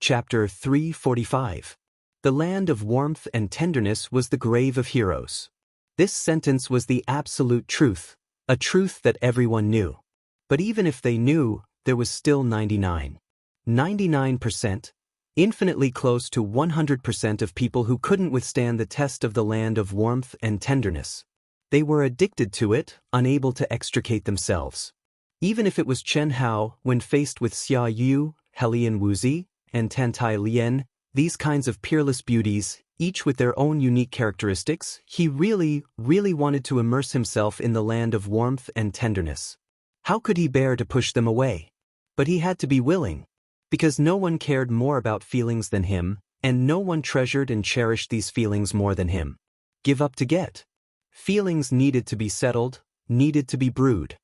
Chapter 345. The land of warmth and tenderness was the grave of heroes. This sentence was the absolute truth, a truth that everyone knew. But even if they knew, there was still 99%, infinitely close to 100% of people who couldn't withstand the test of the land of warmth and tenderness. They were addicted to it, unable to extricate themselves. Even if it was Chen Hao, when faced with Xia Yu, Helian Wuxi, and Tantai Lian, these kinds of peerless beauties, each with their own unique characteristics, he really wanted to immerse himself in the land of warmth and tenderness. How could he bear to push them away? But he had to be willing. Because no one cared more about feelings than him, and no one treasured and cherished these feelings more than him. Give up to get. Feelings needed to be settled, needed to be brewed.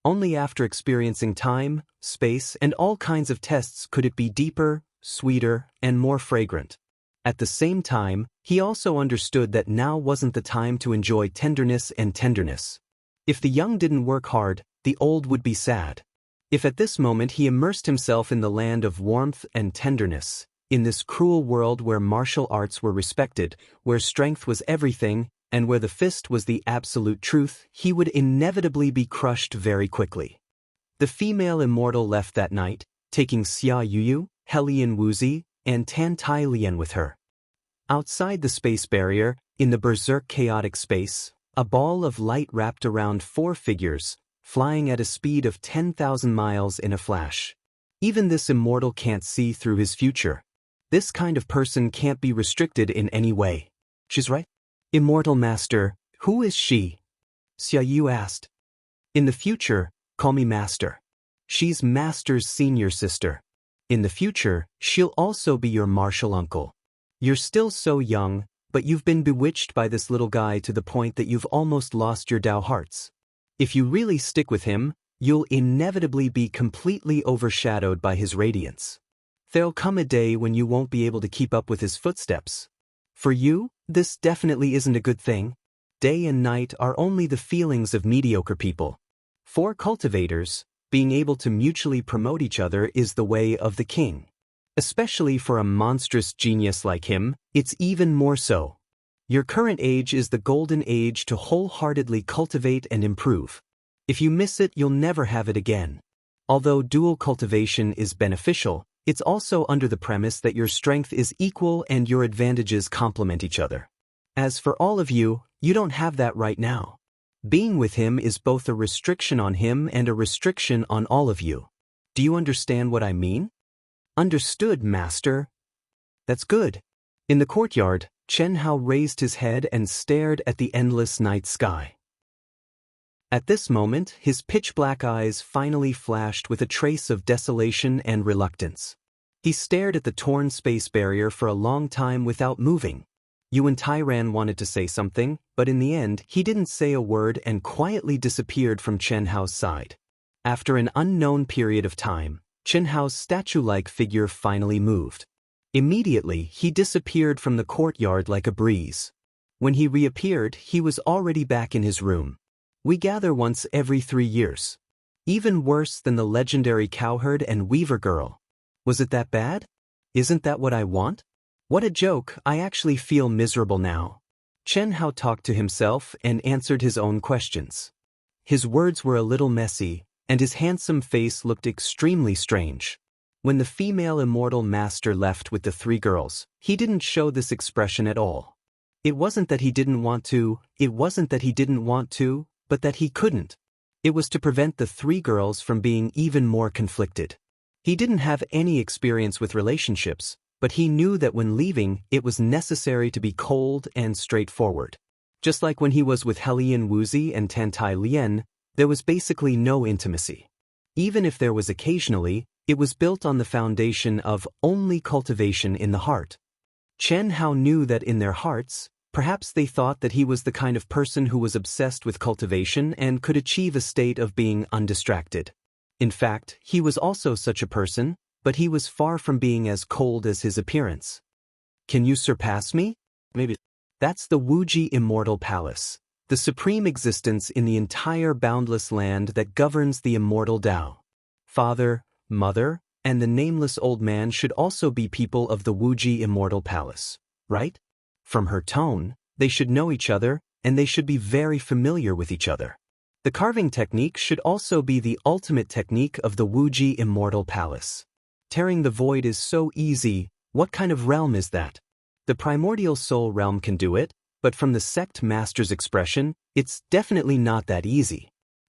Only after experiencing time, space, and all kinds of tests could it be deeper, sweeter, and more fragrant. At the same time, he also understood that now wasn't the time to enjoy tenderness and tenderness. If the young didn't work hard, the old would be sad. If at this moment he immersed himself in the land of warmth and tenderness, in this cruel world where martial arts were respected, where strength was everything, and where the fist was the absolute truth, he would inevitably be crushed very quickly. The female immortal left that night, taking Xia Yu, Helian Wuxi, and Tantai Lian with her. Outside the space barrier, in the berserk chaotic space, a ball of light wrapped around 4 figures, flying at a speed of 10,000 miles in a flash. Even this immortal can't see through his future. This kind of person can't be restricted in any way. She's right. Immortal Master, who is she? Xia Yu asked. In the future, call me Master. She's Master's senior sister. In the future, she'll also be your martial uncle. You're still so young, but you've been bewitched by this little guy to the point that you've almost lost your Dao hearts. If you really stick with him, you'll inevitably be completely overshadowed by his radiance. There'll come a day when you won't be able to keep up with his footsteps. For you, this definitely isn't a good thing. Day and night are only the feelings of mediocre people. For cultivators, being able to mutually promote each other is the way of the king. Especially for a monstrous genius like him, it's even more so. Your current age is the golden age to wholeheartedly cultivate and improve. If you miss it, you'll never have it again. Although dual cultivation is beneficial, it's also under the premise that your strength is equal and your advantages complement each other. As for all of you, you don't have that right now. Being with him is both a restriction on him and a restriction on all of you. Do you understand what I mean? Understood, Master. That's good. In the courtyard, Chen Hao raised his head and stared at the endless night sky. At this moment, his pitch-black eyes finally flashed with a trace of desolation and reluctance. He stared at the torn space barrier for a long time without moving. Yuan Tairan wanted to say something, but in the end, he didn't say a word and quietly disappeared from Chen Hao's side. After an unknown period of time, Chen Hao's statue-like figure finally moved. Immediately, he disappeared from the courtyard like a breeze. When he reappeared, he was already back in his room. We gather once every 3 years. Even worse than the legendary cowherd and weaver girl. Was it that bad? Isn't that what I want? What a joke, I actually feel miserable now. Chen Hao talked to himself and answered his own questions. His words were a little messy, and his handsome face looked extremely strange. When the female immortal master left with the 3 girls, he didn't show this expression at all. It wasn't that he didn't want to, but that he couldn't. It was to prevent the 3 girls from being even more conflicted. He didn't have any experience with relationships, but he knew that when leaving, it was necessary to be cold and straightforward. Just like when he was with Helian Wuxi and Tantai Lian, there was basically no intimacy. Even if there was occasionally, it was built on the foundation of only cultivation in the heart. Chen Hao knew that in their hearts, perhaps they thought that he was the kind of person who was obsessed with cultivation and could achieve a state of being undistracted. In fact, he was also such a person, but he was far from being as cold as his appearance. Can you surpass me? Maybe. That's the Wuji Immortal Palace, the supreme existence in the entire boundless land that governs the immortal Dao. Father, mother, And the nameless old man should also be people of the Wuji Immortal Palace, right? From her tone, they should know each other, and they should be very familiar with each other. The carving technique should also be the ultimate technique of the Wuji Immortal Palace. Tearing the void is so easy. What kind of realm is that? The primordial soul realm can do it, but from the sect master's expression, it's definitely not that easy.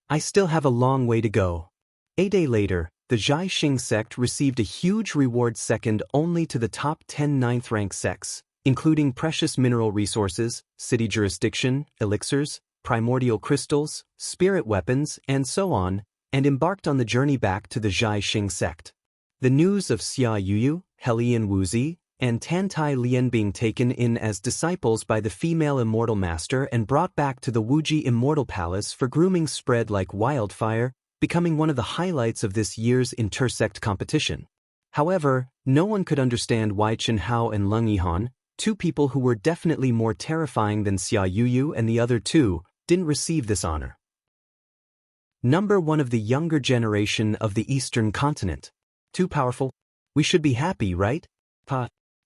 I still have a long way to go. A day later, the Xianxia sect received a huge reward second only to the top 10 ninth-rank sects, including precious mineral resources, city jurisdiction, elixirs, primordial crystals, spirit weapons, and so on, and embarked on the journey back to the Xianxia sect. The news of Xia Yuyu, Helian Wuzi, and Tantai Lian being taken in as disciples by the female immortal master and brought back to the Wuji Immortal Palace for grooming spread like wildfire, becoming one of the highlights of this year's intersect competition. However, no one could understand why Chen Hao and Leng Yihan, two people who were definitely more terrifying than Xia Yuyu and the other two, didn't receive this honor. Number 1 of the younger generation of the Eastern continent. Too powerful? We should be happy, right?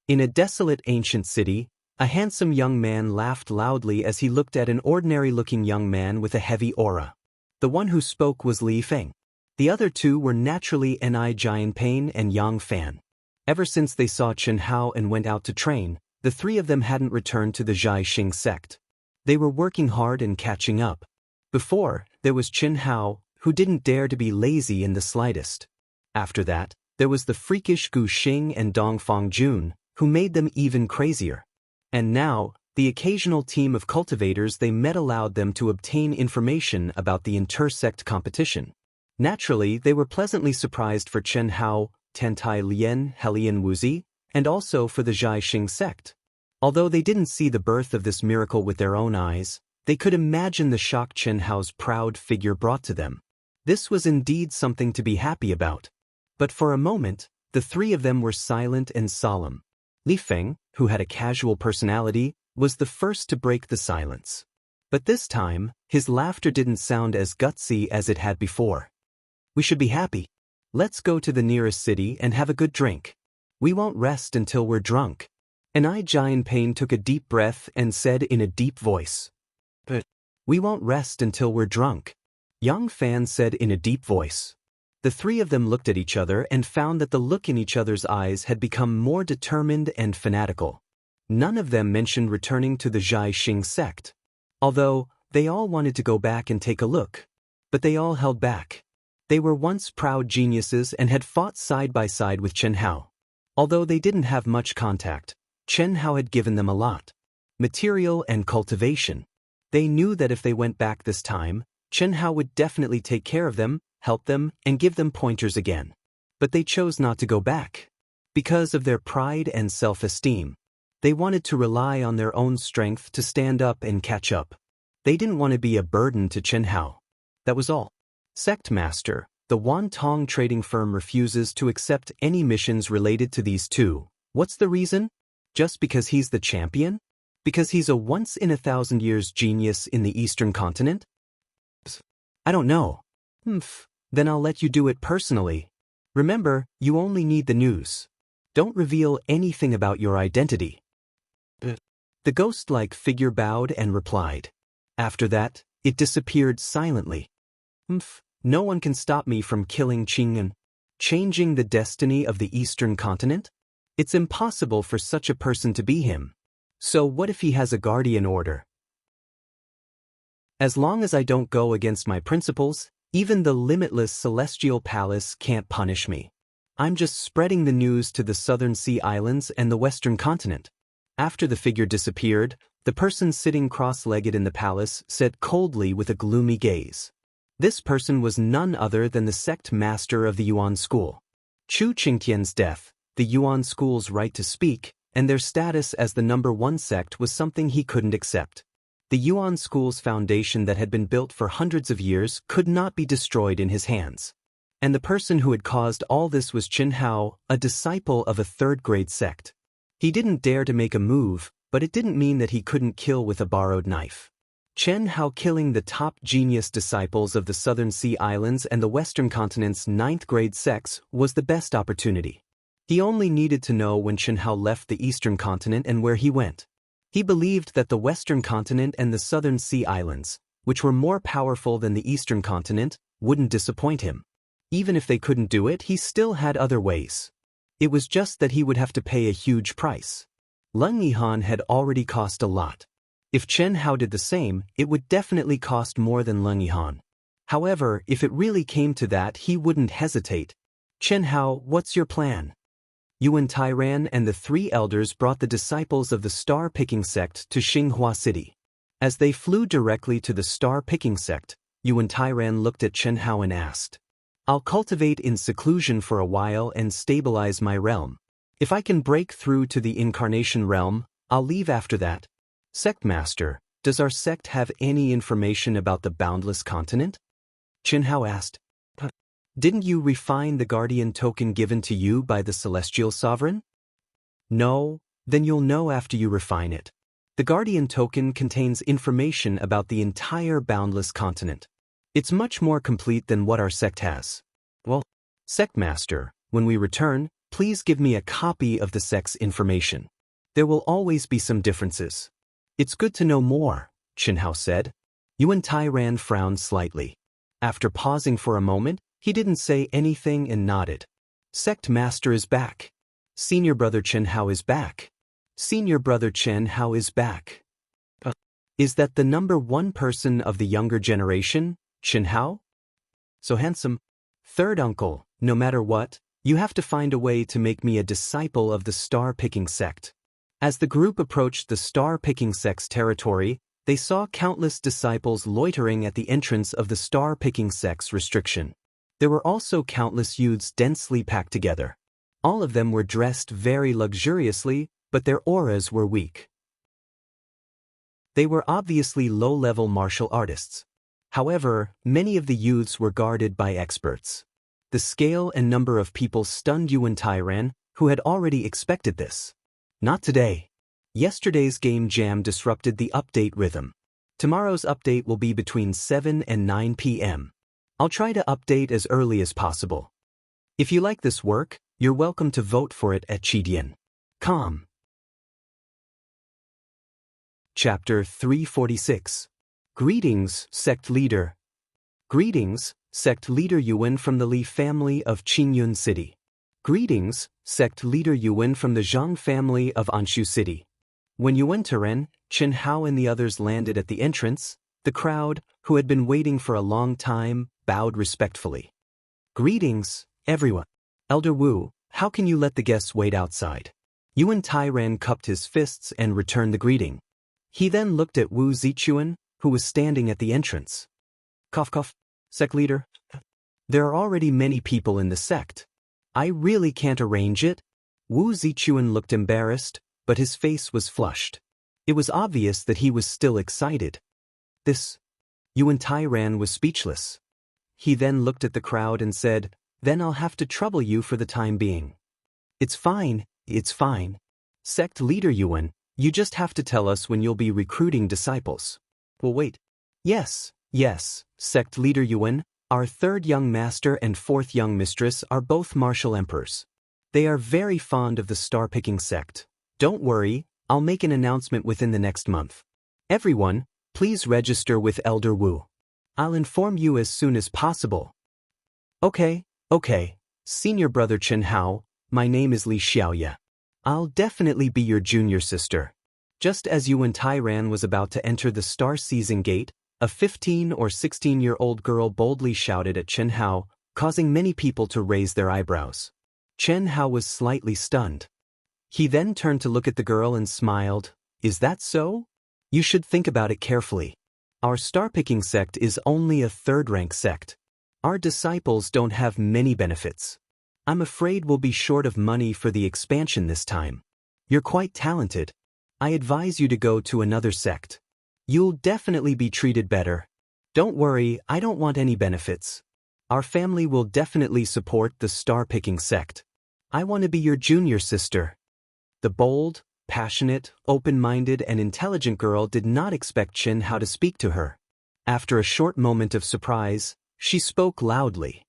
In a desolate ancient city, a handsome young man laughed loudly as he looked at an ordinary-looking young man with a heavy aura. The one who spoke was Li Feng. The other two were naturally Ni Jianpain and Yang Fan. Ever since they saw Chen Hao and went out to train, the three of them hadn't returned to the Xianxia sect. They were working hard and catching up. Before, there was Chen Hao, who didn't dare to be lazy in the slightest. After that, there was the freakish Gu Xing and Dongfang Jun, who made them even crazier. And now, the occasional team of cultivators they met allowed them to obtain information about the intersect competition. Naturally, they were pleasantly surprised for Chen Hao, Tantai Lian, Helian Wuzi, and also for the Xianxia sect. Although they didn't see the birth of this miracle with their own eyes, they could imagine the shock Chen Hao's proud figure brought to them. This was indeed something to be happy about. But for a moment, the three of them were silent and solemn. Li Feng, who had a casual personality, was the first to break the silence. But this time, his laughter didn't sound as gutsy as it had before. We should be happy. Let's go to the nearest city and have a good drink. We won't rest until we're drunk. Ni Jianpain took a deep breath and said in a deep voice. But we won't rest until we're drunk. Yang Fan said in a deep voice. The three of them looked at each other and found that the look in each other's eyes had become more determined and fanatical. None of them mentioned returning to the Xianxia sect. Although, they all wanted to go back and take a look. But they all held back. They were once proud geniuses and had fought side by side with Chen Hao. Although they didn't have much contact, Chen Hao had given them a lot. Material and cultivation. They knew that if they went back this time, Chen Hao would definitely take care of them, help them, and give them pointers again. But they chose not to go back. Because of their pride and self-esteem. They wanted to rely on their own strength to stand up and catch up. They didn't want to be a burden to Chen Hao. That was all. Sect Master, the Wantong trading firm refuses to accept any missions related to these two. What's the reason? Just because he's the champion? Because he's a once-in-a-thousand-years genius in the Eastern continent? I don't know. Then I'll let you do it personally. Remember, you only need the news. Don't reveal anything about your identity. The ghost-like figure bowed and replied. After that, it disappeared silently. No one can stop me from killing Qing'an. Changing the destiny of the Eastern continent? It's impossible for such a person to be him. So what if he has a guardian order? As long as I don't go against my principles, even the limitless celestial palace can't punish me. I'm just spreading the news to the southern sea islands and the western continent. After the figure disappeared, the person sitting cross-legged in the palace said coldly with a gloomy gaze. This person was none other than the sect master of the Yuan school. Chu Qingtian's death, the Yuan school's right to speak, and their status as the #1 sect was something he couldn't accept. The Yuan school's foundation that had been built for hundreds of years could not be destroyed in his hands. And the person who had caused all this was Chen Hao, a disciple of a third-grade sect. He didn't dare to make a move, but it didn't mean that he couldn't kill with a borrowed knife. Chen Hao killing the top genius disciples of the Southern Sea Islands and the Western continent's 9th-grade sects was the best opportunity. He only needed to know when Chen Hao left the Eastern continent and where he went. He believed that the Western continent and the Southern Sea Islands, which were more powerful than the Eastern continent, wouldn't disappoint him. Even if they couldn't do it, he still had other ways. It was just that he would have to pay a huge price. Leng Yihan had already cost a lot. If Chen Hao did the same, it would definitely cost more than Leng Yihan. However, if it really came to that, he wouldn't hesitate. Chen Hao, what's your plan? Yuan Tairan and the 3 elders brought the disciples of the star-picking sect to Xinghua City. As they flew directly to the star-picking sect, Yuan Tairan looked at Chen Hao and asked, I'll cultivate in seclusion for a while and stabilize my realm. If I can break through to the incarnation realm, I'll leave after that. Sect Master, does our sect have any information about the boundless continent? Chen Hao asked. Didn't you refine the guardian token given to you by the celestial sovereign? No, then you'll know after you refine it. The guardian token contains information about the entire boundless continent. It's much more complete than what our sect has. Well, Sect Master, when we return, please give me a copy of the sect's information. There will always be some differences. It's good to know more, Chen Hao said. Yuan Tairan frowned slightly. After pausing for a moment, he didn't say anything and nodded. Sect Master is back. Senior brother Chen Hao is back. Senior brother Chen Hao is back. Is that the number 1 person of the younger generation, Chen Hao? So handsome. Third uncle, no matter what, you have to find a way to make me a disciple of the star-picking sect. As the group approached the star-picking sect's territory, they saw countless disciples loitering at the entrance of the star-picking sect's restriction. There were also countless youths densely packed together. All of them were dressed very luxuriously, but their auras were weak. They were obviously low-level martial artists. However, many of the youths were guarded by experts. The scale and number of people stunned Yuan Tairan, who had already expected this. Not today. Yesterday's game jam disrupted the update rhythm. Tomorrow's update will be between 7 and 9 p.m. I'll try to update as early as possible. If you like this work, you're welcome to vote for it at Chidian.com. Chapter 346. Greetings, Sect Leader. Greetings, Sect Leader Yuan from the Li family of Qingyun City. Greetings, Sect Leader Yuan from the Zhang family of Anshu City. When Yuan Tairan, Chen Hao and the others landed at the entrance, the crowd, who had been waiting for a long time, bowed respectfully. Greetings, everyone. Elder Wu, how can you let the guests wait outside? Yuan Tairan cupped his fists and returned the greeting. He then looked at Wu Zichuan, who was standing at the entrance. Cough cough, Sect Leader. There are already many people in the sect. I really can't arrange it. Wu Zichuan looked embarrassed, but his face was flushed. It was obvious that he was still excited. Yuan Tairan was speechless. He then looked at the crowd and said, Then I'll have to trouble you for the time being. It's fine. Sect Leader Yuan, you just have to tell us when you'll be recruiting disciples. Well, wait. Yes, Sect Leader Yuan, our 3rd young master and 4th young mistress are both martial emperors. They are very fond of the star-picking sect. Don't worry, I'll make an announcement within the next month. Everyone, please register with Elder Wu. I'll inform you as soon as possible. Okay. Senior brother Chen Hao, my name is Li Xiaoya. I'll definitely be your junior sister. Just as Yuan Tairan was about to enter the star-seizing gate, a 15 or 16-year-old girl boldly shouted at Chen Hao, causing many people to raise their eyebrows. Chen Hao was slightly stunned. He then turned to look at the girl and smiled. Is that so? You should think about it carefully. Our star-picking sect is only a 3rd-rank sect. Our disciples don't have many benefits. I'm afraid we'll be short of money for the expansion this time. You're quite talented. I advise you to go to another sect. You'll definitely be treated better. Don't worry, I don't want any benefits. Our family will definitely support the star-picking sect. I want to be your junior sister. The bold, passionate, open-minded and intelligent girl did not expect Chen Hao to speak to her. After a short moment of surprise, she spoke loudly.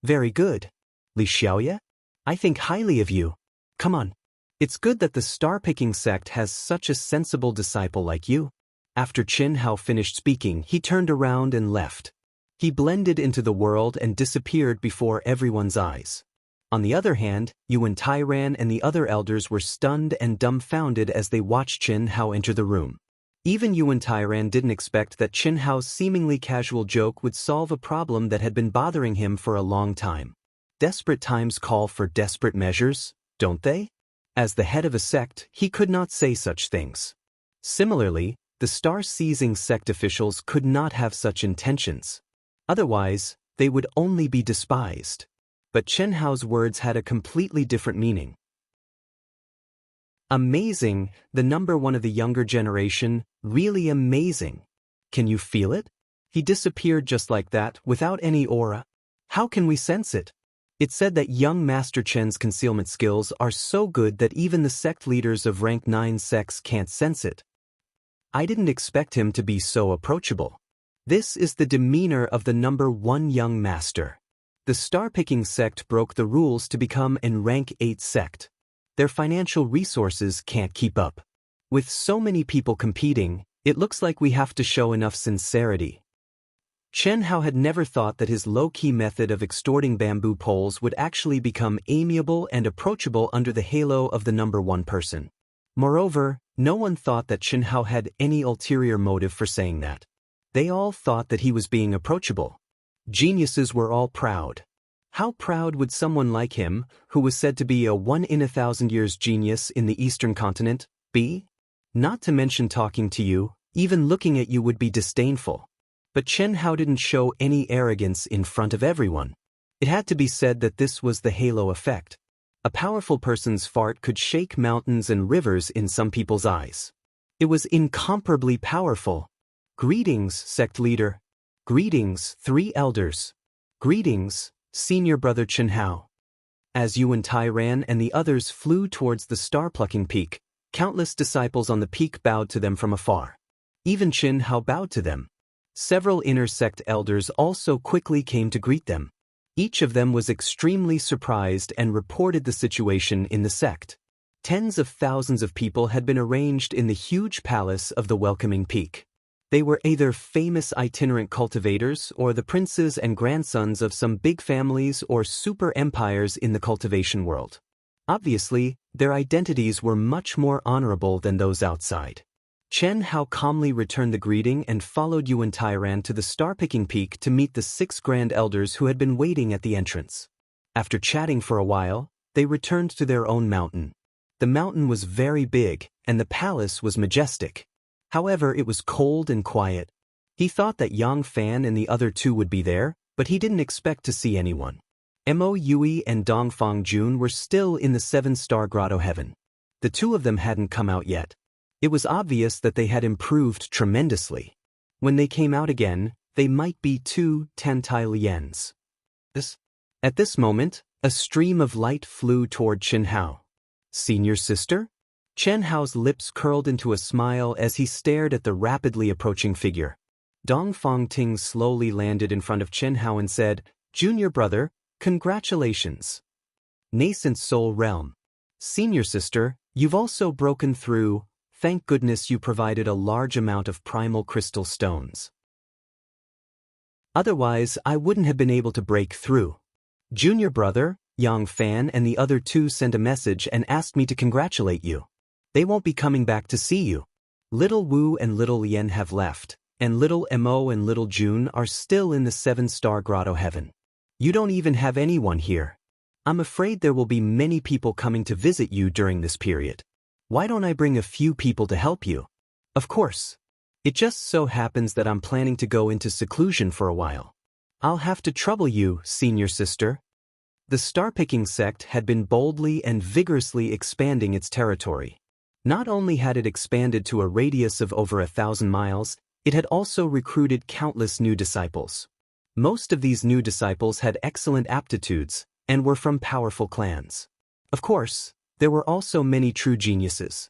Very good. Li Xiaoya? I think highly of you. Come on. It's good that the star-picking sect has such a sensible disciple like you. After Chen Hao finished speaking, he turned around and left. He blended into the world and disappeared before everyone's eyes. On the other hand, Yuan Tairan and the other elders were stunned and dumbfounded as they watched Chen Hao enter the room. Even Yuan Tairan didn't expect that Chen Hao's seemingly casual joke would solve a problem that had been bothering him for a long time. Desperate times call for desperate measures, don't they? As the head of a sect, he could not say such things. Similarly, the star-seizing sect officials could not have such intentions. Otherwise, they would only be despised. But Chen Hao's words had a completely different meaning. Amazing, the number one of the younger generation, really amazing. Can you feel it? He disappeared just like that, without any aura. How can we sense it? It's said that young Master Chen's concealment skills are so good that even the sect leaders of rank 9 sects can't sense it. I didn't expect him to be so approachable. This is the demeanor of the number one young master. The star-picking sect broke the rules to become an rank 8 sect. Their financial resources can't keep up. With so many people competing, it looks like we have to show enough sincerity. Chen Hao had never thought that his low-key method of extorting bamboo poles would actually become amiable and approachable under the halo of the number one person. Moreover, no one thought that Chen Hao had any ulterior motive for saying that. They all thought that he was being approachable. Geniuses were all proud. How proud would someone like him, who was said to be a 1-in-1,000 years genius in the Eastern continent, be? Not to mention talking to you, even looking at you would be disdainful. But Chen Hao didn't show any arrogance in front of everyone. It had to be said that this was the halo effect. A powerful person's fart could shake mountains and rivers in some people's eyes. It was incomparably powerful. Greetings, sect leader. Greetings, 3 elders. Greetings, senior brother Chen Hao. As Yuan Tairan and the others flew towards the star-plucking peak, countless disciples on the peak bowed to them from afar. Even Chen Hao bowed to them. Several inner sect elders also quickly came to greet them. Each of them was extremely surprised and reported the situation in the sect. Tens of thousands of people had been arranged in the huge palace of the welcoming peak. They were either famous itinerant cultivators or the princes and grandsons of some big families or super empires in the cultivation world. Obviously, their identities were much more honorable than those outside. Chen Hao calmly returned the greeting and followed Yuan Tairan to the star-picking peak to meet the 6 grand elders who had been waiting at the entrance. After chatting for a while, they returned to their own mountain. The mountain was very big, and the palace was majestic. However, it was cold and quiet. He thought that Yang Fan and the other 2 would be there, but he didn't expect to see anyone. Mo Yui and Dongfang Jun were still in the 7-star grotto heaven. The 2 of them hadn't come out yet. It was obvious that they had improved tremendously. When they came out again, they might be 2 Tantai Lians. At this moment, a stream of light flew toward Chen Hao. Senior sister? Chen Hao's lips curled into a smile as he stared at the rapidly approaching figure. Dongfang Ting slowly landed in front of Chen Hao and said, Junior brother, congratulations. Nascent soul realm. Senior sister, you've also broken through. Thank goodness you provided a large amount of primal crystal stones. Otherwise, I wouldn't have been able to break through. Junior brother, Yang Fan and the other 2 sent a message and asked me to congratulate you. They won't be coming back to see you. Little Wu and Little Lien have left, and Little Mo and Little June are still in the 7-star grotto heaven. You don't even have anyone here. I'm afraid there will be many people coming to visit you during this period. Why don't I bring a few people to help you? Of course. It just so happens that I'm planning to go into seclusion for a while. I'll have to trouble you, senior sister. The star-picking sect had been boldly and vigorously expanding its territory. Not only had it expanded to a radius of over 1,000 miles, it had also recruited countless new disciples. Most of these new disciples had excellent aptitudes and were from powerful clans. Of course, there were also many true geniuses.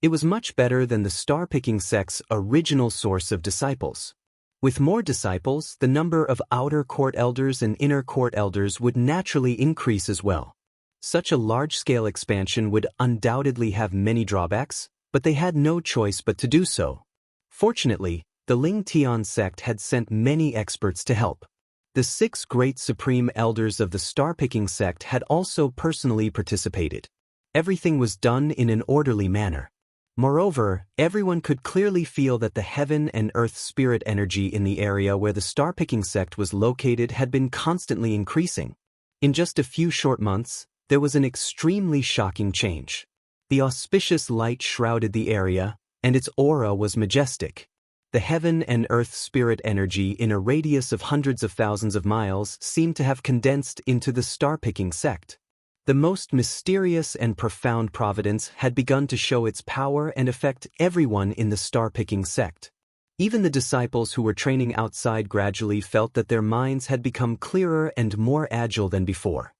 It was much better than the star-picking sect's original source of disciples. With more disciples, the number of outer court elders and inner court elders would naturally increase as well. Such a large-scale expansion would undoubtedly have many drawbacks, but they had no choice but to do so. Fortunately, the Ling Tian sect had sent many experts to help. The 6 great supreme elders of the star-picking sect had also personally participated. Everything was done in an orderly manner. Moreover, everyone could clearly feel that the heaven and earth spirit energy in the area where the star-picking sect was located had been constantly increasing. In just a few short months, there was an extremely shocking change. The auspicious light shrouded the area, and its aura was majestic. The heaven and earth spirit energy in a radius of hundreds of thousands of miles seemed to have condensed into the star-picking sect. The most mysterious and profound providence had begun to show its power and affect everyone in the star-picking sect. Even the disciples who were training outside gradually felt that their minds had become clearer and more agile than before.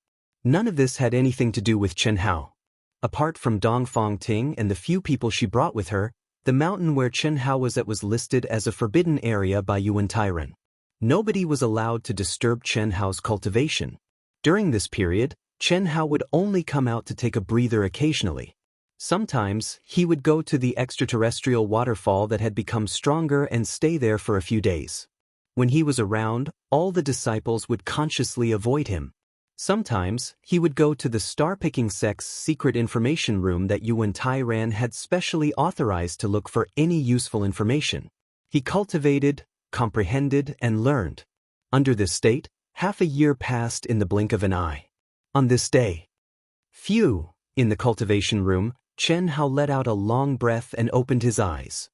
None of this had anything to do with Chen Hao. Apart from Dongfang Ting and the few people she brought with her, the mountain where Chen Hao was at was listed as a forbidden area by Yuan Tairen. Nobody was allowed to disturb Chen Hao's cultivation. During this period, Chen Hao would only come out to take a breather occasionally. Sometimes, he would go to the extraterrestrial waterfall that had become stronger and stay there for a few days. When he was around, all the disciples would consciously avoid him. Sometimes, he would go to the star-picking sect's secret information room that Yuan Tairan had specially authorized to look for any useful information. He cultivated, comprehended, and learned. Under this state, half a year passed in the blink of an eye. On this day, in the cultivation room, Chen Hao let out a long breath and opened his eyes.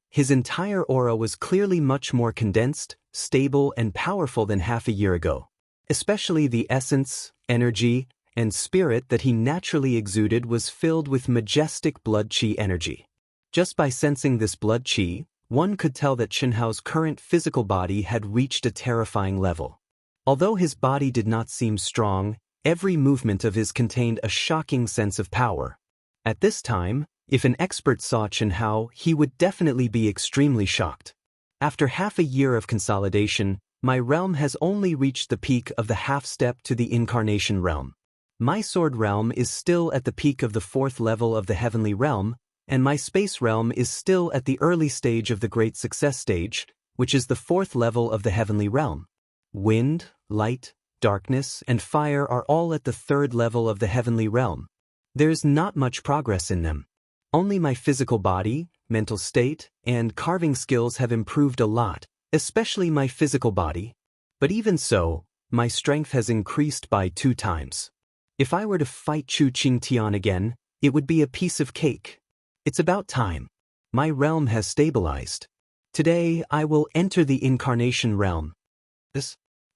His entire aura was clearly much more condensed, stable, and powerful than half a year ago. Especially the essence, energy, and spirit that he naturally exuded was filled with majestic blood qi energy. Just by sensing this blood qi, one could tell that Chen Hao's current physical body had reached a terrifying level. Although his body did not seem strong, every movement of his contained a shocking sense of power. At this time, if an expert saw Chen Hao, he would definitely be extremely shocked. After half a year of consolidation, my realm has only reached the peak of the half-step to the incarnation realm. My sword realm is still at the peak of the 4th level of the heavenly realm, and my space realm is still at the early stage of the great success stage, which is the 4th level of the heavenly realm. Wind, light, darkness, and fire are all at the 3rd level of the heavenly realm. There's not much progress in them. Only my physical body, mental state, and carving skills have improved a lot, especially my physical body. But even so, my strength has increased by 2 times. If I were to fight Chu Qingtian again, it would be a piece of cake. It's about time. My realm has stabilized. Today, I will enter the incarnation realm.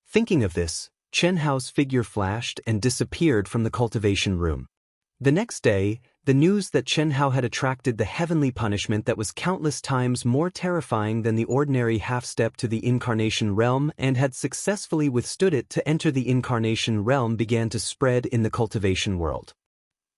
Thinking of this, Chen Hao's figure flashed and disappeared from the cultivation room. The next day, the news that Chen Hao had attracted the heavenly punishment that was countless times more terrifying than the ordinary half-step to the incarnation realm and had successfully withstood it to enter the incarnation realm began to spread in the cultivation world.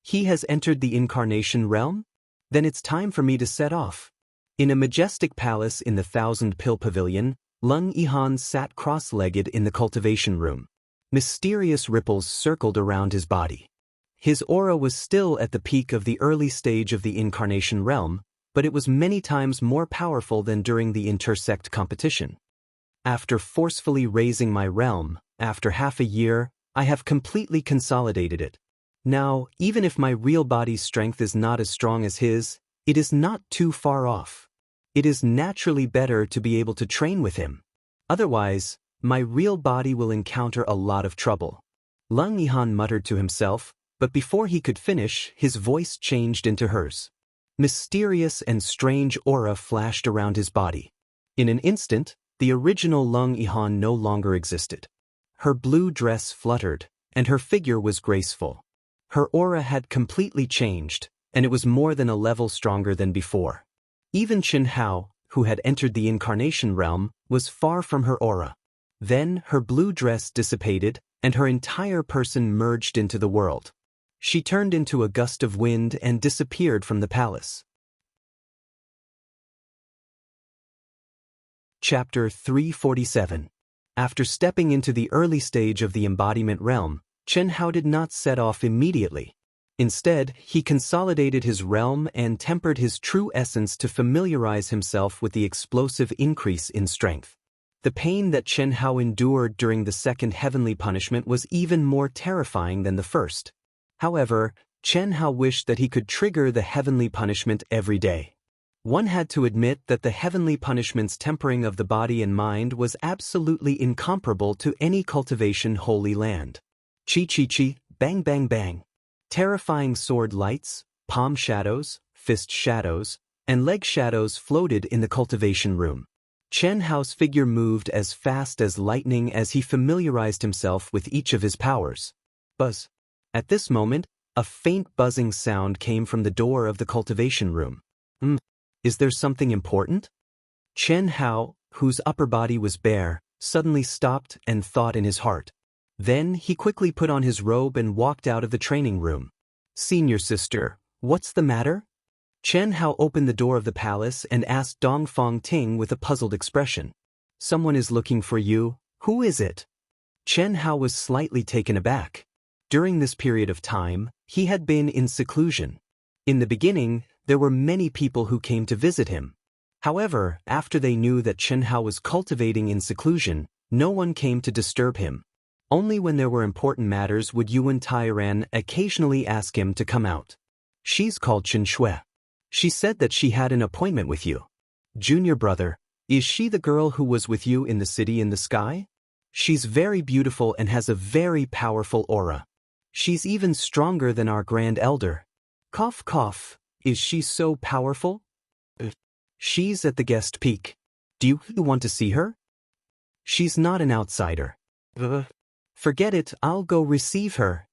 He has entered the incarnation realm? Then it's time for me to set off. In a majestic palace in the 1,000-pill pavilion, Lung Yihan sat cross-legged in the cultivation room. Mysterious ripples circled around his body. His aura was still at the peak of the early stage of the incarnation realm, but it was many times more powerful than during the intersect competition. After forcefully raising my realm, after half a year, I have completely consolidated it. Now, even if my real body's strength is not as strong as his, it is not too far off. It is naturally better to be able to train with him. Otherwise, my real body will encounter a lot of trouble. Lung Yihan muttered to himself, but before he could finish, his voice changed into hers. Mysterious and strange aura flashed around his body. In an instant, the original Lung Yihan no longer existed. Her blue dress fluttered, and her figure was graceful. Her aura had completely changed, and it was more than a level stronger than before. Even Chen Hao, who had entered the incarnation realm, was far from her aura. Then her blue dress dissipated, and her entire person merged into the world. She turned into a gust of wind and disappeared from the palace. Chapter 347. After stepping into the early stage of the embodiment realm, Chen Hao did not set off immediately. Instead, he consolidated his realm and tempered his true essence to familiarize himself with the explosive increase in strength. The pain that Chen Hao endured during the second heavenly punishment was even more terrifying than the first. However, Chen Hao wished that he could trigger the heavenly punishment every day. One had to admit that the heavenly punishment's tempering of the body and mind was absolutely incomparable to any cultivation holy land. Chi, bang bang bang. Terrifying sword lights, palm shadows, fist shadows, and leg shadows floated in the cultivation room. Chen Hao's figure moved as fast as lightning as he familiarized himself with each of his powers. Buzz. At this moment, a faint buzzing sound came from the door of the cultivation room. Is there something important? Chen Hao, whose upper body was bare, suddenly stopped and thought in his heart. Then he quickly put on his robe and walked out of the training room. Senior sister, what's the matter? Chen Hao opened the door of the palace and asked Dongfang Ting with a puzzled expression. Someone is looking for you. Who is it? Chen Hao was slightly taken aback. During this period of time, he had been in seclusion. In the beginning, there were many people who came to visit him. However, after they knew that Chen Hao was cultivating in seclusion, no one came to disturb him. Only when there were important matters would Yuan Tairan occasionally ask him to come out. She's called Chen Shui. She said that she had an appointment with you. Junior brother, is she the girl who was with you in the city in the sky? She's very beautiful and has a very powerful aura. She's even stronger than our grand elder. Cough cough, is she so powerful? She's at the guest peak. Do you want to see her? She's not an outsider. Forget it, I'll go receive her.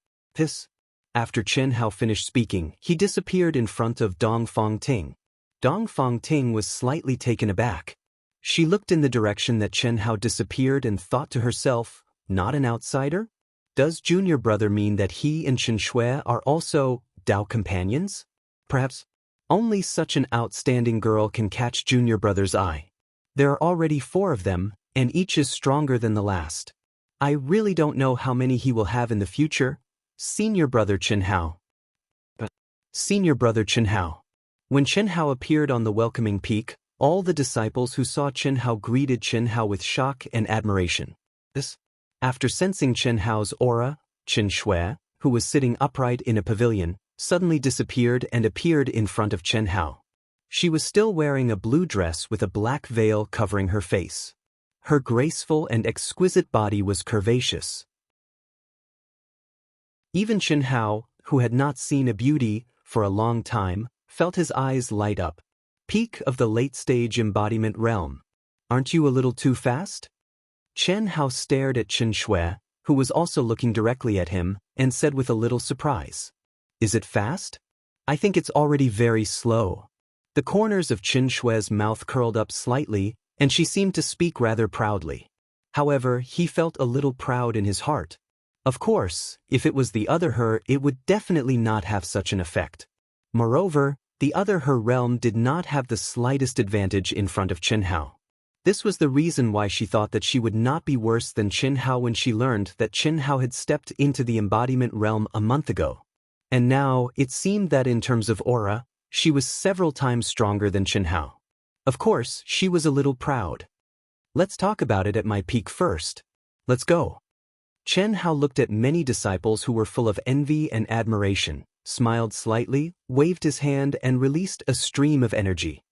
After Chen Hao finished speaking, he disappeared in front of Dongfang Ting. Dongfang Ting was slightly taken aback. She looked in the direction that Chen Hao disappeared and thought to herself, not an outsider? Does junior brother mean that he and Chen Shui are also Dao companions? Perhaps only such an outstanding girl can catch junior brother's eye. There are already 4 of them, and each is stronger than the last. I really don't know how many he will have in the future. Senior brother Chen Hao. Senior brother Chen Hao. When Chen Hao appeared on the welcoming peak, all the disciples who saw Chen Hao greeted Chen Hao with shock and admiration. After sensing Chen Hao's aura, Chen Shui, who was sitting upright in a pavilion, suddenly disappeared and appeared in front of Chen Hao. She was still wearing a blue dress with a black veil covering her face. Her graceful and exquisite body was curvaceous. Even Chen Hao, who had not seen a beauty for a long time, felt his eyes light up. Peak of the late-stage embodiment realm. Aren't you a little too fast? Chen Hao stared at Chen Shui, who was also looking directly at him, and said with a little surprise. Is it fast? I think it's already very slow. The corners of Chen Shui's mouth curled up slightly, and she seemed to speak rather proudly. However, he felt a little proud in his heart. Of course, if it was the other her, it would definitely not have such an effect. Moreover, the other her realm did not have the slightest advantage in front of Chen Hao. This was the reason why she thought that she would not be worse than Chen Hao when she learned that Chen Hao had stepped into the embodiment realm a month ago. And now, it seemed that in terms of aura, she was several times stronger than Chen Hao. Of course, she was a little proud. Let's talk about it at my peak first. Let's go. Chen Hao looked at many disciples who were full of envy and admiration, smiled slightly, waved his hand and released a stream of energy.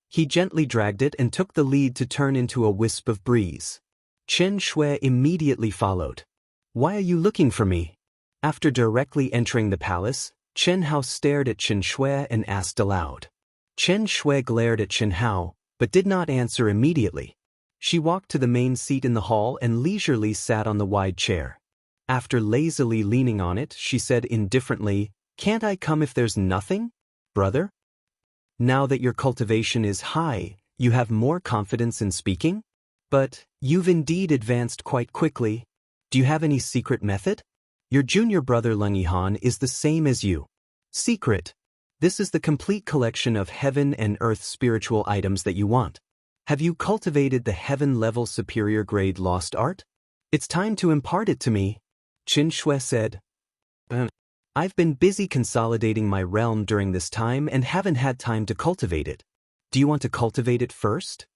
He gently dragged it and took the lead to turn into a wisp of breeze. Chen Shui immediately followed. Why are you looking for me? After directly entering the palace, Chen Hao stared at Chen Shui and asked aloud. Chen Shui glared at Chen Hao, but did not answer immediately. She walked to the main seat in the hall and leisurely sat on the wide chair. After lazily leaning on it, she said indifferently, Can't I come if there's nothing, brother? Now that your cultivation is high, you have more confidence in speaking? But you've indeed advanced quite quickly. Do you have any secret method? Your junior brother Leng Yihan is the same as you. Secret. This is the complete collection of heaven and earth spiritual items that you want. Have you cultivated the heaven-level superior grade lost art? It's time to impart it to me, Qin Shui said. I've been busy consolidating my realm during this time and haven't had time to cultivate it. Do you want to cultivate it first?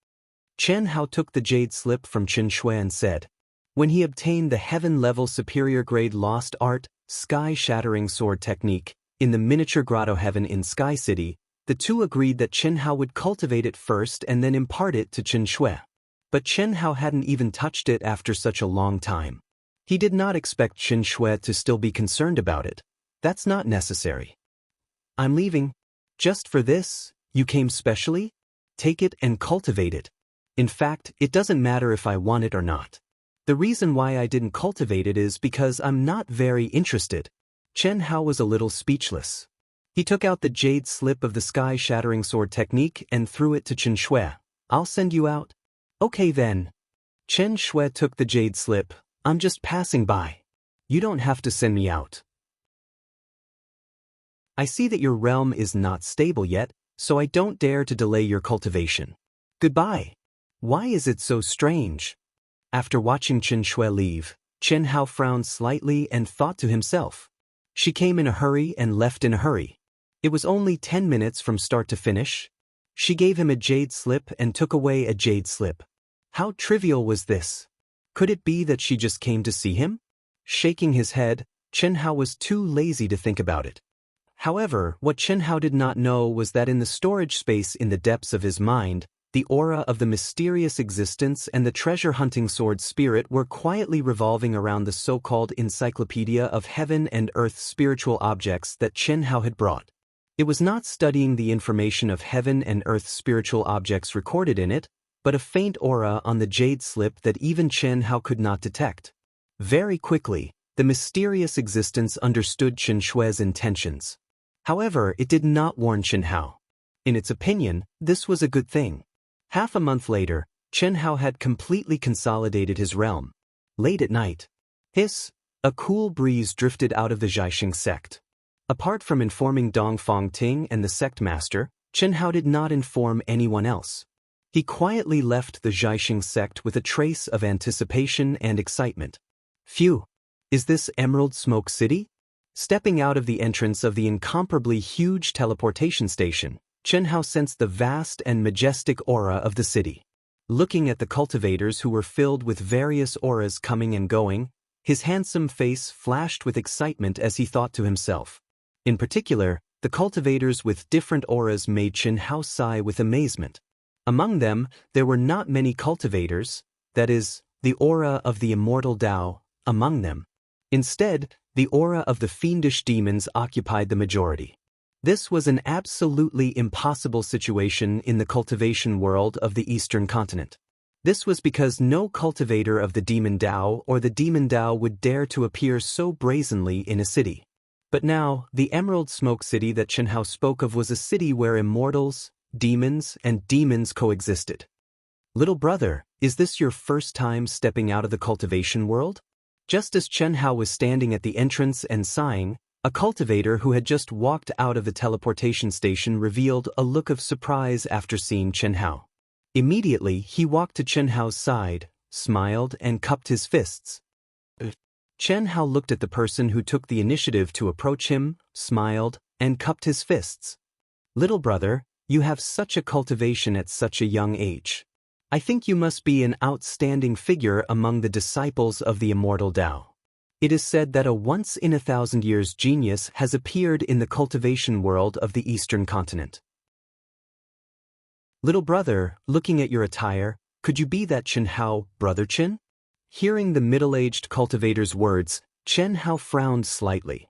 Chen Hao took the jade slip from Qin Shui and said, when he obtained the heaven-level superior grade lost art, sky-shattering sword technique, in the miniature grotto heaven in Sky City, the two agreed that Chen Hao would cultivate it first and then impart it to Qin Shui. But Chen Hao hadn't even touched it after such a long time. He did not expect Qin Shui to still be concerned about it. That's not necessary. I'm leaving. Just for this, you came specially? Take it and cultivate it. In fact, it doesn't matter if I want it or not. The reason why I didn't cultivate it is because I'm not very interested. Chen Hao was a little speechless. He took out the jade slip of the sky-shattering sword technique and threw it to Qin Shui. I'll send you out. Okay then. Qin Shui took the jade slip. I'm just passing by. You don't have to send me out. I see that your realm is not stable yet, so I don't dare to delay your cultivation. Goodbye. Why is it so strange? After watching Qin Shui leave, Chen Hao frowned slightly and thought to himself. She came in a hurry and left in a hurry. It was only 10 minutes from start to finish. She gave him a jade slip and took away a jade slip. How trivial was this? Could it be that she just came to see him? Shaking his head, Chen Hao was too lazy to think about it. However, what Chen Hao did not know was that in the storage space in the depths of his mind, the aura of the mysterious existence and the treasure-hunting sword spirit were quietly revolving around the so-called encyclopedia of heaven and earth spiritual objects that Chen Hao had brought. It was not studying the information of heaven and earth spiritual objects recorded in it, but a faint aura on the jade slip that even Chen Hao could not detect. Very quickly, the mysterious existence understood Qin Shui's intentions. However, it did not warn Chen Hao. In its opinion, this was a good thing. Half a month later, Chen Hao had completely consolidated his realm. Late at night, a cool breeze drifted out of the Zhaixing sect. Apart from informing Dong Fongting and the sect master, Chen Hao did not inform anyone else. He quietly left the Zhaixing sect with a trace of anticipation and excitement. Phew! Is this Emerald Smoke City? Stepping out of the entrance of the incomparably huge teleportation station, Chen Hao sensed the vast and majestic aura of the city. Looking at the cultivators who were filled with various auras coming and going, his handsome face flashed with excitement as he thought to himself. In particular, the cultivators with different auras made Chen Hao sigh with amazement. Among them, there were not many cultivators, that is, the aura of the immortal Dao, among them. Instead, the aura of the fiendish demons occupied the majority. This was an absolutely impossible situation in the cultivation world of the Eastern continent. This was because no cultivator of the demon Dao or the demon Dao would dare to appear so brazenly in a city. But now, the Emerald Smoke City that Chen Hao spoke of was a city where immortals, demons, and demons coexisted. Little brother, is this your first time stepping out of the cultivation world? Just as Chen Hao was standing at the entrance and sighing, a cultivator who had just walked out of the teleportation station revealed a look of surprise after seeing Chen Hao. Immediately, he walked to Chen Hao's side, smiled, and cupped his fists. Chen Hao looked at the person who took the initiative to approach him, smiled, and cupped his fists. Little brother, you have such a cultivation at such a young age. I think you must be an outstanding figure among the disciples of the immortal Dao. It is said that a once-in-a-thousand-years genius has appeared in the cultivation world of the Eastern continent. Little brother, looking at your attire, could you be that Chen Hao, brother Chen? Hearing the middle-aged cultivator's words, Chen Hao frowned slightly.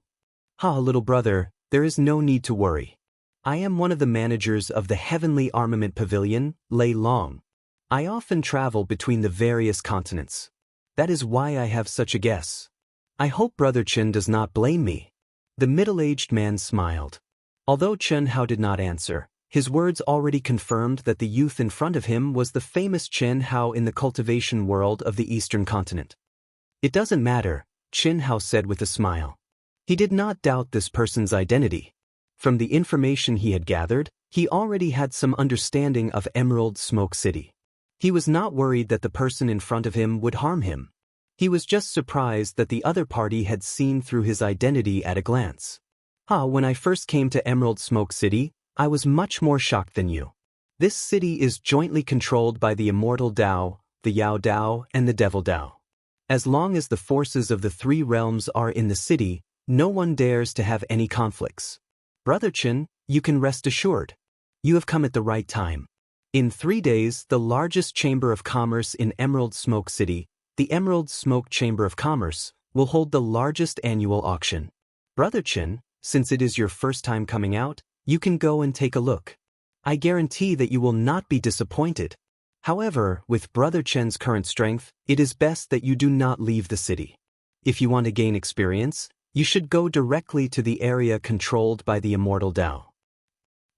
Little brother, there is no need to worry. I am one of the managers of the Heavenly Armament Pavilion, Lei Long. I often travel between the various continents. That is why I have such a guess. I hope Brother Chen does not blame me. The middle-aged man smiled. Although Chen Hao did not answer, his words already confirmed that the youth in front of him was the famous Chen Hao in the cultivation world of the Eastern continent. It doesn't matter, Qin Hao said with a smile. He did not doubt this person's identity. From the information he had gathered, he already had some understanding of Emerald Smoke City. He was not worried that the person in front of him would harm him. He was just surprised that the other party had seen through his identity at a glance. When I first came to Emerald Smoke City, I was much more shocked than you. This city is jointly controlled by the Immortal Dao, the Yao Dao, and the Devil Dao. As long as the forces of the three realms are in the city, no one dares to have any conflicts. Brother Qin, you can rest assured. You have come at the right time. In 3 days, the largest chamber of commerce in Emerald Smoke City, the Emerald Smoke Chamber of Commerce, will hold the largest annual auction. Brother Qin, since it is your first time coming out, you can go and take a look. I guarantee that you will not be disappointed. However, with Brother Chen's current strength, it is best that you do not leave the city. If you want to gain experience, you should go directly to the area controlled by the Immortal Dao.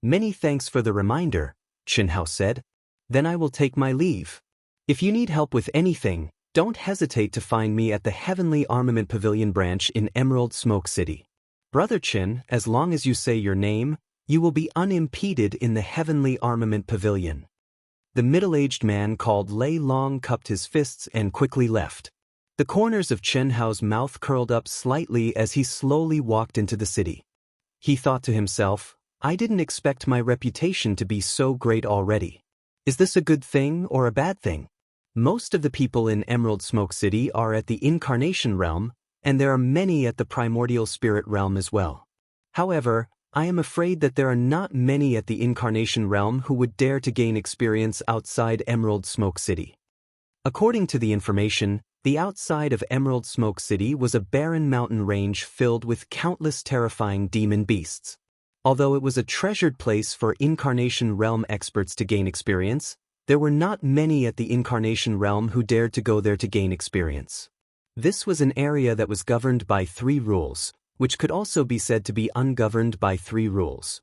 Many thanks for the reminder, Qin Hao said. Then I will take my leave. If you need help with anything, don't hesitate to find me at the Heavenly Armament Pavilion branch in Emerald Smoke City. Brother Qin, as long as you say your name, you will be unimpeded in the Heavenly Armament Pavilion. The middle-aged man called Lei Long cupped his fists and quickly left. The corners of Qin Hao's mouth curled up slightly as he slowly walked into the city. He thought to himself, I didn't expect my reputation to be so great already. Is this a good thing or a bad thing? Most of the people in Emerald Smoke City are at the Incarnation Realm, and there are many at the Primordial Spirit Realm as well. However, I am afraid that there are not many at the Incarnation Realm who would dare to gain experience outside Emerald Smoke City. According to the information, the outside of Emerald Smoke City was a barren mountain range filled with countless terrifying demon beasts. Although it was a treasured place for Incarnation Realm experts to gain experience, there were not many at the Incarnation Realm who dared to go there to gain experience. This was an area that was governed by 3 rules, which could also be said to be ungoverned by 3 rules.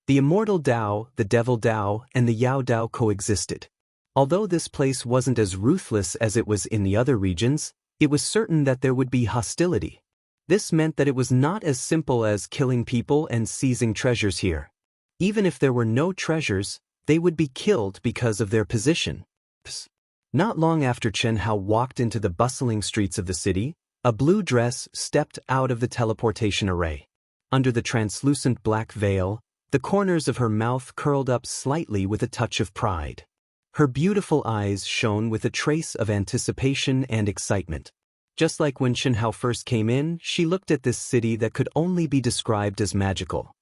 The Immortal Dao, the Devil Dao, and the Yao Dao coexisted. Although this place wasn't as ruthless as it was in the other regions, it was certain that there would be hostility. This meant that it was not as simple as killing people and seizing treasures here. Even if there were no treasures, they would be killed because of their position. Not long after Qin Hao walked into the bustling streets of the city, a blue dress stepped out of the teleportation array. Under the translucent black veil, the corners of her mouth curled up slightly with a touch of pride. Her beautiful eyes shone with a trace of anticipation and excitement. Just like when Qin Hao first came in, she looked at this city that could only be described as magical.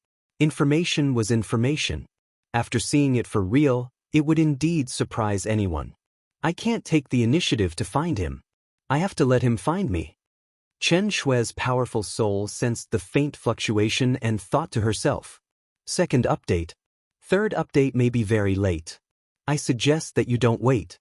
Information was information. After seeing it for real, it would indeed surprise anyone. I can't take the initiative to find him. I have to let him find me. Chen Shui's powerful soul sensed the faint fluctuation and thought to herself. Second update. Third update may be very late. I suggest that you don't wait.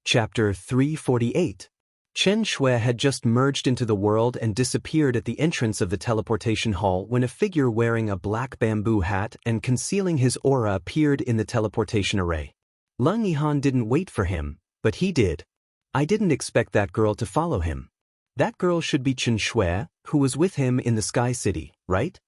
Chapter 348. Chen Shui had just merged into the world and disappeared at the entrance of the teleportation hall when a figure wearing a black bamboo hat and concealing his aura appeared in the teleportation array. Leng Yihan didn't wait for him, but he did. I didn't expect that girl to follow him. That girl should be Chen Shui, who was with him in the Sky City, right?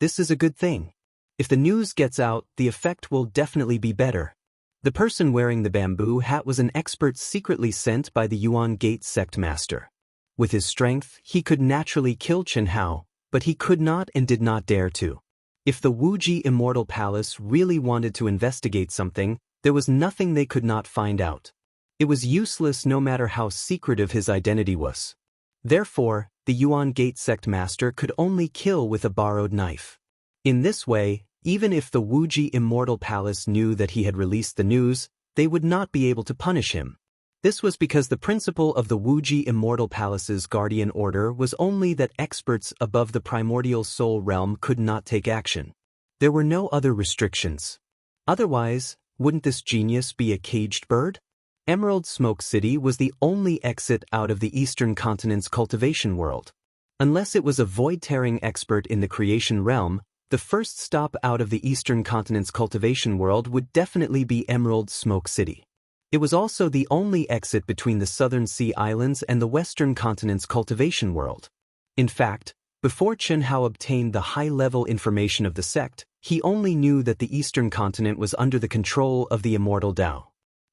This is a good thing. If the news gets out, the effect will definitely be better. The person wearing the bamboo hat was an expert secretly sent by the Yuan Gate sect master. With his strength, he could naturally kill Qin Hao, but he could not and did not dare to. If the Wuji Immortal Palace really wanted to investigate something, there was nothing they could not find out. It was useless no matter how secretive his identity was. Therefore, the Yuan Gate sect master could only kill with a borrowed knife. In this way, even if the Wuji Immortal Palace knew that he had released the news, they would not be able to punish him. This was because the principle of the Wuji Immortal Palace's guardian order was only that experts above the primordial soul realm could not take action. There were no other restrictions. Otherwise, wouldn't this genius be a caged bird? Emerald Smoke City was the only exit out of the Eastern Continent's cultivation world. Unless it was a void-tearing expert in the creation realm, the first stop out of the Eastern Continent's cultivation world would definitely be Emerald Smoke City. It was also the only exit between the southern sea islands and the western continent's cultivation world. In fact, before Chen Hao obtained the high-level information of the sect, he only knew that the eastern continent was under the control of the immortal Dao.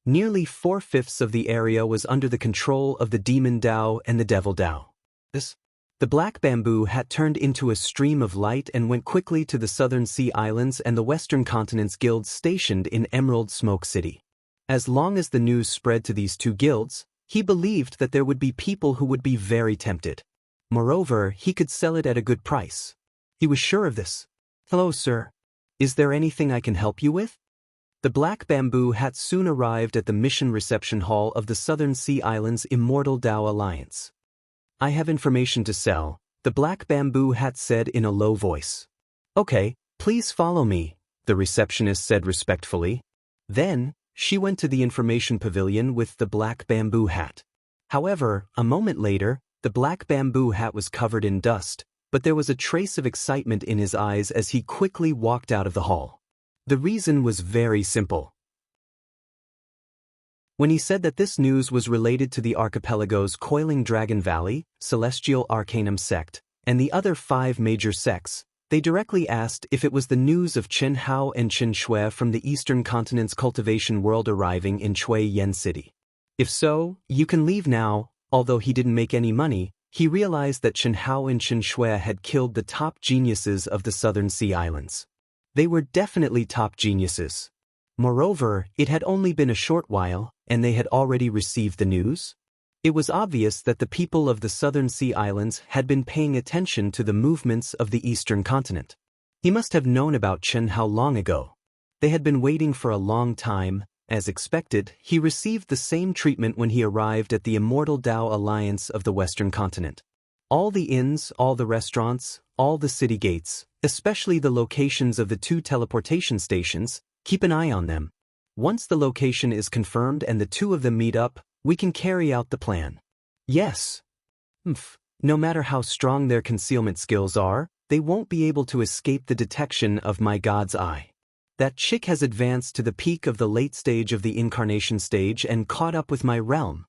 Nearly 4/5 of the area was under the control of the demon Dao and the devil Dao. The black bamboo hat turned into a stream of light and went quickly to the southern sea islands and the western continent's guilds stationed in Emerald Smoke City. As long as the news spread to these two guilds, he believed that there would be people who would be very tempted. Moreover, he could sell it at a good price. He was sure of this. "Hello, sir. Is there anything I can help you with?" The black bamboo hat soon arrived at the mission reception hall of the Southern Sea Islands Immortal Dao Alliance. "I have information to sell," the black bamboo hat said in a low voice. "Okay, please follow me," the receptionist said respectfully. Then, she went to the information pavilion with the black bamboo hat. However, a moment later, the black bamboo hat was covered in dust, but there was a trace of excitement in his eyes as he quickly walked out of the hall. The reason was very simple. When he said that this news was related to the archipelago's Coiling Dragon Valley, Celestial Arcanum sect, and the other 5 major sects, they directly asked if it was the news of Chen Hao and Chen Shui from the eastern continent's cultivation world arriving in Chui Yen City. If so, you can leave now. Although he didn't make any money, he realized that Chen Hao and Chen Shui had killed the top geniuses of the Southern Sea Islands. They were definitely top geniuses. Moreover, it had only been a short while, and they had already received the news. It was obvious that the people of the Southern Sea Islands had been paying attention to the movements of the eastern continent. He must have known about Chen Hao long ago. They had been waiting for a long time. As expected, he received the same treatment when he arrived at the Immortal Dao Alliance of the Western Continent. All the inns, all the restaurants, all the city gates, especially the locations of the 2 teleportation stations, keep an eye on them. Once the location is confirmed and the 2 of them meet up, we can carry out the plan. Yes. No matter how strong their concealment skills are, they won't be able to escape the detection of my God's eye. That chick has advanced to the peak of the late stage of the incarnation stage and caught up with my realm.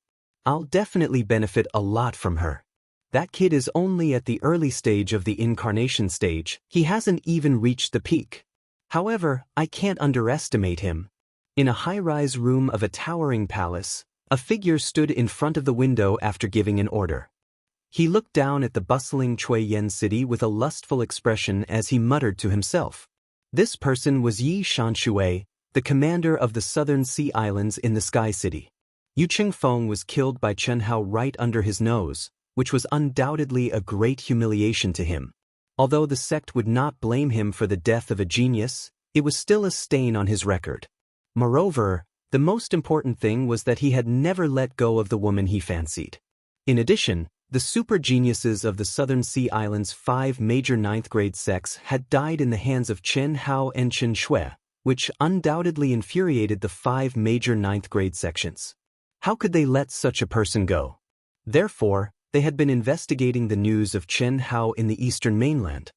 I'll definitely benefit a lot from her. That kid is only at the early stage of the incarnation stage. He hasn't even reached the peak. However, I can't underestimate him. In a high-rise room of a towering palace, a figure stood in front of the window after giving an order. He looked down at the bustling Chui Yen city with a lustful expression as he muttered to himself. This person was Yi Shanshui, the commander of the Southern Sea Islands in the Sky City. Yu Qingfeng was killed by Chen Hao right under his nose, which was undoubtedly a great humiliation to him. Although the sect would not blame him for the death of a genius, it was still a stain on his record. Moreover, the most important thing was that he had never let go of the woman he fancied. In addition, the super geniuses of the Southern Sea Islands' 5 major 9th-grade sects had died in the hands of Chen Hao and Chen Shui, which undoubtedly infuriated the 5 major 9th-grade sections. How could they let such a person go? Therefore, they had been investigating the news of Chen Hao in the eastern mainland.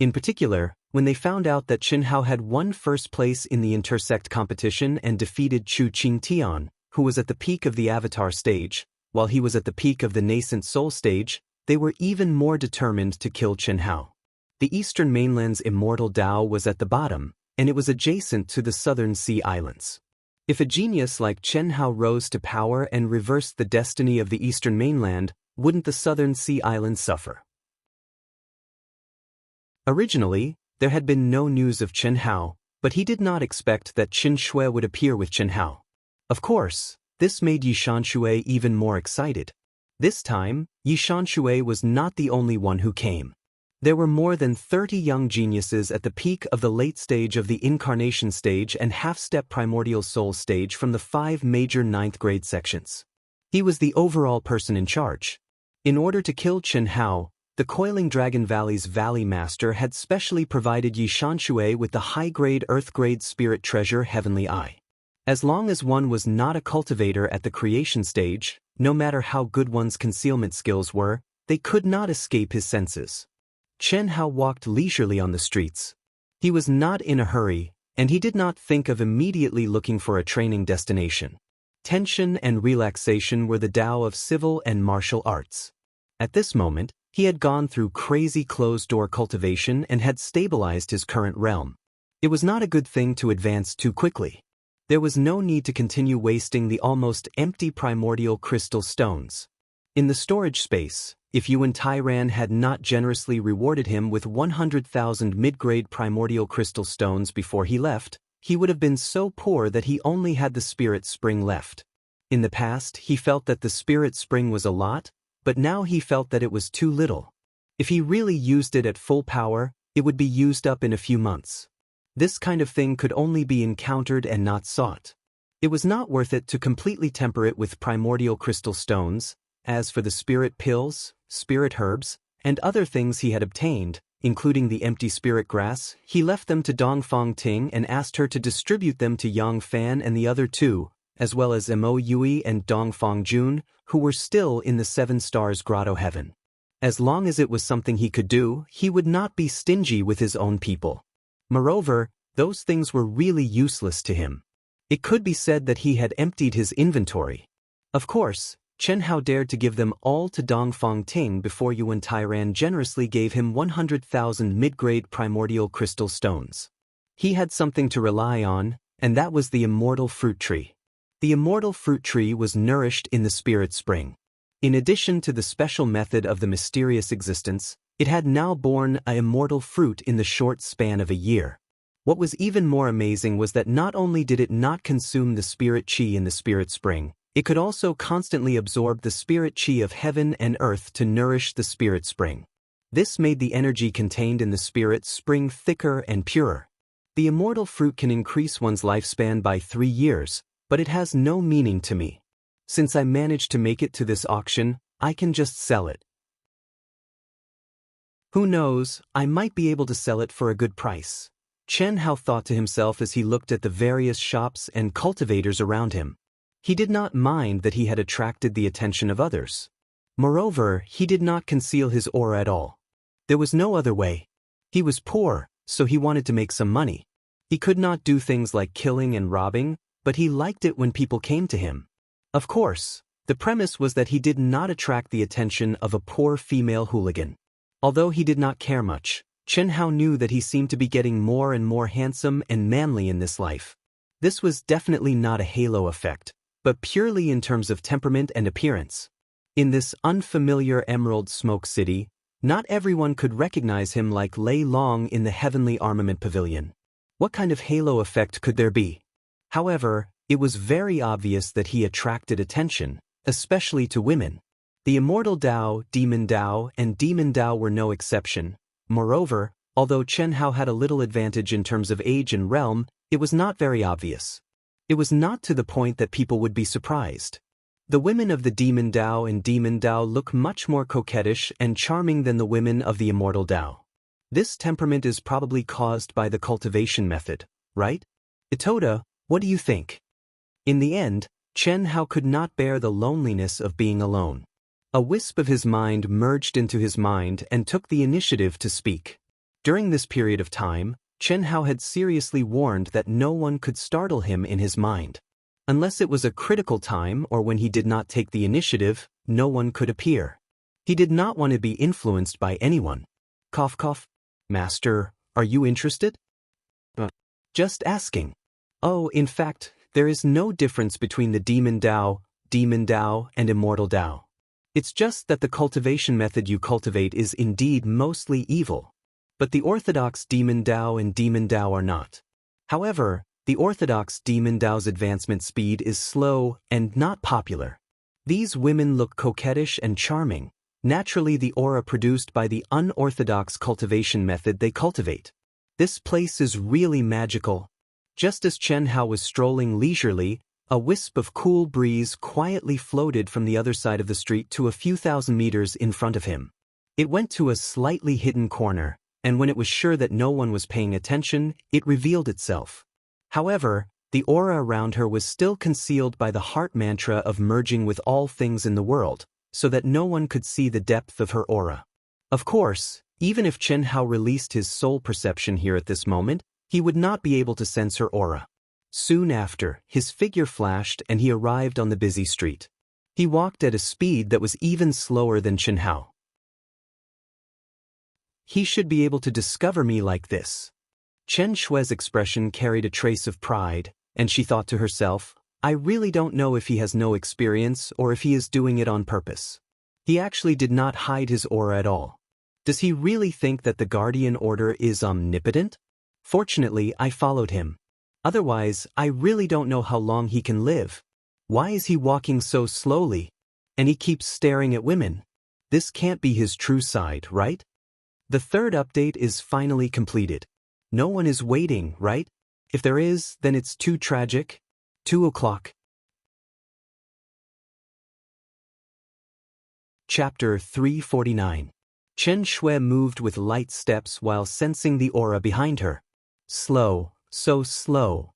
In particular, when they found out that Chen Hao had won first place in the intersect competition and defeated Chu Qingtian, who was at the peak of the Avatar stage, while he was at the peak of the nascent soul stage, they were even more determined to kill Chen Hao. The eastern mainland's Immortal Dao was at the bottom, and it was adjacent to the Southern Sea Islands. If a genius like Chen Hao rose to power and reversed the destiny of the eastern mainland, wouldn't the Southern Sea Islands suffer? Originally, there had been no news of Chen Hao, but he did not expect that Chen Shui would appear with Chen Hao. Of course, this made Yi Shanshui even more excited. This time, Yi Shanshui was not the only one who came. There were more than 30 young geniuses at the peak of the late stage of the incarnation stage and half-step primordial soul stage from the 5 major 9th-grade sections. He was the overall person in charge. In order to kill Chen Hao, the Coiling Dragon Valley's Valley Master had specially provided Yi Shanshui with the high-grade Earth-grade spirit treasure Heavenly Eye. As long as one was not a cultivator at the creation stage, no matter how good one's concealment skills were, they could not escape his senses. Chen Hao walked leisurely on the streets. He was not in a hurry, and he did not think of immediately looking for a training destination. Tension and relaxation were the Tao of civil and martial arts. At this moment, he had gone through crazy closed-door cultivation and had stabilized his current realm. It was not a good thing to advance too quickly. There was no need to continue wasting the almost empty primordial crystal stones. In the storage space, if Yuan Tairan had not generously rewarded him with 100,000 mid-grade primordial crystal stones before he left, he would have been so poor that he only had the spirit spring left. In the past, he felt that the spirit spring was a lot, but now he felt that it was too little. If he really used it at full power, it would be used up in a few months. This kind of thing could only be encountered and not sought. It was not worth it to completely temper it with primordial crystal stones. As for the spirit pills, spirit herbs, and other things he had obtained, including the empty spirit grass, he left them to Dongfang Ting and asked her to distribute them to Yang Fan and the other two, as well as Mo Yui and Dongfang Jun, who were still in the Seven Stars Grotto heaven. As long as it was something he could do, he would not be stingy with his own people. Moreover, those things were really useless to him. It could be said that he had emptied his inventory. Of course, Chen Hao dared to give them all to Dongfang Ting before Yuan Tairan generously gave him 100,000 mid-grade primordial crystal stones. He had something to rely on, and that was the immortal fruit tree. The immortal fruit tree was nourished in the spirit spring. In addition to the special method of the mysterious existence, it had now borne an immortal fruit in the short span of a year. What was even more amazing was that not only did it not consume the spirit chi in the spirit spring, it could also constantly absorb the spirit chi of heaven and earth to nourish the spirit spring. This made the energy contained in the spirit spring thicker and purer. The immortal fruit can increase one's lifespan by 3 years, but it has no meaning to me. Since I managed to make it to this auction, I can just sell it. Who knows, I might be able to sell it for a good price. Chen Hao thought to himself as he looked at the various shops and cultivators around him. He did not mind that he had attracted the attention of others. Moreover, he did not conceal his aura at all. There was no other way. He was poor, so he wanted to make some money. He could not do things like killing and robbing, but he liked it when people came to him. Of course, the premise was that he did not attract the attention of a poor female hooligan. Although he did not care much, Chen Hao knew that he seemed to be getting more and more handsome and manly in this life. This was definitely not a halo effect, but purely in terms of temperament and appearance. In this unfamiliar Emerald Smoke City, not everyone could recognize him like Lei Long in the Heavenly Armament Pavilion. What kind of halo effect could there be? However, it was very obvious that he attracted attention, especially to women. The Immortal Dao, Demon Dao, and Demon Dao were no exception. Moreover, although Chen Hao had a little advantage in terms of age and realm, it was not very obvious. It was not to the point that people would be surprised. The women of the Demon Dao and Demon Dao look much more coquettish and charming than the women of the Immortal Dao. This temperament is probably caused by the cultivation method, right? Itoda, what do you think? In the end, Chen Hao could not bear the loneliness of being alone. A wisp of his mind merged into his mind and took the initiative to speak. During this period of time, Chen Hao had seriously warned that no one could startle him in his mind. Unless it was a critical time or when he did not take the initiative, no one could appear. He did not want to be influenced by anyone. Cough cough. Master, are you interested? Just asking. Oh, in fact, there is no difference between the Demon Dao, and Immortal Dao. It's just that the cultivation method you cultivate is indeed mostly evil. But the orthodox Demon Dao and Demon Dao are not. However, the orthodox Demon Dao's advancement speed is slow and not popular. These women look coquettish and charming, naturally the aura produced by the unorthodox cultivation method they cultivate. This place is really magical. Just as Chen Hao was strolling leisurely, a wisp of cool breeze quietly floated from the other side of the street to a few thousand meters in front of him. It went to a slightly hidden corner, and when it was sure that no one was paying attention, it revealed itself. However, the aura around her was still concealed by the heart mantra of merging with all things in the world, so that no one could see the depth of her aura. Of course, even if Chen Hao released his soul perception here at this moment, he would not be able to sense her aura. Soon after, his figure flashed and he arrived on the busy street. He walked at a speed that was even slower than Chen Hao. He should be able to discover me like this. Chen Shui's expression carried a trace of pride, and she thought to herself, I really don't know if he has no experience or if he is doing it on purpose. He actually did not hide his aura at all. Does he really think that the Guardian Order is omnipotent? Fortunately, I followed him. Otherwise, I really don't know how long he can live. Why is he walking so slowly? And he keeps staring at women. This can't be his true side, right? The third update is finally completed. No one is waiting, right? If there is, then it's too tragic. 2 o'clock. Chapter 349. Chen Shui moved with light steps while sensing the aura behind her. Slow, so slow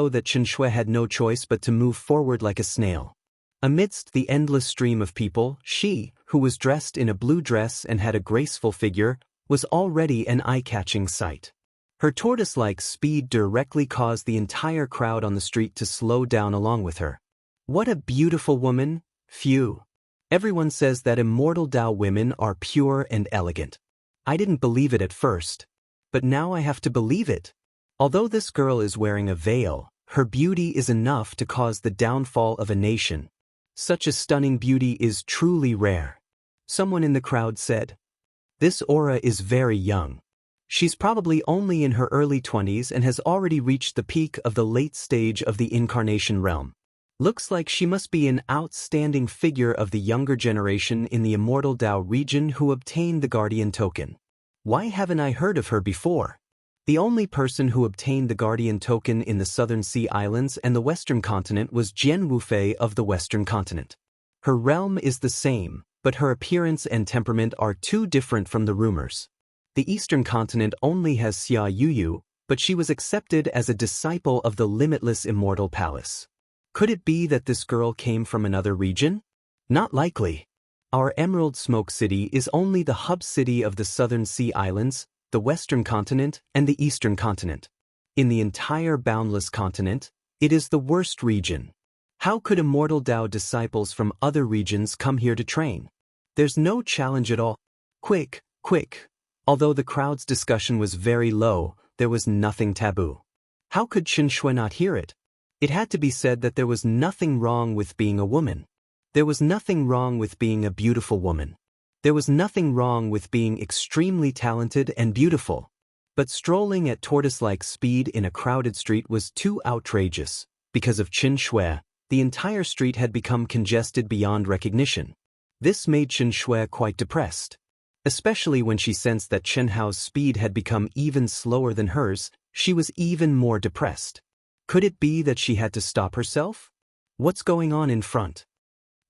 that Chen Shui had no choice but to move forward like a snail. Amidst the endless stream of people, she, who was dressed in a blue dress and had a graceful figure, was already an eye-catching sight. Her tortoise-like speed directly caused the entire crowd on the street to slow down along with her. What a beautiful woman! Phew! Everyone says that immortal Dao women are pure and elegant. I didn't believe it at first, but now I have to believe it. Although this girl is wearing a veil, her beauty is enough to cause the downfall of a nation. Such a stunning beauty is truly rare. Someone in the crowd said, This aura is very young. She's probably only in her early 20s and has already reached the peak of the late stage of the incarnation realm. Looks like she must be an outstanding figure of the younger generation in the Immortal Dao region who obtained the Guardian Token. Why haven't I heard of her before? The only person who obtained the Guardian Token in the Southern Sea Islands and the Western Continent was Jian Wufei of the Western Continent. Her realm is the same, but her appearance and temperament are too different from the rumors. The Eastern Continent only has Xia Yuyu, but she was accepted as a disciple of the limitless Immortal Palace. Could it be that this girl came from another region? Not likely. Our Emerald Smoke City is only the hub city of the Southern Sea Islands, the Western Continent, and the Eastern Continent. In the entire boundless continent, it is the worst region. How could Immortal Dao disciples from other regions come here to train? There's no challenge at all. Quick, quick. Although the crowd's discussion was very low, there was nothing taboo. How could Chen Shui not hear it? It had to be said that there was nothing wrong with being a woman. There was nothing wrong with being a beautiful woman. There was nothing wrong with being extremely talented and beautiful. But strolling at tortoise-like speed in a crowded street was too outrageous. Because of Chen Shui, the entire street had become congested beyond recognition. This made Chen Shui quite depressed. Especially when she sensed that Chen Hao's speed had become even slower than hers, she was even more depressed. Could it be that she had to stop herself? What's going on in front?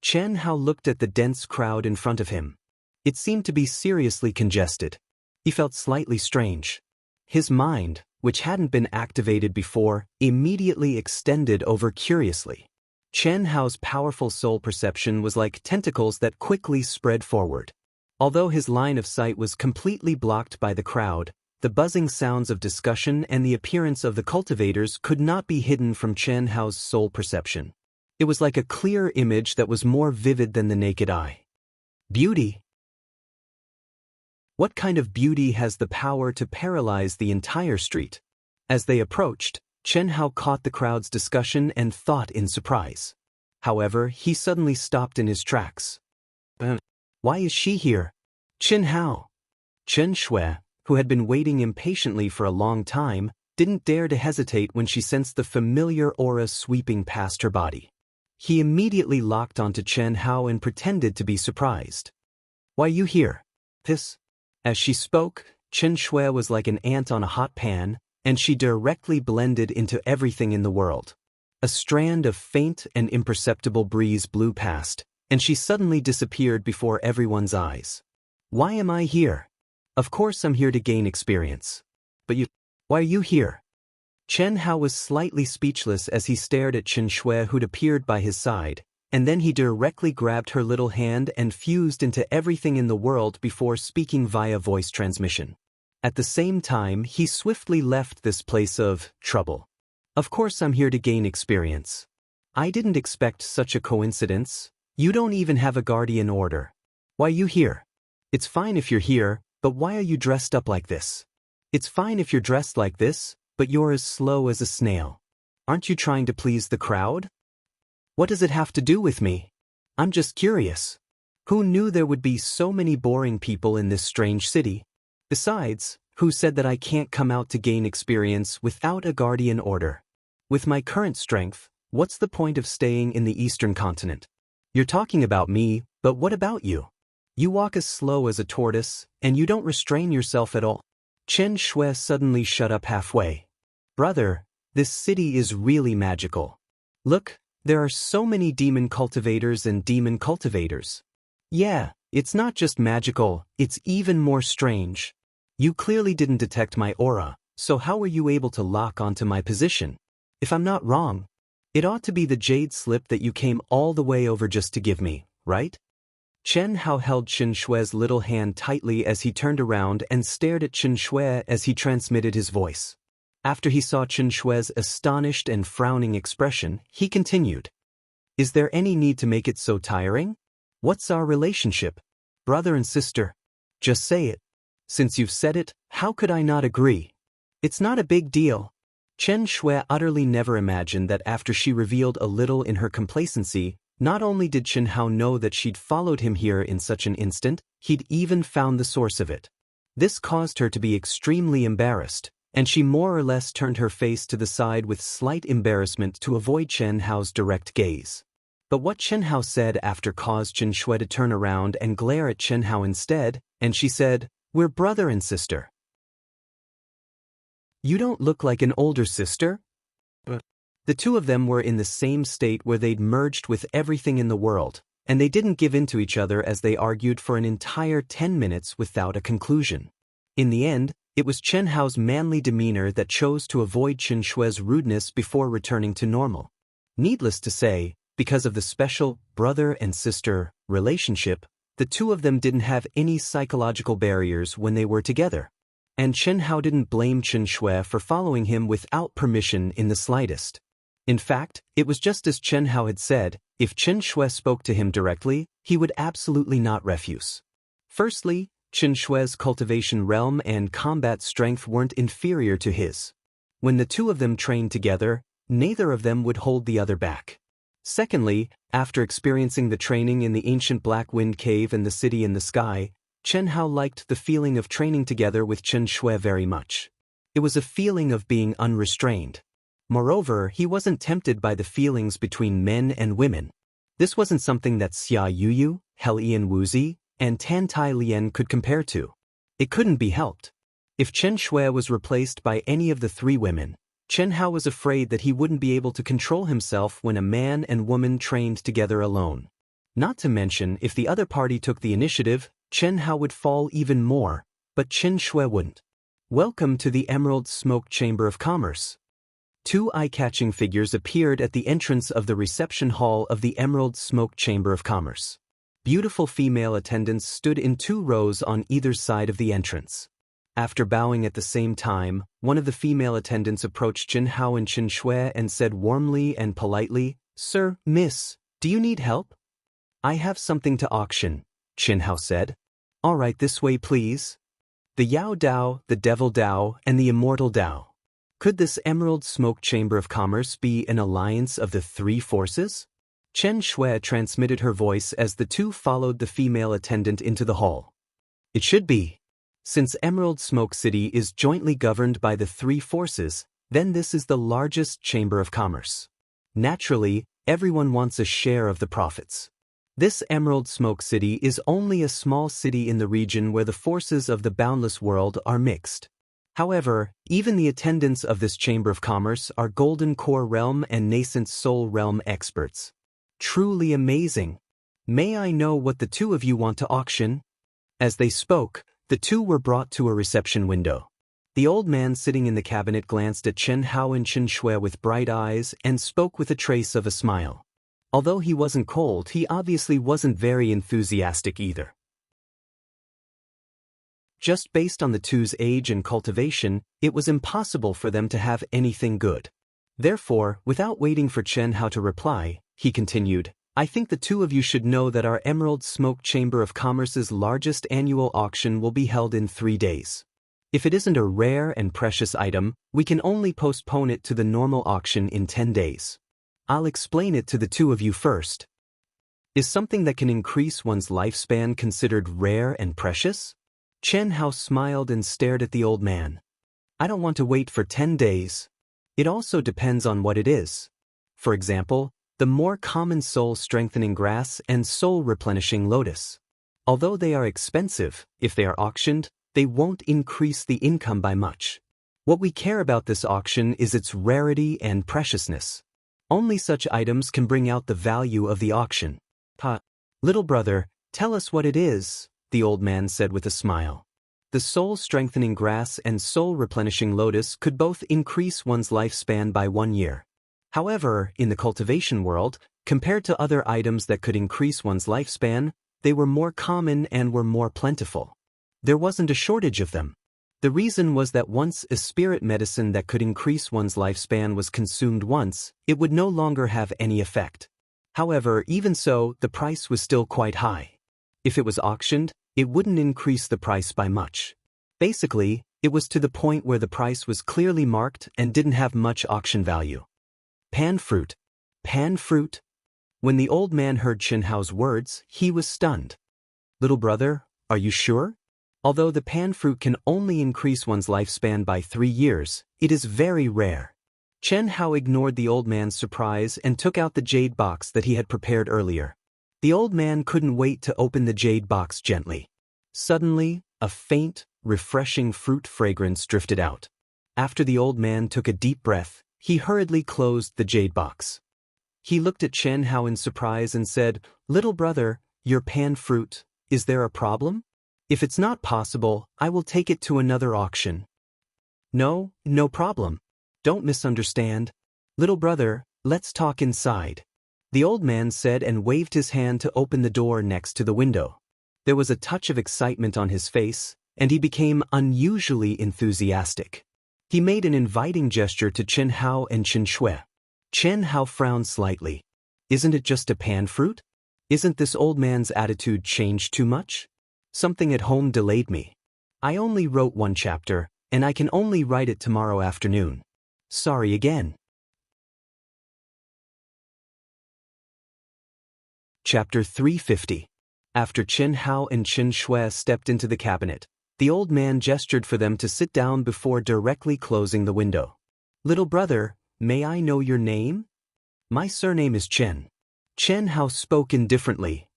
Chen Hao looked at the dense crowd in front of him. It seemed to be seriously congested. He felt slightly strange. His mind, which hadn't been activated before, immediately extended over curiously. Chen Hao's powerful soul perception was like tentacles that quickly spread forward. Although his line of sight was completely blocked by the crowd, the buzzing sounds of discussion and the appearance of the cultivators could not be hidden from Chen Hao's soul perception. It was like a clear image that was more vivid than the naked eye. Beauty. What kind of beauty has the power to paralyze the entire street? As they approached, Chen Hao caught the crowd's discussion and thought in surprise. However, he suddenly stopped in his tracks. Why is she here? Chen Hao. Chen Shui, who had been waiting impatiently for a long time, didn't dare to hesitate when she sensed the familiar aura sweeping past her body. He immediately locked onto Chen Hao and pretended to be surprised. Why you here? This? As she spoke, Chen Shui was like an ant on a hot pan, and she directly blended into everything in the world. A strand of faint and imperceptible breeze blew past, and she suddenly disappeared before everyone's eyes. Why am I here? Of course I'm here to gain experience. But why are you here? Chen Hao was slightly speechless as he stared at Chen Shui, who'd appeared by his side, and then he directly grabbed her little hand and fused into everything in the world before speaking via voice transmission. At the same time, he swiftly left this place of trouble. Of course I'm here to gain experience. I didn't expect such a coincidence. You don't even have a guardian order. Why you here? It's fine if you're here, but why are you dressed up like this? It's fine if you're dressed like this, but you're as slow as a snail. Aren't you trying to please the crowd? What does it have to do with me? I'm just curious. Who knew there would be so many boring people in this strange city? Besides, who said that I can't come out to gain experience without a guardian order? With my current strength, what's the point of staying in the Eastern continent? You're talking about me, but what about you? You walk as slow as a tortoise, and you don't restrain yourself at all. Chen Shui suddenly shut up halfway. Brother, this city is really magical. Look, there are so many demon cultivators and demon cultivators. Yeah, it's not just magical, it's even more strange. You clearly didn't detect my aura, so how were you able to lock onto my position? If I'm not wrong, it ought to be the jade slip that you came all the way over just to give me, right? Chen Hao held Chen Shui's little hand tightly as he turned around and stared at Chen Shui as he transmitted his voice. After he saw Chen Shui's astonished and frowning expression, he continued. Is there any need to make it so tiring? What's our relationship? Brother and sister? Just say it. Since you've said it, how could I not agree? It's not a big deal. Chen Shui utterly never imagined that after she revealed a little in her complacency, not only did Chen Hao know that she'd followed him here in such an instant, he'd even found the source of it. This caused her to be extremely embarrassed, and she more or less turned her face to the side with slight embarrassment to avoid Chen Hao's direct gaze. But what Chen Hao said after caused Chen Shui to turn around and glare at Chen Hao instead, and she said, "We're brother and sister." You don't look like an older sister? But the two of them were in the same state where they'd merged with everything in the world, and they didn't give in to each other as they argued for an entire 10 minutes without a conclusion. In the end, it was Chen Hao's manly demeanor that chose to avoid Chen Shui's rudeness before returning to normal. Needless to say, because of the special brother and sister relationship, the two of them didn't have any psychological barriers when they were together. And Chen Hao didn't blame Chen Shui for following him without permission in the slightest. In fact, it was just as Chen Hao had said, if Chen Shui spoke to him directly, he would absolutely not refuse. Firstly, Chen Shui's cultivation realm and combat strength weren't inferior to his. When the two of them trained together, neither of them would hold the other back. Secondly, after experiencing the training in the ancient Black Wind Cave and the city in the sky, Chen Hao liked the feeling of training together with Chen Shui very much. It was a feeling of being unrestrained. Moreover, he wasn't tempted by the feelings between men and women. This wasn't something that Xia Yuyu, Helian Wuzi, and Tan Tai Lian could compare to. It couldn't be helped. If Chen Shui was replaced by any of the three women, Chen Hao was afraid that he wouldn't be able to control himself when a man and woman trained together alone. Not to mention, if the other party took the initiative, Chen Hao would fall even more, but Chen Shui wouldn't. Welcome to the Emerald Smoke Chamber of Commerce. Two eye-catching figures appeared at the entrance of the reception hall of the Emerald Smoke Chamber of Commerce. Beautiful female attendants stood in 2 rows on either side of the entrance. After bowing at the same time, one of the female attendants approached Chen Hao and Chen Shui and said warmly and politely, "Sir, miss, do you need help?" "I have something to auction," Chen Hao said. "All right, this way please." The Yao Dao, the Devil Dao, and the Immortal Dao. Could this Emerald Smoke Chamber of Commerce be an alliance of the 3 forces? Chen Shui transmitted her voice as the two followed the female attendant into the hall. It should be. Since Emerald Smoke City is jointly governed by the 3 forces, then this is the largest chamber of commerce. Naturally, everyone wants a share of the profits. This Emerald Smoke City is only a small city in the region where the forces of the boundless world are mixed. However, even the attendants of this Chamber of Commerce are Golden Core Realm and Nascent Soul Realm experts. Truly amazing. May I know what the two of you want to auction? As they spoke, the two were brought to a reception window. The old man sitting in the cabinet glanced at Chen Hao and Chen Shui with bright eyes and spoke with a trace of a smile. Although he wasn't cold, he obviously wasn't very enthusiastic either. Just based on the two's age and cultivation, it was impossible for them to have anything good. Therefore, without waiting for Chen Hao to reply, he continued, I think the two of you should know that our Emerald Smoke Chamber of Commerce's largest annual auction will be held in 3 days. If it isn't a rare and precious item, we can only postpone it to the normal auction in 10 days. I'll explain it to the two of you first. Is something that can increase one's lifespan considered rare and precious? Chen Hao smiled and stared at the old man. I don't want to wait for 10 days. It also depends on what it is. For example, the more common soul-strengthening grass and soul-replenishing lotus. Although they are expensive, if they are auctioned, they won't increase the income by much. What we care about this auction is its rarity and preciousness. Only such items can bring out the value of the auction. Little brother, tell us what it is, the old man said with a smile. The soul-strengthening grass and soul-replenishing lotus could both increase one's lifespan by 1 year. However, in the cultivation world, compared to other items that could increase one's lifespan, they were more common and were more plentiful. There wasn't a shortage of them. The reason was that once a spirit medicine that could increase one's lifespan was consumed once, it would no longer have any effect. However, even so, the price was still quite high. If it was auctioned, it wouldn't increase the price by much. Basically, it was to the point where the price was clearly marked and didn't have much auction value. Pan fruit. Pan fruit? When the old man heard Chen Hao's words, he was stunned. Little brother, are you sure? Although the pan fruit can only increase one's lifespan by 3 years, it is very rare. Chen Hao ignored the old man's surprise and took out the jade box that he had prepared earlier. The old man couldn't wait to open the jade box gently. Suddenly, a faint, refreshing fruit fragrance drifted out. After the old man took a deep breath, he hurriedly closed the jade box. He looked at Chen Hao in surprise and said, Little brother, your pan fruit, is there a problem? If it's not possible, I will take it to another auction. No problem. Don't misunderstand. Little brother, let's talk inside. The old man said and waved his hand to open the door next to the window. There was a touch of excitement on his face, and he became unusually enthusiastic. He made an inviting gesture to Chen Hao and Chen Shui. Chen Hao frowned slightly. Isn't it just a pan fruit? Isn't this old man's attitude changed too much? Something at home delayed me. I only wrote 1 chapter, and I can only write it tomorrow afternoon. Sorry again. Chapter 350. After Chen Hao and Chen Shui stepped into the cabinet, the old man gestured for them to sit down before directly closing the window. Little brother, may I know your name? My surname is Chen. Chen Hao spoke indifferently.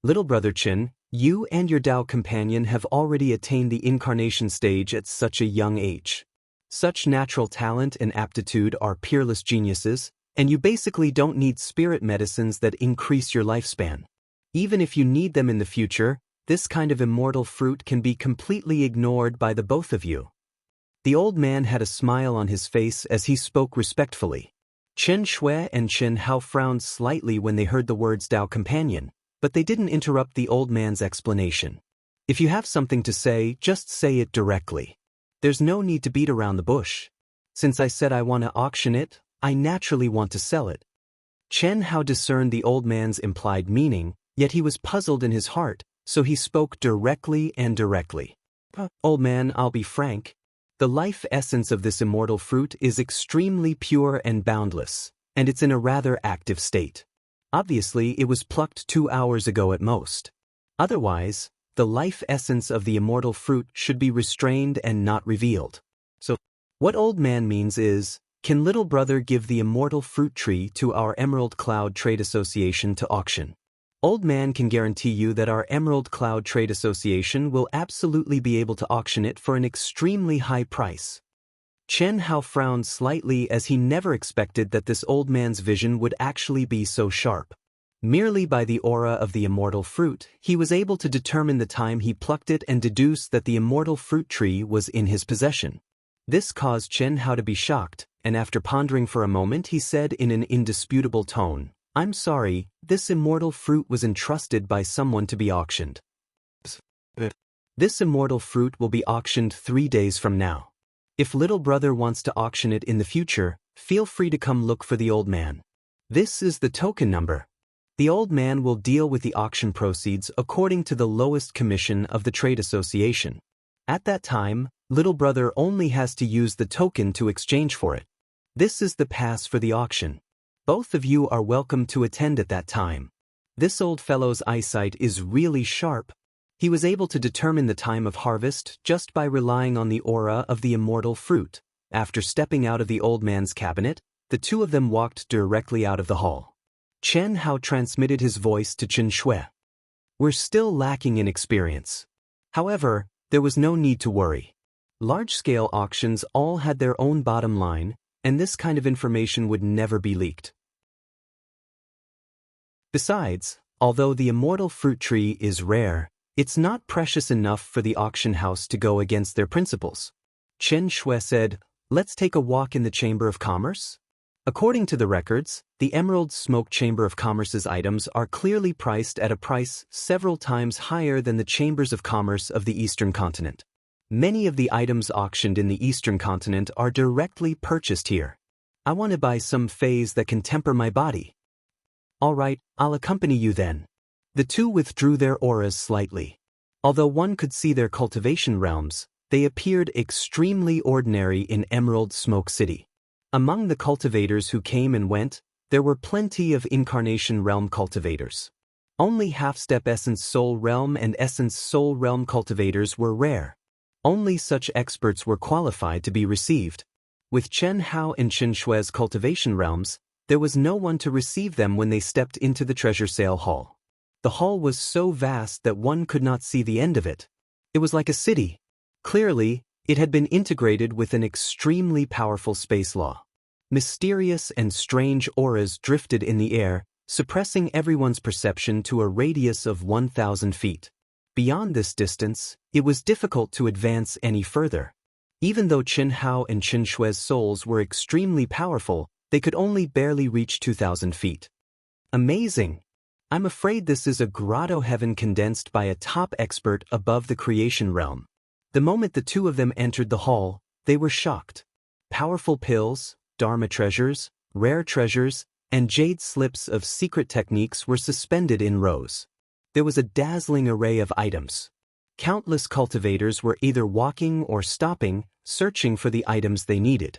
Little brother Chen, you and your Dao companion have already attained the incarnation stage at such a young age. Such natural talent and aptitude are peerless geniuses, and you basically don't need spirit medicines that increase your lifespan. Even if you need them in the future, this kind of immortal fruit can be completely ignored by the both of you. The old man had a smile on his face as he spoke respectfully. Chen Shui and Chen Hao frowned slightly when they heard the words Dao companion, but they didn't interrupt the old man's explanation. If you have something to say, just say it directly. There's no need to beat around the bush. Since I said I want to auction it, I naturally want to sell it. Chen Hao discerned the old man's implied meaning, yet he was puzzled in his heart, so he spoke directly. Old man, I'll be frank. The life essence of this immortal fruit is extremely pure and boundless, and it's in a rather active state. Obviously, it was plucked 2 hours ago at most. Otherwise, the life essence of the immortal fruit should be restrained and not revealed. So, what old man means is, can little brother give the immortal fruit tree to our Emerald Cloud Trade Association to auction? Old man can guarantee you that our Emerald Cloud Trade Association will absolutely be able to auction it for an extremely high price. Chen Hao frowned slightly as he never expected that this old man's vision would actually be so sharp. Merely by the aura of the immortal fruit, he was able to determine the time he plucked it and deduce that the immortal fruit tree was in his possession. This caused Chen Hao to be shocked, and after pondering for a moment he said in an indisputable tone, I'm sorry, this immortal fruit was entrusted by someone to be auctioned. This immortal fruit will be auctioned 3 days from now. If little brother wants to auction it in the future, feel free to come look for the old man. This is the token number. The old man will deal with the auction proceeds according to the lowest commission of the trade association. At that time, little brother only has to use the token to exchange for it. This is the pass for the auction. Both of you are welcome to attend at that time. This old fellow's eyesight is really sharp. He was able to determine the time of harvest just by relying on the aura of the immortal fruit. After stepping out of the old man's cabinet, the two of them walked directly out of the hall. Chen Hao transmitted his voice to Chen Shui. We're still lacking in experience. However, there was no need to worry. Large-scale auctions all had their own bottom line, and this kind of information would never be leaked. Besides, although the immortal fruit tree is rare, it's not precious enough for the auction house to go against their principles. Chen Shui said, "Let's take a walk in the Chamber of Commerce." According to the records, the Emerald Smoke Chamber of Commerce's items are clearly priced at a price several times higher than the chambers of commerce of the Eastern continent. Many of the items auctioned in the Eastern continent are directly purchased here. I want to buy some phase that can temper my body. All right, I'll accompany you then. The two withdrew their auras slightly. Although one could see their cultivation realms, they appeared extremely ordinary in Emerald Smoke City. Among the cultivators who came and went, there were plenty of Incarnation Realm cultivators. Only Half-Step Essence Soul Realm and Essence Soul Realm cultivators were rare. Only such experts were qualified to be received. With Chen Hao and Chen Shui's cultivation realms, there was no one to receive them when they stepped into the treasure sale hall. The hall was so vast that one could not see the end of it. It was like a city. Clearly, it had been integrated with an extremely powerful space law. Mysterious and strange auras drifted in the air, suppressing everyone's perception to a radius of 1,000 feet. Beyond this distance, it was difficult to advance any further. Even though Chen Hao and Chen Shui's souls were extremely powerful, they could only barely reach 2,000 feet. Amazing! I'm afraid this is a grotto heaven condensed by a top expert above the creation realm. The moment the two of them entered the hall, they were shocked. Powerful pills, Dharma treasures, rare treasures, and jade slips of secret techniques were suspended in rows. There was a dazzling array of items. Countless cultivators were either walking or stopping, searching for the items they needed.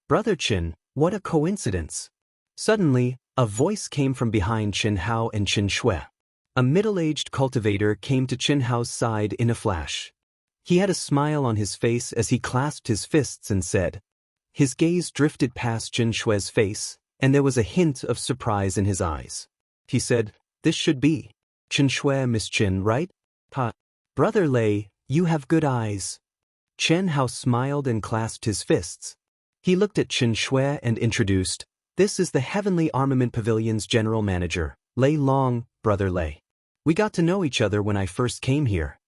Brother Chen, what a coincidence! Suddenly, a voice came from behind Chen Hao and Chen Shui. A middle-aged cultivator came to Chen Hao's side in a flash. He had a smile on his face as he clasped his fists and said. His gaze drifted past Chen Shui's face, and there was a hint of surprise in his eyes. He said, "This should be Chen Shui, Miss Chen, right? Brother Lei, you have good eyes." Chen Hao smiled and clasped his fists. He looked at Chen Shui and introduced, "This is the Heavenly Armament Pavilion's general manager, Lei Long, Brother Lei. We got to know each other when I first came here."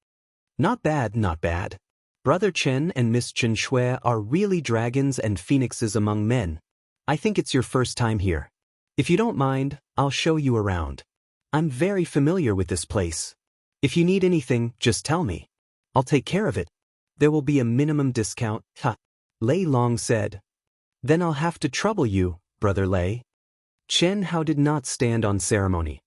Not bad, not bad. Brother Chen and Miss Chen Shui are really dragons and phoenixes among men. I think it's your first time here. If you don't mind, I'll show you around. I'm very familiar with this place. If you need anything, just tell me. I'll take care of it. There will be a minimum discount, Lei Long said. Then I'll have to trouble you, Brother Lei. Chen Hao did not stand on ceremony.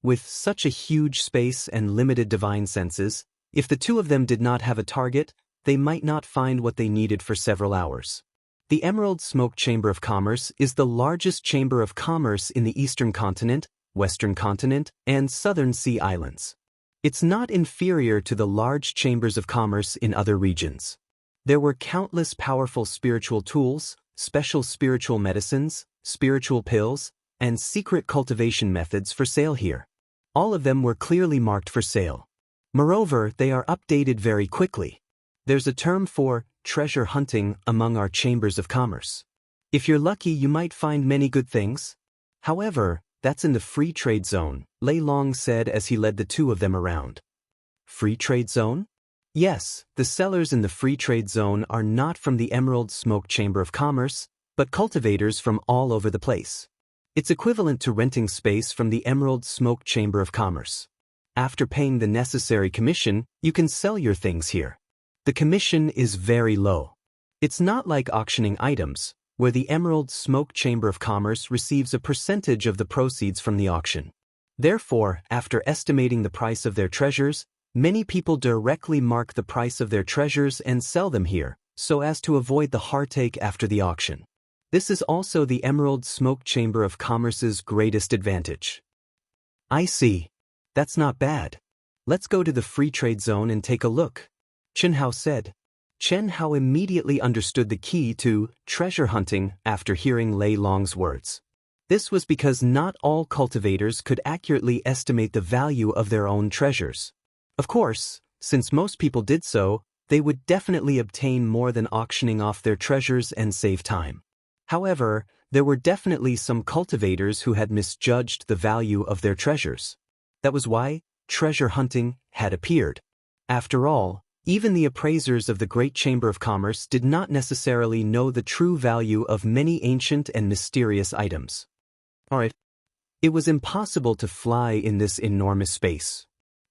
With such a huge space and limited divine senses, if the two of them did not have a target, they might not find what they needed for several hours. The Emerald Smoke Chamber of Commerce is the largest chamber of commerce in the Eastern Continent, Western Continent, and Southern Sea Islands. It's not inferior to the large chambers of commerce in other regions. There were countless powerful spiritual tools, special spiritual medicines, spiritual pills, and secret cultivation methods for sale here. All of them were clearly marked for sale. Moreover, they are updated very quickly. There's a term for treasure hunting among our chambers of commerce. If you're lucky, you might find many good things. However, that's in the free trade zone, Lei Long said as he led the two of them around. Free trade zone? Yes, the sellers in the free trade zone are not from the Emerald Smoke Chamber of Commerce, but cultivators from all over the place. It's equivalent to renting space from the Emerald Smoke Chamber of Commerce. After paying the necessary commission, you can sell your things here. The commission is very low. It's not like auctioning items, where the Emerald Smoke Chamber of Commerce receives a percentage of the proceeds from the auction. Therefore, after estimating the price of their treasures, many people directly mark the price of their treasures and sell them here, so as to avoid the heartache after the auction. This is also the Emerald Smoke Chamber of Commerce's greatest advantage. I see. That's not bad. Let's go to the free trade zone and take a look, Chen Hao said. Chen Hao immediately understood the key to treasure hunting after hearing Lei Long's words. This was because not all cultivators could accurately estimate the value of their own treasures. Of course, since most people did so, they would definitely obtain more than auctioning off their treasures and save time. However, there were definitely some cultivators who had misjudged the value of their treasures. That was why treasure hunting had appeared. After all, even the appraisers of the Great Chamber of Commerce did not necessarily know the true value of many ancient and mysterious items. Alright. It was impossible to fly in this enormous space.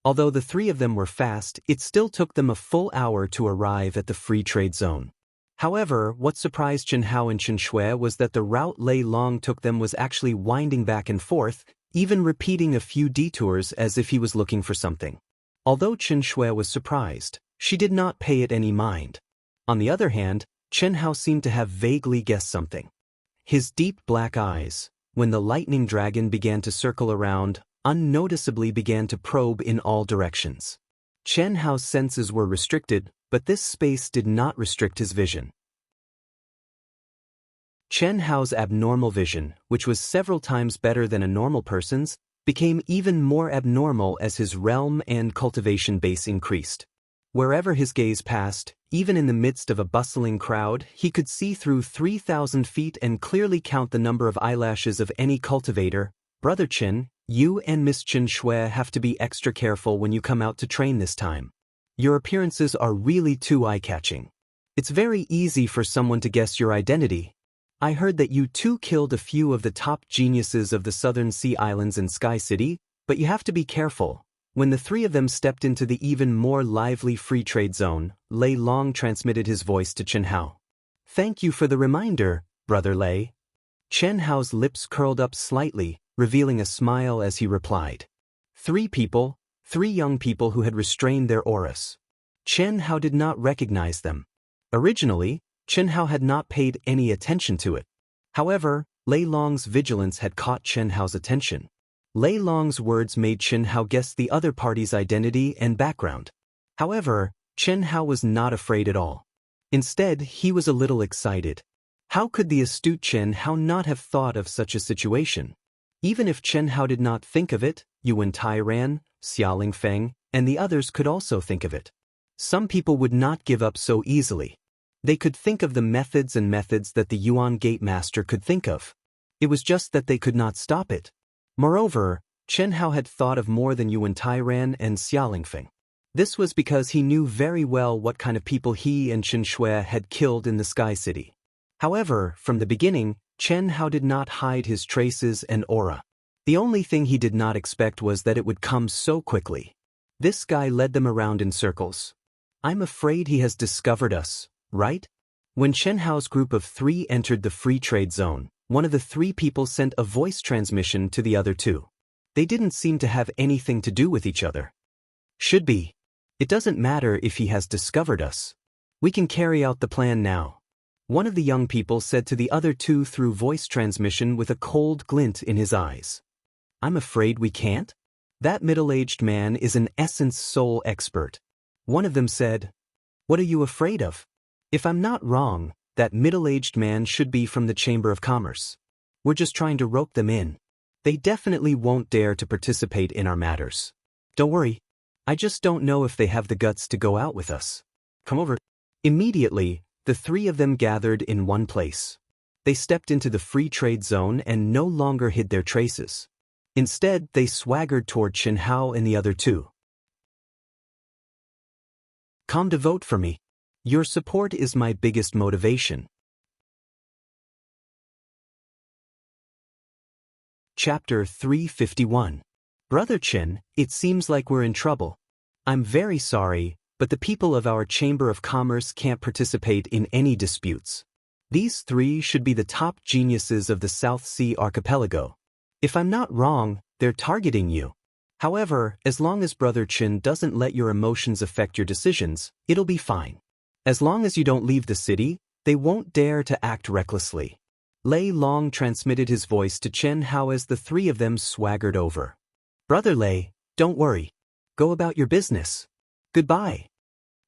Although the three of them were fast, it still took them a full hour to arrive at the free trade zone. However, what surprised Chen Hao and Chen Shui was that the route Lei Long took them was actually winding back and forth, even repeating a few detours as if he was looking for something. Although Chen Shui was surprised, she did not pay it any mind. On the other hand, Chen Hao seemed to have vaguely guessed something. His deep black eyes, when the lightning dragon began to circle around, unnoticeably began to probe in all directions. Chen Hao's senses were restricted, but this space did not restrict his vision. Chen Hao's abnormal vision, which was several times better than a normal person's, became even more abnormal as his realm and cultivation base increased. Wherever his gaze passed, even in the midst of a bustling crowd, he could see through 3,000 feet and clearly count the number of eyelashes of any cultivator. Brother Chen, you and Miss Chen Shui have to be extra careful when you come out to train this time. Your appearances are really too eye-catching. It's very easy for someone to guess your identity. I heard that you too killed a few of the top geniuses of the Southern Sea Islands and Sky City, but you have to be careful. When the three of them stepped into the even more lively free trade zone, Lei Long transmitted his voice to Chen Hao. Thank you for the reminder, Brother Lei. Chen Hao's lips curled up slightly, revealing a smile as he replied. Three young people who had restrained their auras. Chen Hao did not recognize them. Originally, Chen Hao had not paid any attention to it. However, Lei Long's vigilance had caught Chen Hao's attention. Lei Long's words made Chen Hao guess the other party's identity and background. However, Chen Hao was not afraid at all. Instead, he was a little excited. How could the astute Chen Hao not have thought of such a situation? Even if Chen Hao did not think of it, Yuan Tairan, Xiaoling Feng, and the others could also think of it. Some people would not give up so easily. They could think of the methods that the Yuan Gate Master could think of. It was just that they could not stop it. Moreover, Chen Hao had thought of more than Yuan Tairan and Xiaoling Feng. This was because he knew very well what kind of people he and Chen Shui had killed in the Sky City. However, from the beginning, Chen Hao did not hide his traces and aura. The only thing he did not expect was that it would come so quickly. This guy led them around in circles. I'm afraid he has discovered us, right? When Chen Hao's group of three entered the free trade zone, one of the three people sent a voice transmission to the other two. They didn't seem to have anything to do with each other. Should be. It doesn't matter if he has discovered us. We can carry out the plan now. One of the young people said to the other two through voice transmission with a cold glint in his eyes. I'm afraid we can't. That middle-aged man is an essence soul expert. One of them said, What are you afraid of? If I'm not wrong, that middle-aged man should be from the Chamber of Commerce. We're just trying to rope them in. They definitely won't dare to participate in our matters. Don't worry. I just don't know if they have the guts to go out with us. Come over. Immediately, the three of them gathered in one place. They stepped into the free trade zone and no longer hid their traces. Instead, they swaggered toward Chen Hao and the other two. Come to vote for me. Your support is my biggest motivation. Chapter 351. Brother Chen, it seems like we're in trouble. I'm very sorry, but the people of our Chamber of Commerce can't participate in any disputes. These three should be the top geniuses of the South Sea Archipelago. If I'm not wrong, they're targeting you. However, as long as Brother Chen doesn't let your emotions affect your decisions, it'll be fine. As long as you don't leave the city, they won't dare to act recklessly. Lei Long transmitted his voice to Chen Hao as the three of them swaggered over. Brother Lei, don't worry. Go about your business. Goodbye.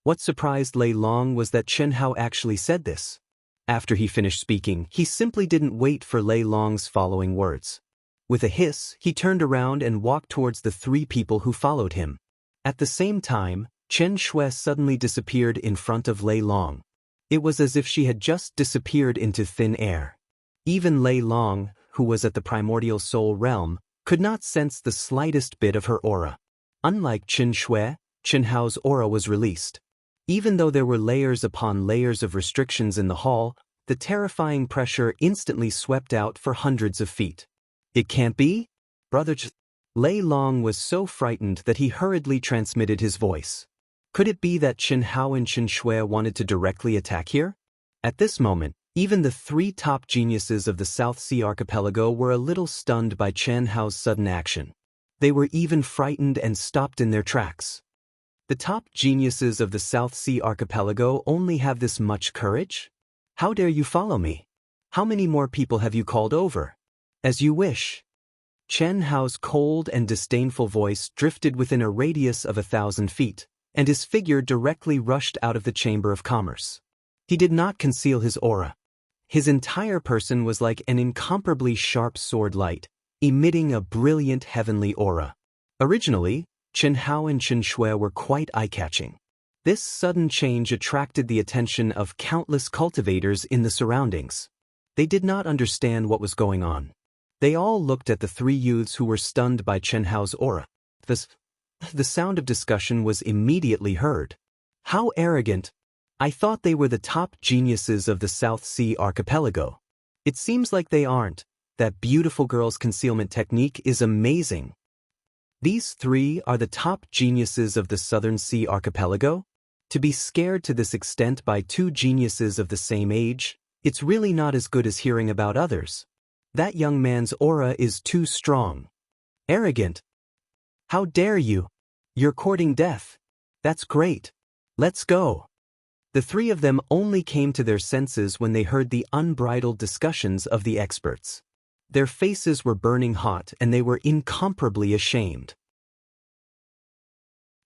What surprised Lei Long was that Chen Hao actually said this. After he finished speaking, he simply didn't wait for Lei Long's following words. With a hiss, he turned around and walked towards the three people who followed him. At the same time, Chen Shui suddenly disappeared in front of Lei Long. It was as if she had just disappeared into thin air. Even Lei Long, who was at the primordial soul realm, could not sense the slightest bit of her aura. Unlike Chen Shui, Chen Hao's aura was released. Even though there were layers upon layers of restrictions in the hall, the terrifying pressure instantly swept out for hundreds of feet. It can't be? Brother Lei Long was so frightened that he hurriedly transmitted his voice. Could it be that Chen Hao and Chen Shui wanted to directly attack here? At this moment, even the three top geniuses of the South Sea Archipelago were a little stunned by Chen Hao's sudden action. They were even frightened and stopped in their tracks. The top geniuses of the South Sea Archipelago only have this much courage? How dare you follow me? How many more people have you called over? As you wish. Chen Hao's cold and disdainful voice drifted within a radius of 1,000 feet, and his figure directly rushed out of the Chamber of Commerce. He did not conceal his aura. His entire person was like an incomparably sharp sword light, emitting a brilliant heavenly aura. Originally, Chen Hao and Chen Shui were quite eye-catching. This sudden change attracted the attention of countless cultivators in the surroundings. They did not understand what was going on. They all looked at the three youths who were stunned by Chen Hao's aura. The sound of discussion was immediately heard. How arrogant! I thought they were the top geniuses of the South Sea Archipelago. It seems like they aren't. That beautiful girl's concealment technique is amazing. These three are the top geniuses of the Southern Sea Archipelago? To be scared to this extent by two geniuses of the same age, it's really not as good as hearing about others. That young man's aura is too strong. Arrogant. How dare you? You're courting death. That's great. Let's go. The three of them only came to their senses when they heard the unbridled discussions of the experts. Their faces were burning hot and they were incomparably ashamed.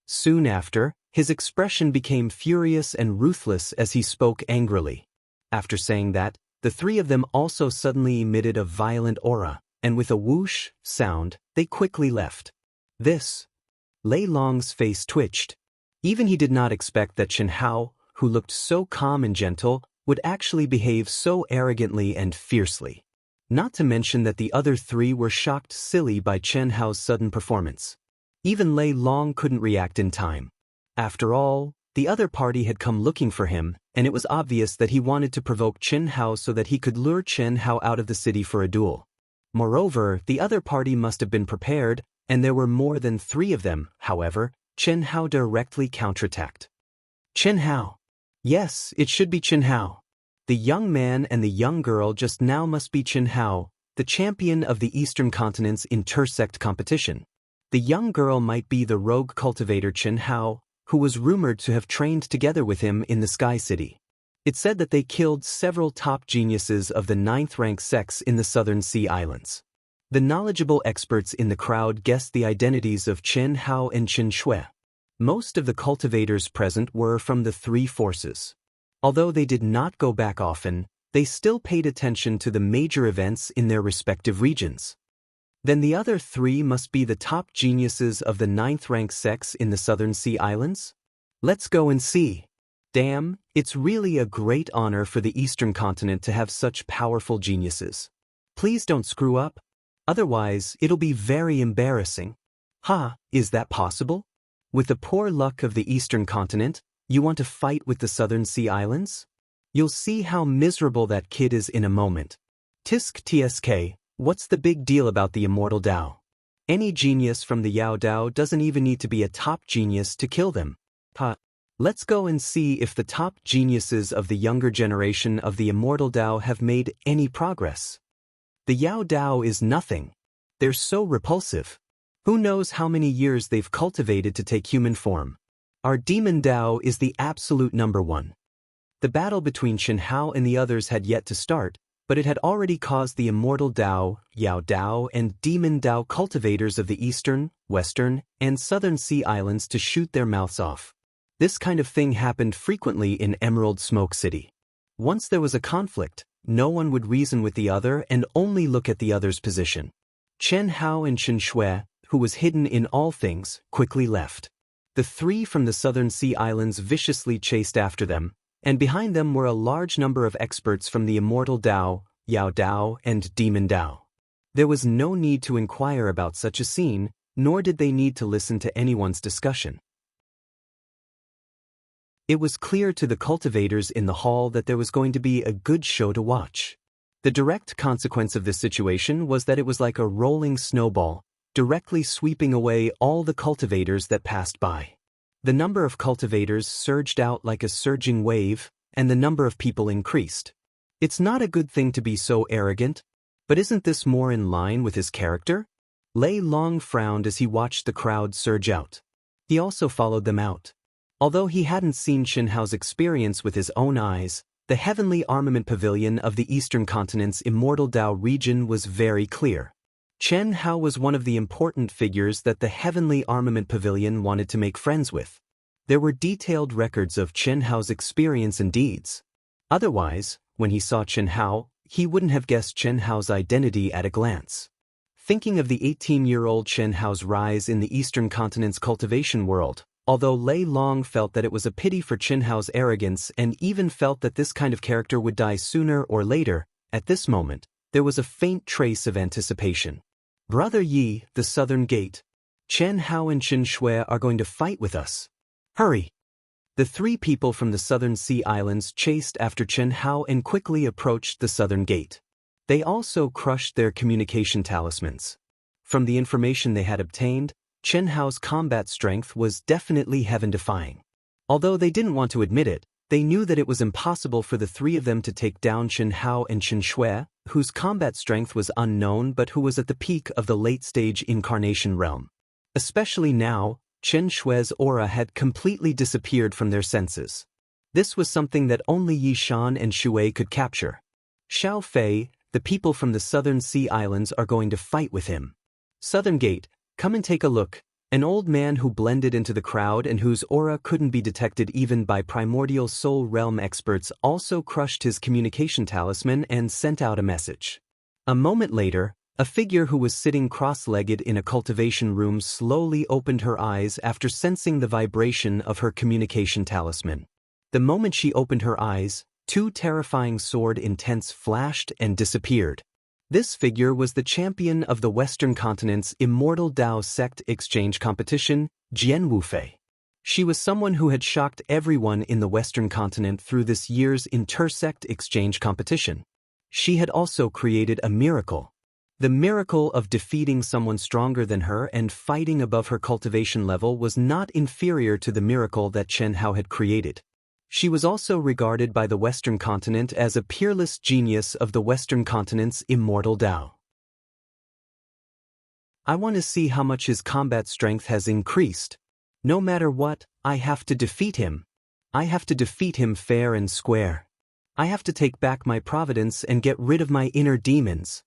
Soon after, his expression became furious and ruthless as he spoke angrily. After saying that, the three of them also suddenly emitted a violent aura, and with a whoosh sound, they quickly left. Lei Long's face twitched. Even he did not expect that Chen Hao, who looked so calm and gentle, would actually behave so arrogantly and fiercely. Not to mention that the other three were shocked silly by Chen Hao's sudden performance. Even Lei Long couldn't react in time. After all, the other party had come looking for him, and it was obvious that he wanted to provoke Chen Hao so that he could lure Chen Hao out of the city for a duel. Moreover, the other party must have been prepared, and there were more than three of them. However, Chen Hao directly counterattacked. Chen Hao. Yes, it should be Chen Hao. The young man and the young girl just now must be Chen Hao, the champion of the Eastern Continent's intersect competition. The young girl might be the rogue cultivator Chen Hao, who was rumored to have trained together with him in the Sky City. It said that they killed several top geniuses of the 9th-rank sex in the Southern Sea Islands. The knowledgeable experts in the crowd guessed the identities of Chen Hao and Chen Shui. Most of the cultivators present were from the three forces. Although they did not go back often, they still paid attention to the major events in their respective regions. Then the other three must be the top geniuses of the 9th-rank sex in the Southern Sea Islands? Let's go and see. Damn, it's really a great honor for the Eastern Continent to have such powerful geniuses. Please don't screw up. Otherwise, it'll be very embarrassing. Is that possible? With the poor luck of the Eastern Continent, you want to fight with the Southern Sea Islands? You'll see how miserable that kid is in a moment. Tisk tsk, what's the big deal about the Immortal Dao? Any genius from the Yao Dao doesn't even need to be a top genius to kill them. Let's go and see if the top geniuses of the younger generation of the Immortal Dao have made any progress. The Yao Dao is nothing. They're so repulsive. Who knows how many years they've cultivated to take human form. Our Demon Dao is the absolute number one. The battle between Xianxia and the others had yet to start, but it had already caused the Immortal Dao, Yao Dao, and Demon Dao cultivators of the eastern, western, and southern sea islands to shoot their mouths off. This kind of thing happened frequently in Emerald Smoke City. Once there was a conflict, no one would reason with the other and only look at the other's position. Xianxia and Xianxia, who was hidden in all things, quickly left. The three from the southern sea islands viciously chased after them, and behind them were a large number of experts from the Immortal Dao, Yao Dao, and Demon Dao. There was no need to inquire about such a scene, nor did they need to listen to anyone's discussion. It was clear to the cultivators in the hall that there was going to be a good show to watch. The direct consequence of this situation was that it was like a rolling snowball, directly sweeping away all the cultivators that passed by. The number of cultivators surged out like a surging wave, and the number of people increased. It's not a good thing to be so arrogant, but isn't this more in line with his character? Lei Long frowned as he watched the crowd surge out. He also followed them out. Although he hadn't seen Xianxia's experience with his own eyes, the Heavenly Armament Pavilion of the Eastern Continent's Immortal Dao region was very clear. Xianxia was one of the important figures that the Heavenly Armament Pavilion wanted to make friends with. There were detailed records of Xianxia's experience and deeds. Otherwise, when he saw Xianxia, he wouldn't have guessed Xianxia's identity at a glance. Thinking of the 18-year-old Xianxia's rise in the Eastern Continent's cultivation world, although Lei Long felt that it was a pity for Xianxia's arrogance and even felt that this kind of character would die sooner or later, at this moment, there was a faint trace of anticipation. Brother Yi, the Southern Gate. Xianxia and Xianxia are going to fight with us. Hurry! The three people from the Southern Sea Islands chased after Xianxia and quickly approached the Southern Gate. They also crushed their communication talismans. From the information they had obtained, Xianxia's combat strength was definitely heaven-defying. Although they didn't want to admit it, they knew that it was impossible for the three of them to take down Xianxia and Xianxia, whose combat strength was unknown but who was at the peak of the late-stage incarnation realm. Especially now, Xianxia's aura had completely disappeared from their senses. This was something that only Yi Shan and Shui could capture. Xiao Fei, the people from the Southern Sea Islands are going to fight with him. Southern Gate, come and take a look. An old man who blended into the crowd and whose aura couldn't be detected even by primordial soul realm experts also crushed his communication talisman and sent out a message. A moment later, a figure who was sitting cross-legged in a cultivation room slowly opened her eyes after sensing the vibration of her communication talisman. The moment she opened her eyes, two terrifying sword intents flashed and disappeared. This figure was the champion of the Western Continent's Immortal Dao Sect Exchange Competition, Jian Wufei. She was someone who had shocked everyone in the Western Continent through this year's Intersect Exchange Competition. She had also created a miracle. The miracle of defeating someone stronger than her and fighting above her cultivation level was not inferior to the miracle that Xianxia had created. She was also regarded by the Western Continent as a peerless genius of the Western Continent's Immortal Dao. I want to see how much his combat strength has increased. No matter what, I have to defeat him. I have to defeat him fair and square. I have to take back my providence and get rid of my inner demons.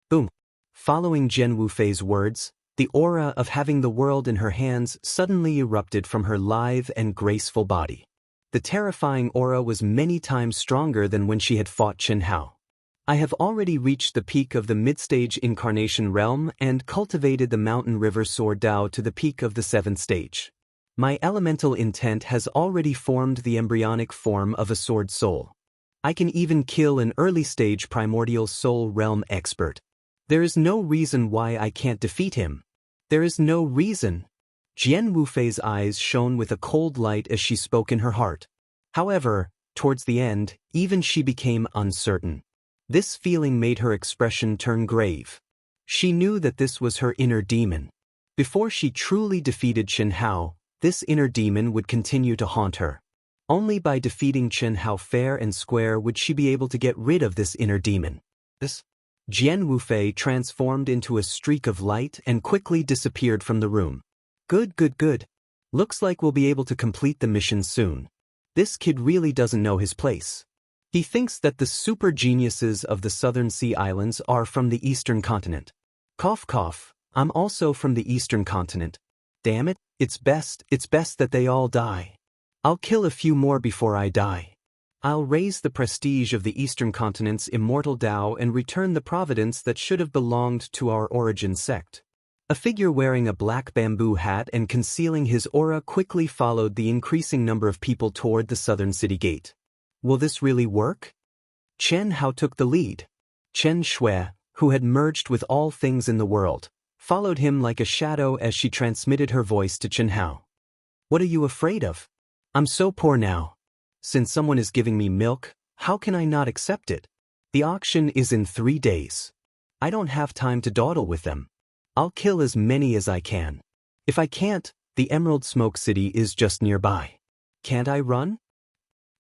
Boom. Following Jian Wufei's words, the aura of having the world in her hands suddenly erupted from her lithe and graceful body. The terrifying aura was many times stronger than when she had fought Xianxia. I have already reached the peak of the mid-stage incarnation realm and cultivated the mountain river sword Dao to the peak of the 7th stage. My elemental intent has already formed the embryonic form of a sword soul. I can even kill an early-stage primordial soul realm expert. There is no reason why I can't defeat him. There is no reason. Jian Wufei's eyes shone with a cold light as she spoke in her heart. However, towards the end, even she became uncertain. This feeling made her expression turn grave. She knew that this was her inner demon. Before she truly defeated Xianxia, This inner demon would continue to haunt her. Only by defeating Chen Hao fair and square would she be able to get rid of this inner demon. Jian Wufei transformed into a streak of light and quickly disappeared from the room. Good, good, good. Looks like we'll be able to complete the mission soon. This kid really doesn't know his place. He thinks that the super geniuses of the Southern Sea Islands are from the Eastern Continent. Cough cough, I'm also from the Eastern Continent. Damn it, it's best that they all die. I'll kill a few more before I die. I'll raise the prestige of the Eastern Continent's immortal Dao and return the providence that should have belonged to our origin sect. A figure wearing a black bamboo hat and concealing his aura quickly followed the increasing number of people toward the southern city gate. Will this really work? Chen Hao took the lead. Chen Shui, who had merged with all things in the world, followed him like a shadow as she transmitted her voice to Chen Hao. What are you afraid of? I'm so poor now. Since someone is giving me milk, how can I not accept it? The auction is in 3 days. I don't have time to dawdle with them. I'll kill as many as I can. If I can't, the Emerald Smoke City is just nearby. Can't I run?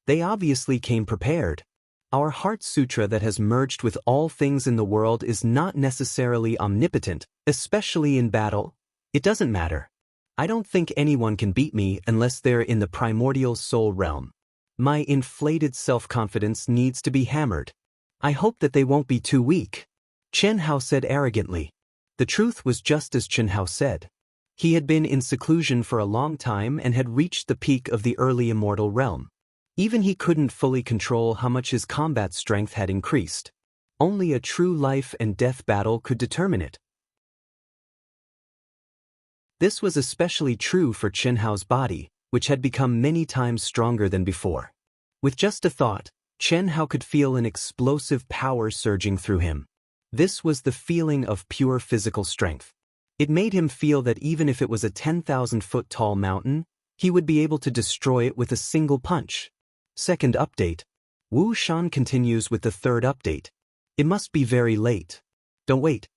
They obviously came prepared. Our Heart Sutra that has merged with all things in the world is not necessarily omnipotent, especially in battle. It doesn't matter. I don't think anyone can beat me unless they're in the primordial soul realm. My inflated self-confidence needs to be hammered. I hope that they won't be too weak. Chen Hao said arrogantly. The truth was just as Chen Hao said. He had been in seclusion for a long time and had reached the peak of the early immortal realm. Even he couldn't fully control how much his combat strength had increased. Only a true life and death battle could determine it. This was especially true for Chen Hao's body, which had become many times stronger than before. With just a thought, Chen Hao could feel an explosive power surging through him. This was the feeling of pure physical strength. It made him feel that even if it was a 10,000-foot tall mountain, he would be able to destroy it with a single punch. Second update. Wu Shan continues with the third update. It must be very late. Don't wait.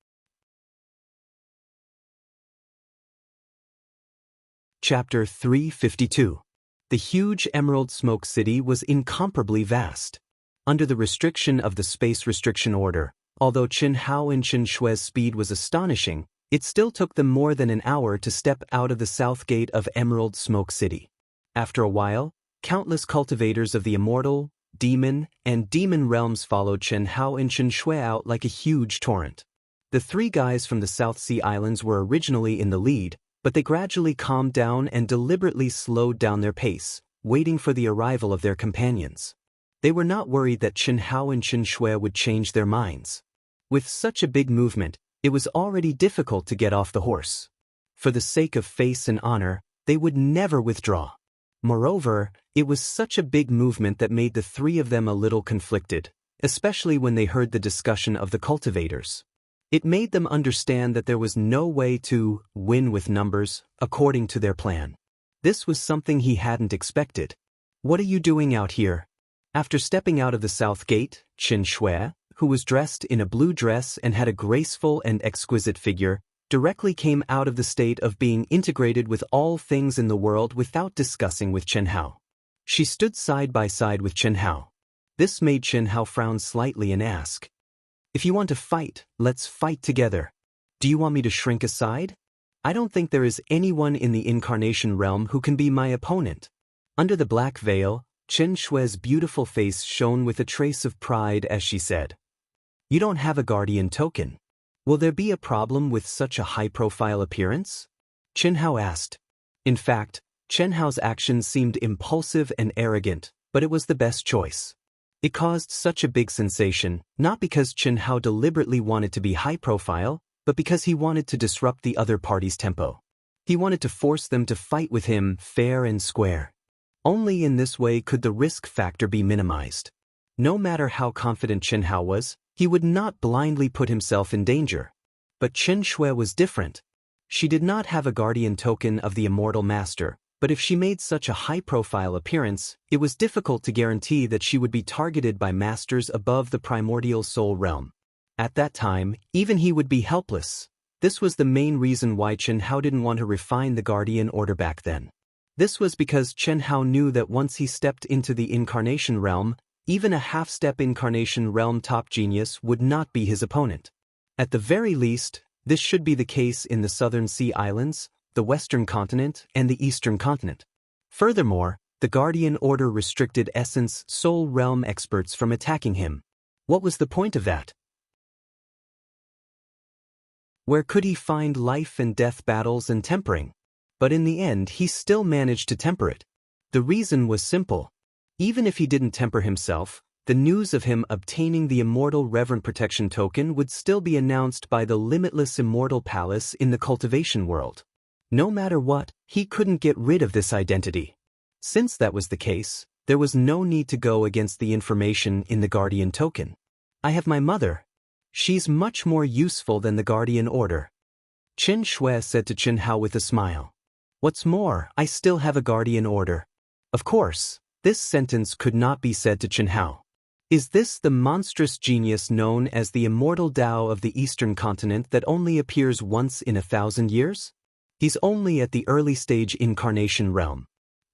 Chapter 352. The huge Emerald Smoke City was incomparably vast. Under the restriction of the Space Restriction Order, although Chen Hao and Chen Shui's speed was astonishing, it still took them more than an hour to step out of the south gate of Emerald Smoke City. After a while, countless cultivators of the immortal, demon, and demon realms followed Chen Hao and Chen Shui out like a huge torrent. The 3 guys from the South Sea Islands were originally in the lead, but they gradually calmed down and deliberately slowed down their pace, waiting for the arrival of their companions. They were not worried that Chen Hao and Chen Shui would change their minds. With such a big movement, it was already difficult to get off the horse. For the sake of face and honor, they would never withdraw. Moreover, it was such a big movement that made the 3 of them a little conflicted, especially when they heard the discussion of the cultivators. It made them understand that there was no way to win with numbers according to their plan. This was something he hadn't expected. What are you doing out here? After stepping out of the south gate, Chen Shui, who was dressed in a blue dress and had a graceful and exquisite figure, directly came out of the state of being integrated with all things in the world without discussing with Chen Hao. She stood side by side with Chen Hao. This made Chen Hao frown slightly and ask, "If you want to fight, let's fight together. Do you want me to shrink aside? I don't think there is anyone in the incarnation realm who can be my opponent." Under the black veil, Chen Shui's beautiful face shone with a trace of pride as she said, "You don't have a guardian token. Will there be a problem with such a high-profile appearance?" Chen Hao asked. In fact, Chen Hao's actions seemed impulsive and arrogant, but it was the best choice. It caused such a big sensation, not because Chen Hao deliberately wanted to be high-profile, but because he wanted to disrupt the other party's tempo. He wanted to force them to fight with him fair and square. Only in this way could the risk factor be minimized. No matter how confident Chen Hao was, he would not blindly put himself in danger. But Chen Shui was different. She did not have a guardian token of the immortal master, but if she made such a high-profile appearance, it was difficult to guarantee that she would be targeted by masters above the primordial soul realm. At that time, even he would be helpless. This was the main reason why Chen Hao didn't want to refine the guardian order back then. This was because Chen Hao knew that once he stepped into the incarnation realm, even a half-step incarnation realm top genius would not be his opponent. At the very least, this should be the case in the Southern Sea Islands, the Western Continent, and the Eastern Continent. Furthermore, the Guardian Order restricted Essence Soul Realm experts from attacking him. What was the point of that? Where could he find life and death battles and tempering? But in the end he still managed to temper it. The reason was simple. Even if he didn't temper himself, the news of him obtaining the Immortal Reverent Protection Token would still be announced by the limitless Immortal Palace in the Cultivation world. No matter what, he couldn't get rid of this identity. Since that was the case, there was no need to go against the information in the Guardian Token. I have my mother. She's much more useful than the Guardian Order. Qin Shui said to Chen Hao with a smile. What's more, I still have a Guardian Order. Of course, this sentence could not be said to Chen Hao. Is this the monstrous genius known as the Immortal Dao of the Eastern Continent that only appears once in 1,000 years? He's only at the early stage incarnation realm.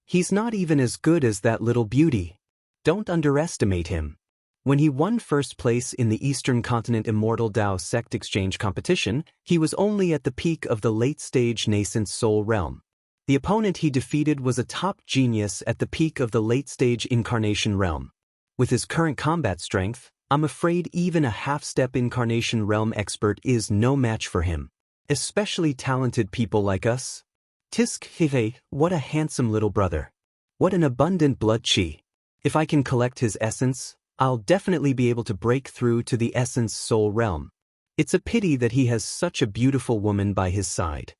He's not even as good as that little beauty. Don't underestimate him. When he won first place in the Eastern Continent Immortal Dao Sect Exchange competition, he was only at the peak of the late-stage nascent soul realm. The opponent he defeated was a top genius at the peak of the late-stage incarnation realm. With his current combat strength, I'm afraid even a half-step incarnation realm expert is no match for him. Especially talented people like us. Tisk Hive, what a handsome little brother. What an abundant blood chi. If I can collect his essence, I'll definitely be able to break through to the essence soul realm. It's a pity that he has such a beautiful woman by his side.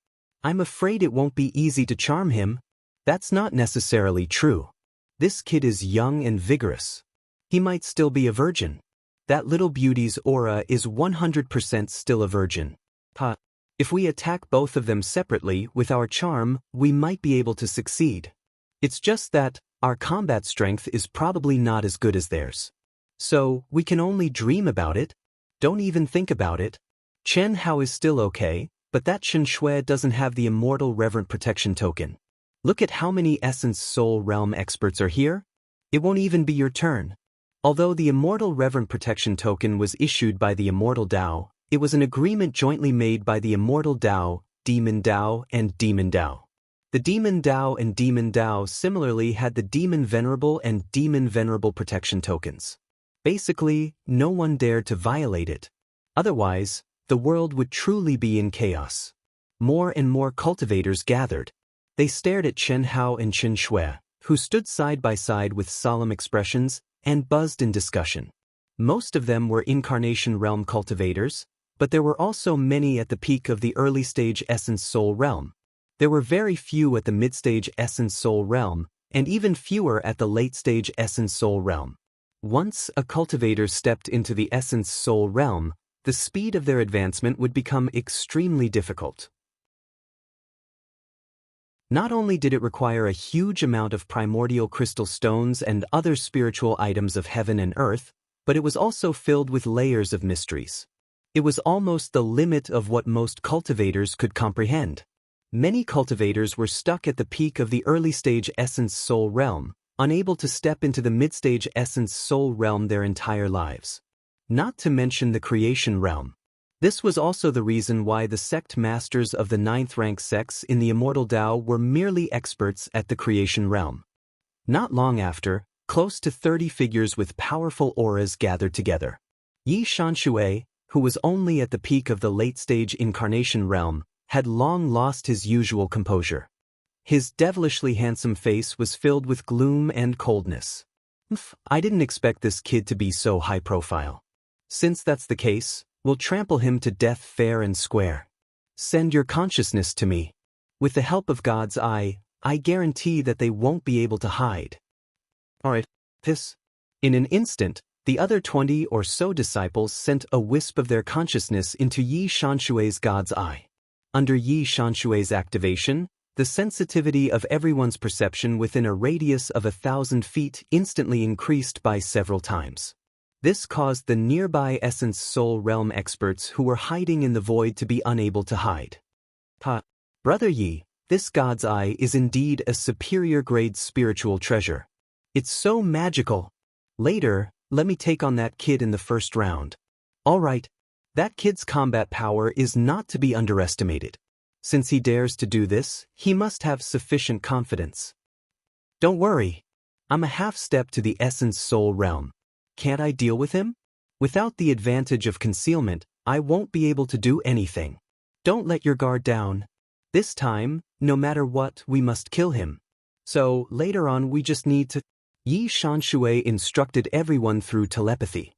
I'm afraid it won't be easy to charm him. That's not necessarily true. This kid is young and vigorous. He might still be a virgin. That little beauty's aura is 100% still a virgin. If we attack both of them separately with our charm, we might be able to succeed. It's just that our combat strength is probably not as good as theirs. So, we can only dream about it. Don't even think about it. Chen Hao is still okay, but that Qin Shui doesn't have the Immortal Reverent Protection Token. Look at how many Essence Soul Realm experts are here. It won't even be your turn. Although the Immortal Reverent Protection Token was issued by the Immortal Dao, it was an agreement jointly made by the Immortal Dao, Demon Dao, and Demon Dao. The Demon Dao and Demon Dao similarly had the Demon Venerable and Demon Venerable Protection Tokens. Basically, no one dared to violate it. Otherwise, the world would truly be in chaos. More and more cultivators gathered. They stared at Chen Hao and Qin Shui, who stood side by side with solemn expressions, and buzzed in discussion. Most of them were incarnation realm cultivators, but there were also many at the peak of the early stage essence soul realm. There were very few at the mid-stage essence soul realm, and even fewer at the late-stage essence soul realm. Once a cultivator stepped into the essence soul realm, the speed of their advancement would become extremely difficult. Not only did it require a huge amount of primordial crystal stones and other spiritual items of heaven and earth, but it was also filled with layers of mysteries. It was almost the limit of what most cultivators could comprehend. Many cultivators were stuck at the peak of the early-stage essence soul realm, unable to step into the mid-stage essence soul realm their entire lives. Not to mention the creation realm. This was also the reason why the sect masters of the 9th rank sects in the Immortal Dao were merely experts at the creation realm. Not long after, close to 30 figures with powerful auras gathered together. Yi Shanshui, who was only at the peak of the late-stage incarnation realm, had long lost his usual composure. His devilishly handsome face was filled with gloom and coldness. I didn't expect this kid to be so high-profile. Since that's the case, we'll trample him to death fair and square. Send your consciousness to me. With the help of God's eye, I guarantee that they won't be able to hide. Alright, this. In an instant, the other 20 or so disciples sent a wisp of their consciousness into Yi Shanshui's God's eye. Under Yi Shanshui's activation, the sensitivity of everyone's perception within a radius of 1,000 feet instantly increased by several times. This caused the nearby Essence Soul Realm experts who were hiding in the void to be unable to hide. Brother Yi, This God's eye is indeed a superior grade spiritual treasure. It's so magical. Later, let me take on that kid in the first round. Alright, that kid's combat power is not to be underestimated. Since he dares to do this, he must have sufficient confidence. Don't worry. I'm a half step to the essence soul realm. Can't I deal with him? Without the advantage of concealment, I won't be able to do anything. Don't let your guard down. This time, no matter what, we must kill him. So, later on we just need to… Yi Xianxia instructed everyone through telepathy.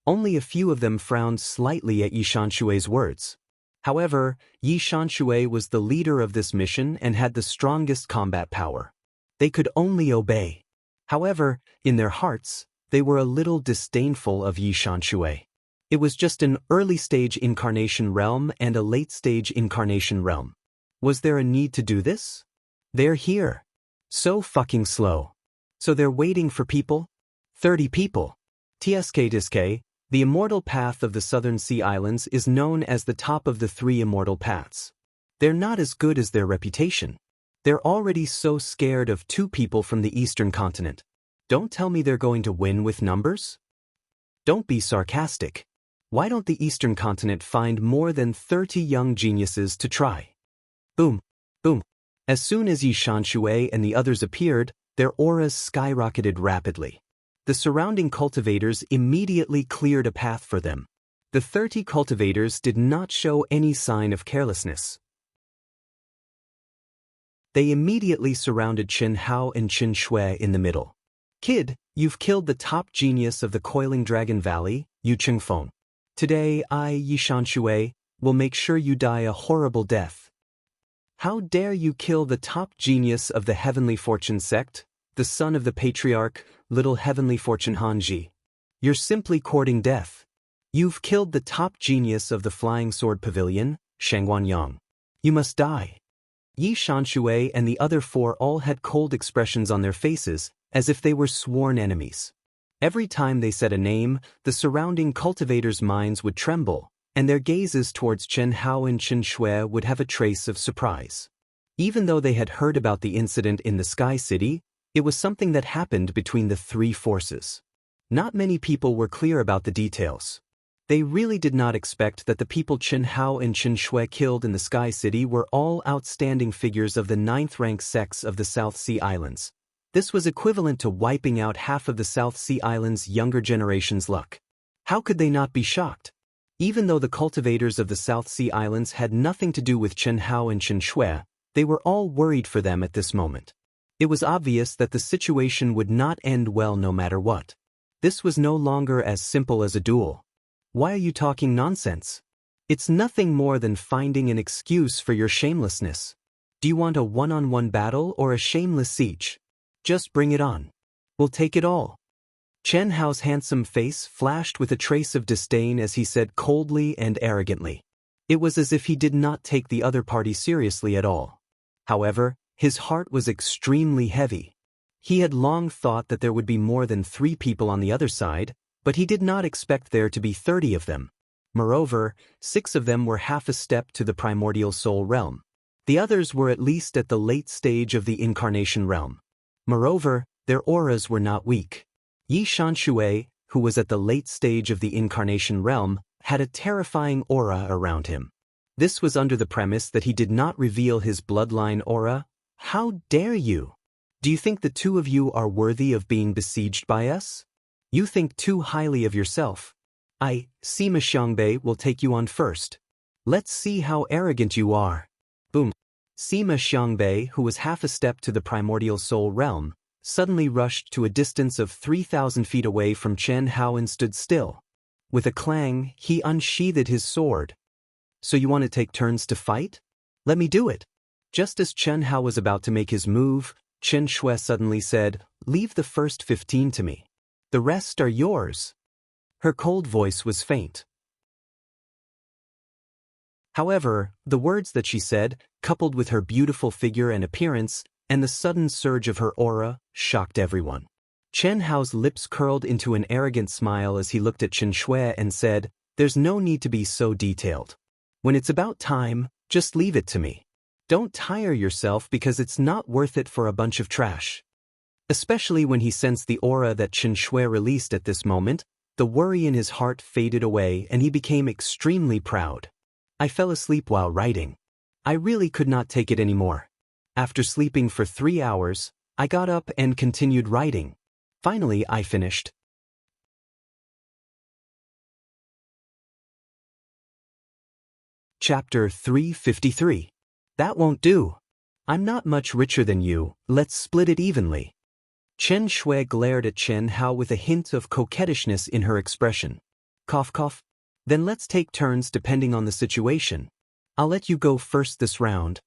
Only a few of them frowned slightly at Yi Xianxia's words. However, Yi Xianxia was the leader of this mission and had the strongest combat power. They could only obey. However, in their hearts, they were a little disdainful of Yi Xianxia. It was just an early-stage incarnation realm and a late-stage incarnation realm. Was there a need to do this? They're here. So fucking slow. So they're waiting for people? 30 people. TSK, the immortal path of the Southern Sea Islands is known as the top of the 3 immortal paths. They're not as good as their reputation. They're already so scared of 2 people from the eastern continent. Don't tell me they're going to win with numbers? Don't be sarcastic. Why don't the eastern continent find more than 30 young geniuses to try? Boom, boom. As soon as Yi Xianxia and the others appeared, their auras skyrocketed rapidly. The surrounding cultivators immediately cleared a path for them. The 30 cultivators did not show any sign of carelessness. They immediately surrounded Chen Hao and Chen Shui in the middle. Kid, you've killed the top genius of the Coiling Dragon Valley, Yu Chengfeng. Today I, Yi Xianxia, will make sure you die a horrible death. How dare you kill the top genius of the Heavenly Fortune sect, the son of the patriarch, little Heavenly Fortune Hanji. You're simply courting death. You've killed the top genius of the Flying Sword Pavilion, Shangguan Yang. You must die. Yi Xianxia and the other 4 all had cold expressions on their faces, as if they were sworn enemies. Every time they said a name, the surrounding cultivators' minds would tremble, and their gazes towards Chen Hao and Chen Shui would have a trace of surprise. Even though they had heard about the incident in the Sky City, it was something that happened between the 3 forces. Not many people were clear about the details. They really did not expect that the people Chen Hao and Chen Shui killed in the Sky City were all outstanding figures of the 9th-rank sects of the South Sea Islands. This was equivalent to wiping out half of the South Sea Islands' younger generation's luck. How could they not be shocked? Even though the cultivators of the South Sea Islands had nothing to do with Chen Hao and Chen Shui, they were all worried for them at this moment. It was obvious that the situation would not end well no matter what. This was no longer as simple as a duel. Why are you talking nonsense? It's nothing more than finding an excuse for your shamelessness. Do you want a one-on-one battle or a shameless siege? Just bring it on. We'll take it all. Chen Hao's handsome face flashed with a trace of disdain as he said coldly and arrogantly. It was as if he did not take the other party seriously at all. However, his heart was extremely heavy. He had long thought that there would be more than 3 people on the other side, but he did not expect there to be 30 of them. Moreover, 6 of them were half a step to the primordial soul realm. The others were at least at the late stage of the incarnation realm. Moreover, their auras were not weak. Yi Xianxia, who was at the late stage of the incarnation realm, had a terrifying aura around him. This was under the premise that he did not reveal his bloodline aura. How dare you? Do you think the 2 of you are worthy of being besieged by us? You think too highly of yourself. I, Sima Xiangbei, will take you on first. Let's see how arrogant you are. Boom. Sima Xiangbei, who was half a step to the primordial soul realm, suddenly rushed to a distance of 3,000 feet away from Chen Hao and stood still. With a clang, he unsheathed his sword. So you want to take turns to fight? Let me do it. Just as Chen Hao was about to make his move, Chen Shui suddenly said, "Leave the first 15 to me. The rest are yours." Her cold voice was faint. However, the words that she said, coupled with her beautiful figure and appearance, and the sudden surge of her aura, shocked everyone. Chen Hao's lips curled into an arrogant smile as he looked at Chen Shui and said, "There's no need to be so detailed. When it's about time, just leave it to me." Don't tire yourself because it's not worth it for a bunch of trash. Especially when he sensed the aura that Xianxia released at this moment, the worry in his heart faded away and he became extremely proud. I fell asleep while writing. I really could not take it anymore. After sleeping for 3 hours, I got up and continued writing. Finally, I finished. Chapter 353. That won't do. I'm not much richer than you, let's split it evenly. Xianxia glared at Chen Hao with a hint of coquettishness in her expression. Cough cough. Then let's take turns depending on the situation. I'll let you go first this round.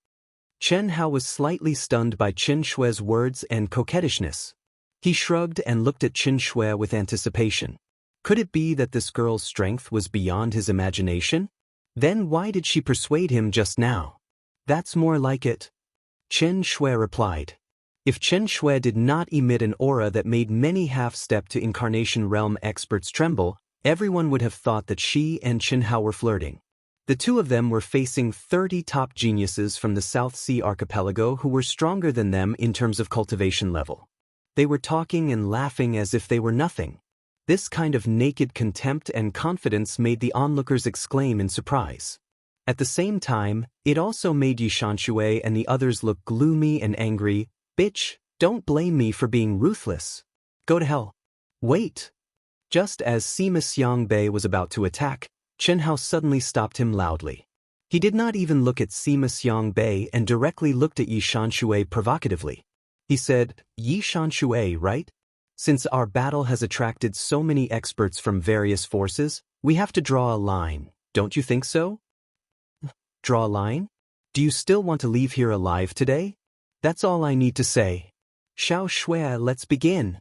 Chen Hao was slightly stunned by Xianxia's words and coquettishness. He shrugged and looked at Xianxia with anticipation. Could it be that this girl's strength was beyond his imagination? Then why did she persuade him just now? That's more like it. Xianxia replied. If Xianxia did not emit an aura that made many half-step to incarnation realm experts tremble, everyone would have thought that she and Chen Hao were flirting. The two of them were facing 30 top geniuses from the South Sea archipelago who were stronger than them in terms of cultivation level. They were talking and laughing as if they were nothing. This kind of naked contempt and confidence made the onlookers exclaim in surprise. At the same time, it also made Xianxia and the others look gloomy and angry. Bitch, don't blame me for being ruthless. Go to hell. Wait. Just as Sima Xiangbei was about to attack, Chen Hao suddenly stopped him loudly. He did not even look at Sima Xiangbei and directly looked at Yi Xianxia provocatively. He said, Yi Xianxia, right? Since our battle has attracted so many experts from various forces, we have to draw a line, don't you think so? Draw a line? Do you still want to leave here alive today? That's all I need to say. Xiao Shui, let's begin.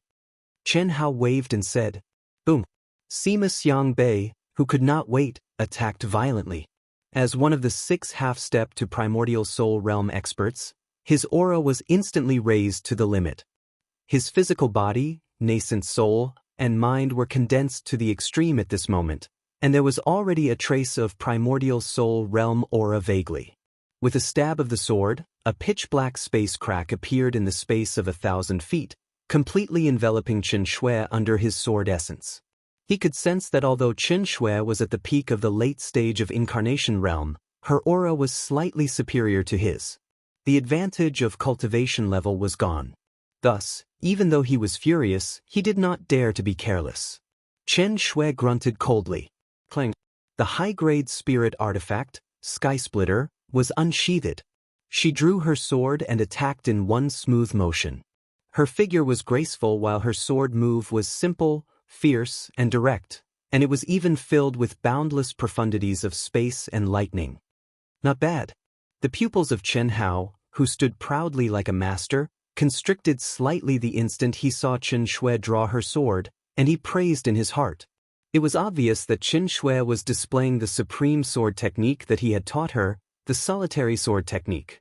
Chen Hao waved and said, boom. Sima Xiangbei, who could not wait, attacked violently. As one of the 6 half-step to primordial soul realm experts, his aura was instantly raised to the limit. His physical body, nascent soul, and mind were condensed to the extreme at this moment, and there was already a trace of primordial soul realm aura vaguely. With a stab of the sword, a pitch-black space crack appeared in the space of 1,000 feet, completely enveloping Xianxia under his sword essence. He could sense that although Xianxia was at the peak of the late stage of incarnation realm, her aura was slightly superior to his. The advantage of cultivation level was gone. Thus, even though he was furious, he did not dare to be careless. Xianxia grunted coldly. Clang. The high-grade spirit artifact, Sky Splitter, was unsheathed. She drew her sword and attacked in one smooth motion. Her figure was graceful while her sword move was simple, fierce, and direct, and it was even filled with boundless profundities of space and lightning. Not bad. The pupils of Chen Hao, who stood proudly like a master, constricted slightly the instant he saw Xianxia draw her sword, and he praised in his heart. It was obvious that Xianxia was displaying the supreme sword technique that he had taught her, the solitary sword technique.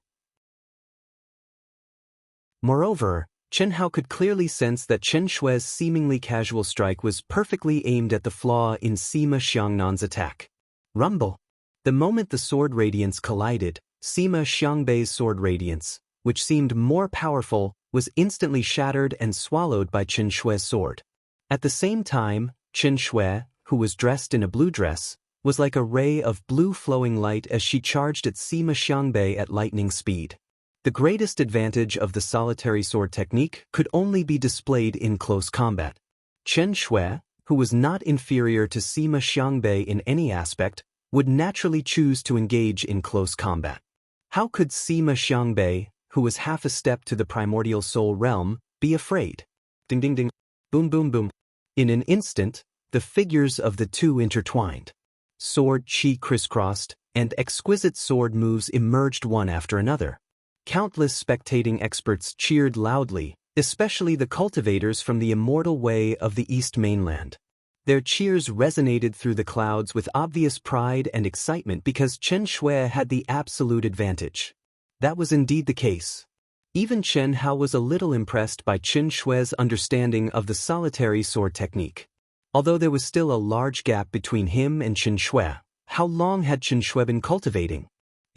Moreover, Chen Hao could clearly sense that Xianxia's seemingly casual strike was perfectly aimed at the flaw in Sima Xiangnan's attack. Rumble. The moment the sword radiance collided, Sima Xiangbei's sword radiance, which seemed more powerful, was instantly shattered and swallowed by Xianxia's sword. At the same time, Xianxia, who was dressed in a blue dress, was like a ray of blue flowing light as she charged at Sima Xiangbei at lightning speed. The greatest advantage of the solitary sword technique could only be displayed in close combat. Xianxia, who was not inferior to Sima Xiangbei in any aspect, would naturally choose to engage in close combat. How could Sima Xiangbei, who was half a step to the primordial soul realm, be afraid? Ding ding ding. Boom boom boom. In an instant, the figures of the two intertwined. Sword chi crisscrossed, and exquisite sword moves emerged one after another. Countless spectating experts cheered loudly, especially the cultivators from the immortal way of the East Mainland. Their cheers resonated through the clouds with obvious pride and excitement because Xianxia had the absolute advantage. That was indeed the case. Even Chen Hao was a little impressed by Xianxia's understanding of the solitary sword technique. Although there was still a large gap between him and Xianxia, how long had Xianxia been cultivating?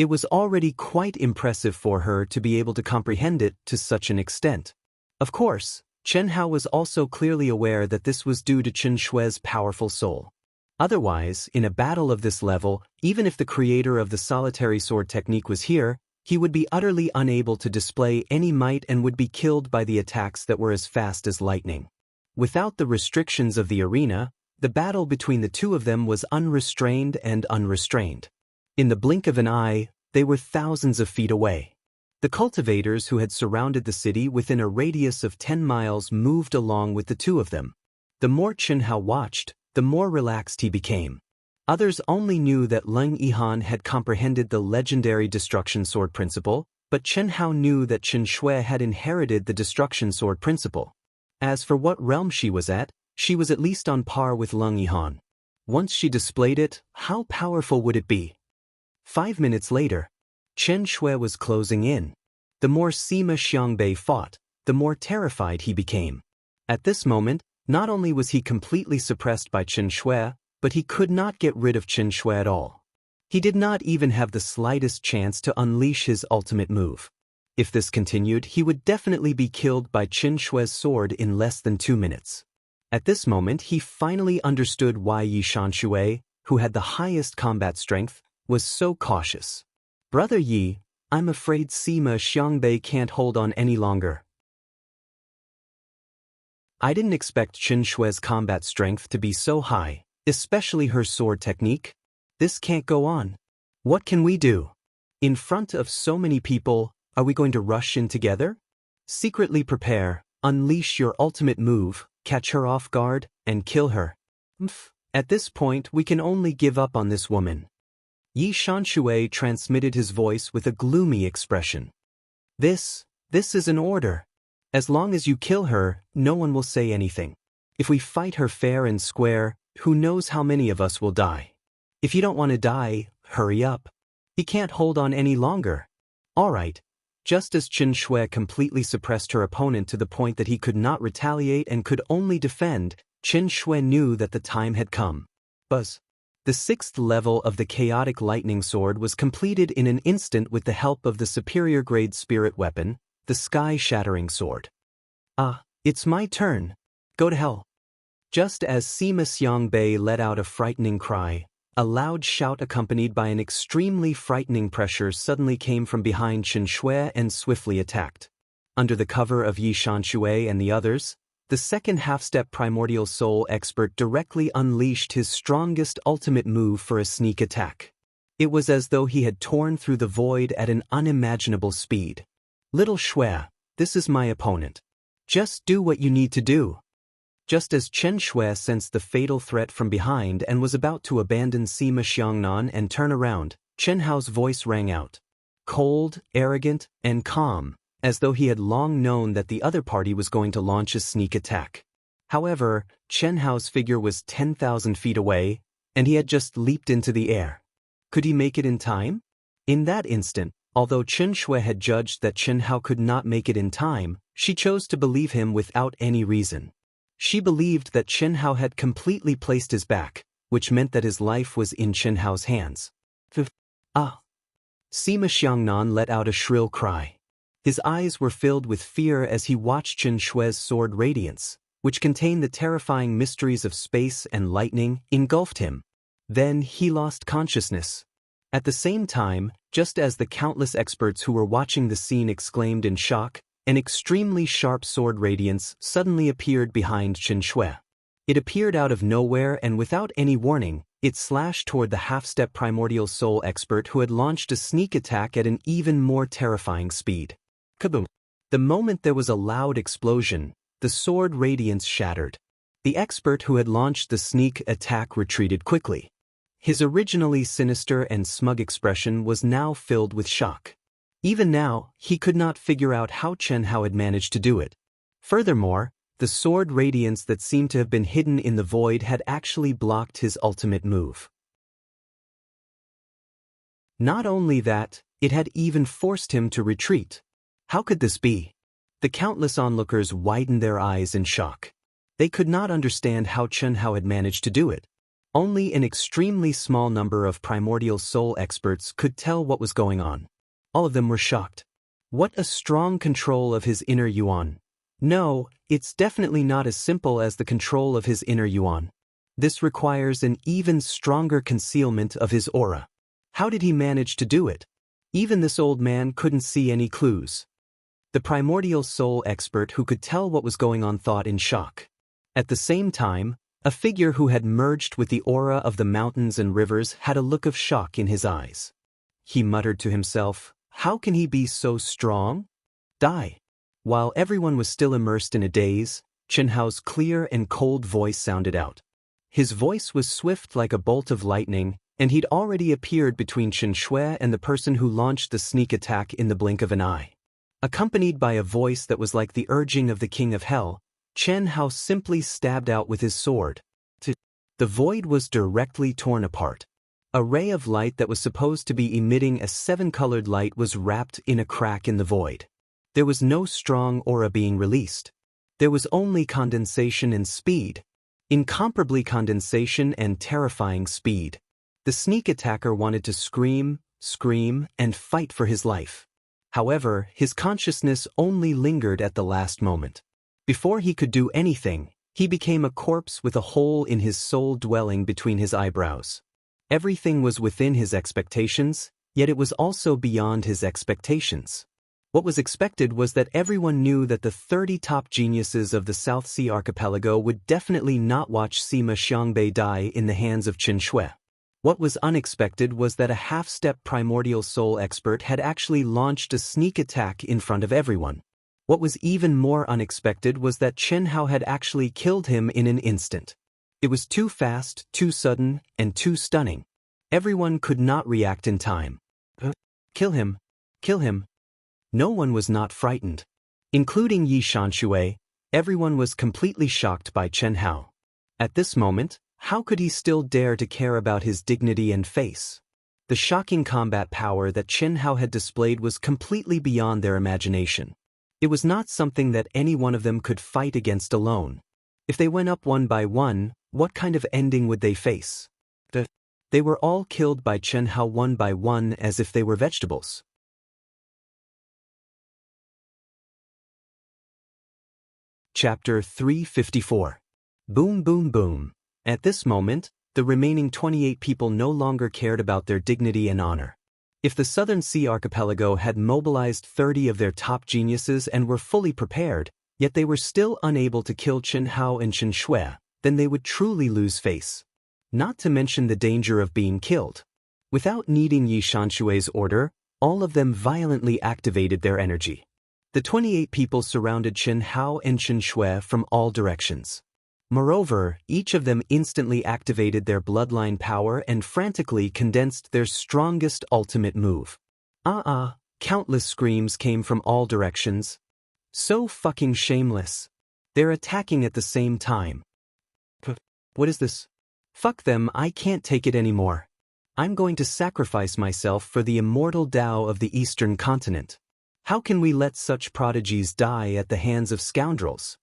It was already quite impressive for her to be able to comprehend it to such an extent. Of course, Chen Hao was also clearly aware that this was due to Chen Shui's powerful soul. Otherwise, in a battle of this level, even if the creator of the solitary sword technique was here, he would be utterly unable to display any might and would be killed by the attacks that were as fast as lightning. Without the restrictions of the arena, the battle between the two of them was unrestrained and unrestrained. In the blink of an eye, they were thousands of feet away. The cultivators who had surrounded the city within a radius of 10 miles moved along with the two of them. The more Chen Hao watched, the more relaxed he became. Others only knew that Leng Yihan had comprehended the legendary destruction sword principle, but Chen Hao knew that Chen Shui had inherited the destruction sword principle. As for what realm she was at least on par with Leng Yihan. Once she displayed it, how powerful would it be? 5 minutes later, Chen Shui was closing in. The more Sima Xiangbei fought, the more terrified he became. At this moment, not only was he completely suppressed by Chen Shui, but he could not get rid of Chen Shui at all. He did not even have the slightest chance to unleash his ultimate move. If this continued, he would definitely be killed by Chen Shui's sword in less than 2 minutes. At this moment, he finally understood why Yi Shanshui, who had the highest combat strength, was so cautious. Brother Yi, I'm afraid Sima Xiangbei can't hold on any longer. I didn't expect Chen Shui's combat strength to be so high, especially her sword technique. This can't go on. What can we do? In front of so many people, are we going to rush in together? Secretly prepare, unleash your ultimate move, catch her off guard, and kill her. At this point, we can only give up on this woman. Yi Shanshui transmitted his voice with a gloomy expression. This is an order. As long as you kill her, no one will say anything. If we fight her fair and square, who knows how many of us will die. If you don't want to die, hurry up. He can't hold on any longer. All right. Just as Chen Shui completely suppressed her opponent to the point that he could not retaliate and could only defend, Chen Shui knew that the time had come. Buzz. The 6th level of the chaotic lightning sword was completed in an instant with the help of the superior grade spirit weapon, the sky-shattering sword. Ah, it's my turn. Go to hell. Just as Sima Xiangbei let out a frightening cry, a loud shout accompanied by an extremely frightening pressure suddenly came from behind Chen Shui and swiftly attacked. Under the cover of Yi Shanshui and the others, the second half-step primordial soul expert directly unleashed his strongest ultimate move for a sneak attack. It was as though he had torn through the void at an unimaginable speed. Little Shui, this is my opponent. Just do what you need to do. Just as Chen Shui sensed the fatal threat from behind and was about to abandon Sima Xiangnan and turn around, Chen Hao's voice rang out. Cold, arrogant, and calm, as though he had long known that the other party was going to launch a sneak attack. However, Chen Hao's figure was 10,000 feet away, and he had just leaped into the air. Could he make it in time? In that instant, although Chen Shui had judged that Chen Hao could not make it in time, she chose to believe him without any reason. She believed that Chen Hao had completely placed his back, which meant that his life was in Chen Hao's hands. Ah! Sima Xiangnan let out a shrill cry. His eyes were filled with fear as he watched Chen Shui's sword radiance, which contained the terrifying mysteries of space and lightning, engulfed him. Then he lost consciousness. At the same time, just as the countless experts who were watching the scene exclaimed in shock, an extremely sharp sword radiance suddenly appeared behind Chen Shui. It appeared out of nowhere and without any warning, it slashed toward the half-step primordial soul expert who had launched a sneak attack at an even more terrifying speed. Kaboom! The moment there was a loud explosion, the sword radiance shattered. The expert who had launched the sneak attack retreated quickly. His originally sinister and smug expression was now filled with shock. Even now, he could not figure out how Chen Hao had managed to do it. Furthermore, the sword radiance that seemed to have been hidden in the void had actually blocked his ultimate move. Not only that, it had even forced him to retreat. How could this be? The countless onlookers widened their eyes in shock. They could not understand how Chen Hao had managed to do it. Only an extremely small number of primordial soul experts could tell what was going on. All of them were shocked. What a strong control of his inner yuan. No, it's definitely not as simple as the control of his inner yuan. This requires an even stronger concealment of his aura. How did he manage to do it? Even this old man couldn't see any clues. The primordial soul expert who could tell what was going on thought in shock. At the same time, a figure who had merged with the aura of the mountains and rivers had a look of shock in his eyes. He muttered to himself, "How can he be so strong?" Die. While everyone was still immersed in a daze, Chen Hao's clear and cold voice sounded out. His voice was swift like a bolt of lightning, and he'd already appeared between Chen Shui and the person who launched the sneak attack in the blink of an eye. Accompanied by a voice that was like the urging of the King of Hell, Chen Hao simply stabbed out with his sword. The void was directly torn apart. A ray of light that was supposed to be emitting a seven-colored light was wrapped in a crack in the void. There was no strong aura being released. There was only condensation and speed. Incomparably condensation and terrifying speed. The sneak attacker wanted to scream, and fight for his life. However, his consciousness only lingered at the last moment. Before he could do anything, he became a corpse with a hole in his soul dwelling between his eyebrows. Everything was within his expectations, yet it was also beyond his expectations. What was expected was that everyone knew that the 30 top geniuses of the South Sea Archipelago would definitely not watch Sima Xiangbei die in the hands of Chen Shui. What was unexpected was that a half-step primordial soul expert had actually launched a sneak attack in front of everyone. What was even more unexpected was that Chen Hao had actually killed him in an instant. It was too fast, too sudden, and too stunning. Everyone could not react in time. Kill him! Kill him! No one was not frightened. Including Yi Shanshui, everyone was completely shocked by Chen Hao. At this moment, how could he still dare to care about his dignity and face? The shocking combat power that Chen Hao had displayed was completely beyond their imagination. It was not something that any one of them could fight against alone. If they went up one by one, what kind of ending would they face? They were all killed by Chen Hao one by one as if they were vegetables. Chapter 354. Boom boom boom. At this moment, the remaining 28 people no longer cared about their dignity and honor. If the Southern Sea Archipelago had mobilized 30 of their top geniuses and were fully prepared, yet they were still unable to kill Chen Hao and Chen Shui, then they would truly lose face. Not to mention the danger of being killed. Without needing Yi Shanshui's order, all of them violently activated their energy. The 28 people surrounded Chen Hao and Chen Shui from all directions. Moreover, each of them instantly activated their bloodline power and frantically condensed their strongest ultimate move. Countless screams came from all directions. So fucking shameless. They're attacking at the same time. What is this? Fuck them, I can't take it anymore. I'm going to sacrifice myself for the immortal Dao of the Eastern continent. How can we let such prodigies die at the hands of scoundrels?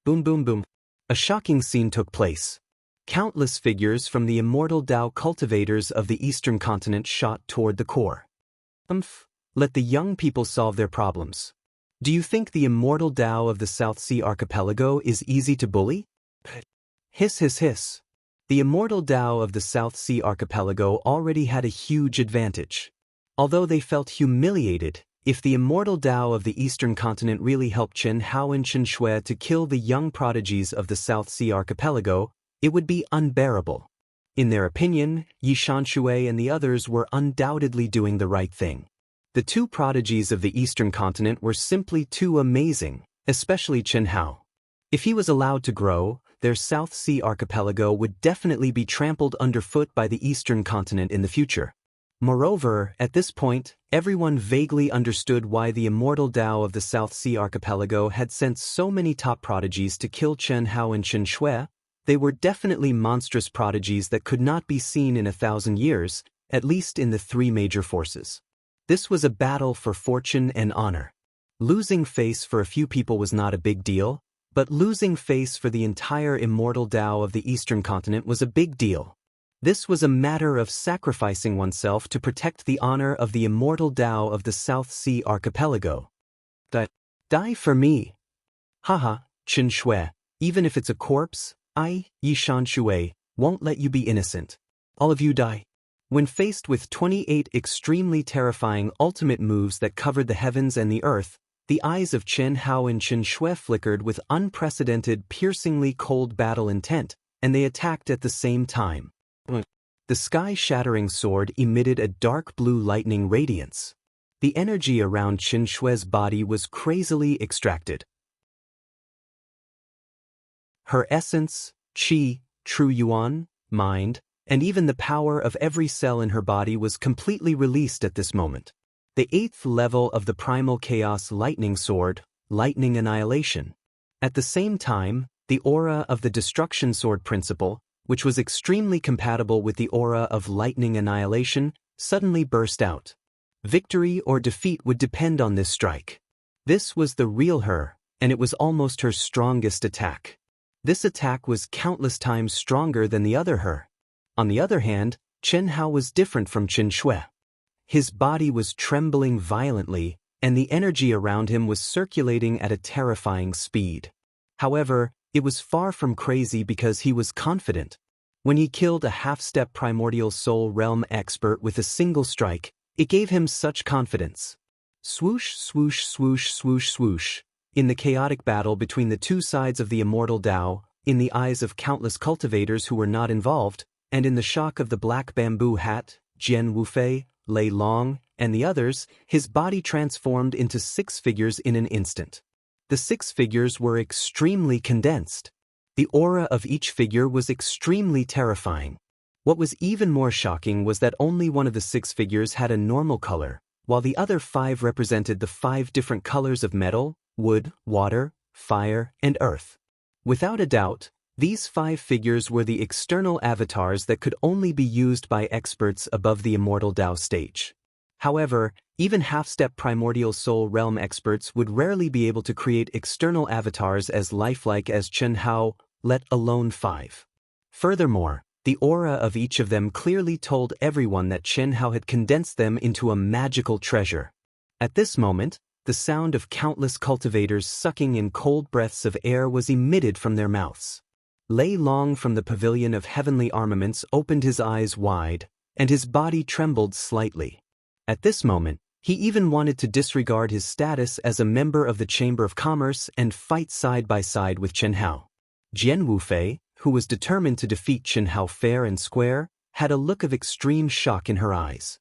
Boom boom boom. A shocking scene took place. Countless figures from the immortal Dao cultivators of the Eastern continent shot toward the core. Let the young people solve their problems. Do you think the immortal Dao of the South Sea Archipelago is easy to bully? Hiss hiss hiss. The immortal Dao of the South Sea Archipelago already had a huge advantage. Although they felt humiliated, if the immortal Dao of the Eastern continent really helped Chen Hao and Chen Shui to kill the young prodigies of the South Sea Archipelago, it would be unbearable. In their opinion, Yi Shanshui and the others were undoubtedly doing the right thing. The two prodigies of the Eastern continent were simply too amazing, especially Chen Hao. If he was allowed to grow, their South Sea Archipelago would definitely be trampled underfoot by the Eastern continent in the future. Moreover, at this point, everyone vaguely understood why the immortal Dao of the South Sea Archipelago had sent so many top prodigies to kill Chen Hao and Chen Shui. They were definitely monstrous prodigies that could not be seen in 1,000 years, at least in the three major forces. This was a battle for fortune and honor. Losing face for a few people was not a big deal, but losing face for the entire immortal Dao of the Eastern continent was a big deal. This was a matter of sacrificing oneself to protect the honor of the immortal Tao of the South Sea Archipelago. Die for me. Haha, Qin Shui, even if it's a corpse, I, Yi Shan Shui, won't let you be innocent. All of you die. When faced with 28 extremely terrifying ultimate moves that covered the heavens and the earth, the eyes of Chen Hao and Qin Shui flickered with unprecedented, piercingly cold battle intent, and they attacked at the same time. The sky-shattering sword emitted a dark blue lightning radiance. The energy around Qin Shui's body was crazily extracted. Her essence, qi, true yuan, mind, and even the power of every cell in her body was completely released at this moment. The 8th level of the primal chaos lightning sword, lightning annihilation. At the same time, the aura of the destruction sword principle, which was extremely compatible with the aura of lightning annihilation, suddenly burst out. Victory or defeat would depend on this strike. This was the real her, and it was almost her strongest attack. This attack was countless times stronger than the other her. On the other hand, Chen Hao was different from Qin Shui. His body was trembling violently, and the energy around him was circulating at a terrifying speed. However, it was far from crazy because he was confident. When he killed a half-step primordial soul realm expert with a single strike, it gave him such confidence. Swoosh, swoosh, swoosh, swoosh, swoosh. In the chaotic battle between the two sides of the immortal Tao, in the eyes of countless cultivators who were not involved, and in the shock of the black bamboo hat, Jian Wufei, Lei Long, and the others, his body transformed into 6 figures in an instant. The 6 figures were extremely condensed. The aura of each figure was extremely terrifying. What was even more shocking was that only one of the 6 figures had a normal color, while the other 5 represented the 5 different colors of metal, wood, water, fire, and earth. Without a doubt, these 5 figures were the external avatars that could only be used by experts above the immortal Tao stage. However, even half-step primordial soul realm experts would rarely be able to create external avatars as lifelike as Chen Hao, let alone 5. Furthermore, the aura of each of them clearly told everyone that Chen Hao had condensed them into a magical treasure. At this moment, the sound of countless cultivators sucking in cold breaths of air was emitted from their mouths. Lei Long from the pavilion of heavenly armaments opened his eyes wide, and his body trembled slightly. At this moment, he even wanted to disregard his status as a member of the Chamber of Commerce and fight side by side with Chen Hao. Jian Wufei, who was determined to defeat Chen Hao fair and square, had a look of extreme shock in her eyes.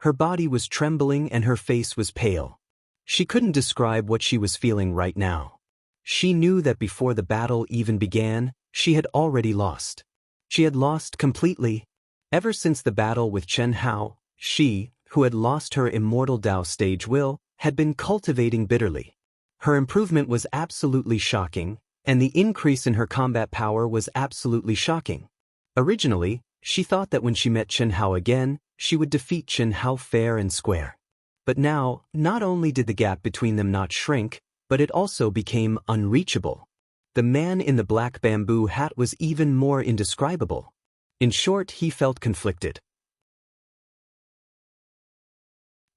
Her body was trembling and her face was pale. She couldn't describe what she was feeling right now. She knew that before the battle even began, she had already lost. She had lost completely. Ever since the battle with Chen Hao, she, who had lost her immortal Tao stage will, had been cultivating bitterly. Her improvement was absolutely shocking, and the increase in her combat power was absolutely shocking. Originally, she thought that when she met Chen Hao again, she would defeat Chen Hao fair and square. But now, not only did the gap between them not shrink, but it also became unreachable. The man in the black bamboo hat was even more indescribable. In short, he felt conflicted.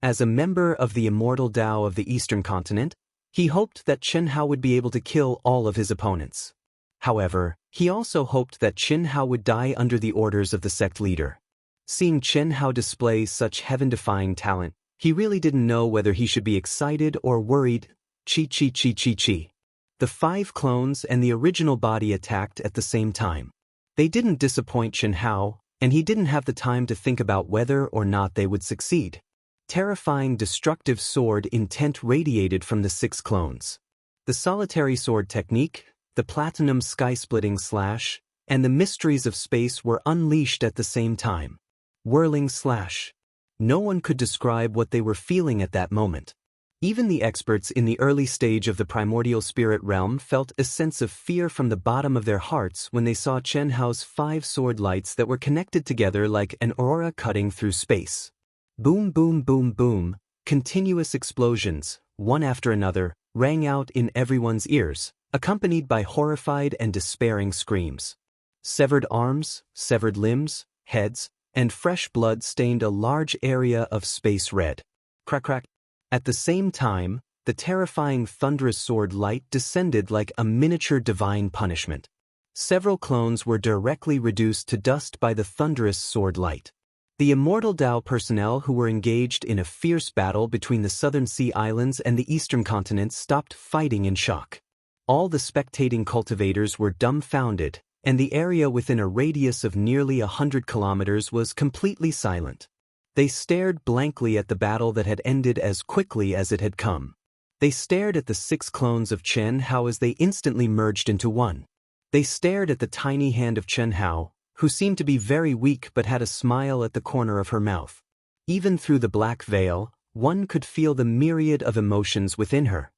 As a member of the immortal Tao of the Eastern continent, he hoped that Chen Hao would be able to kill all of his opponents. However, he also hoped that Chen Hao would die under the orders of the sect leader. Seeing Chen Hao display such heaven-defying talent, he really didn't know whether he should be excited or worried. Chi. The 5 clones and the original body attacked at the same time. They didn't disappoint Chen Hao, and he didn't have the time to think about whether or not they would succeed. Terrifying destructive sword intent radiated from the 6 clones. The solitary sword technique, the platinum sky-splitting slash, and the mysteries of space were unleashed at the same time. Whirling slash. No one could describe what they were feeling at that moment. Even the experts in the early stage of the primordial spirit realm felt a sense of fear from the bottom of their hearts when they saw Chen Hao's 5 sword lights that were connected together like an aurora cutting through space. Boom, boom, boom, boom, continuous explosions, one after another, rang out in everyone's ears, accompanied by horrified and despairing screams. Severed arms, severed limbs, heads, and fresh blood stained a large area of space red. Crack crack. At the same time, the terrifying thunderous sword light descended like a miniature divine punishment. Several clones were directly reduced to dust by the thunderous sword light. The Immortal Dao personnel who were engaged in a fierce battle between the southern sea islands and the eastern continent stopped fighting in shock. All the spectating cultivators were dumbfounded, and the area within a radius of nearly 100 kilometers was completely silent. They stared blankly at the battle that had ended as quickly as it had come. They stared at the 6 clones of Chen Hao as they instantly merged into one. They stared at the tiny hand of Chen Hao, who seemed to be very weak but had a smile at the corner of her mouth. Even through the black veil, one could feel the myriad of emotions within her.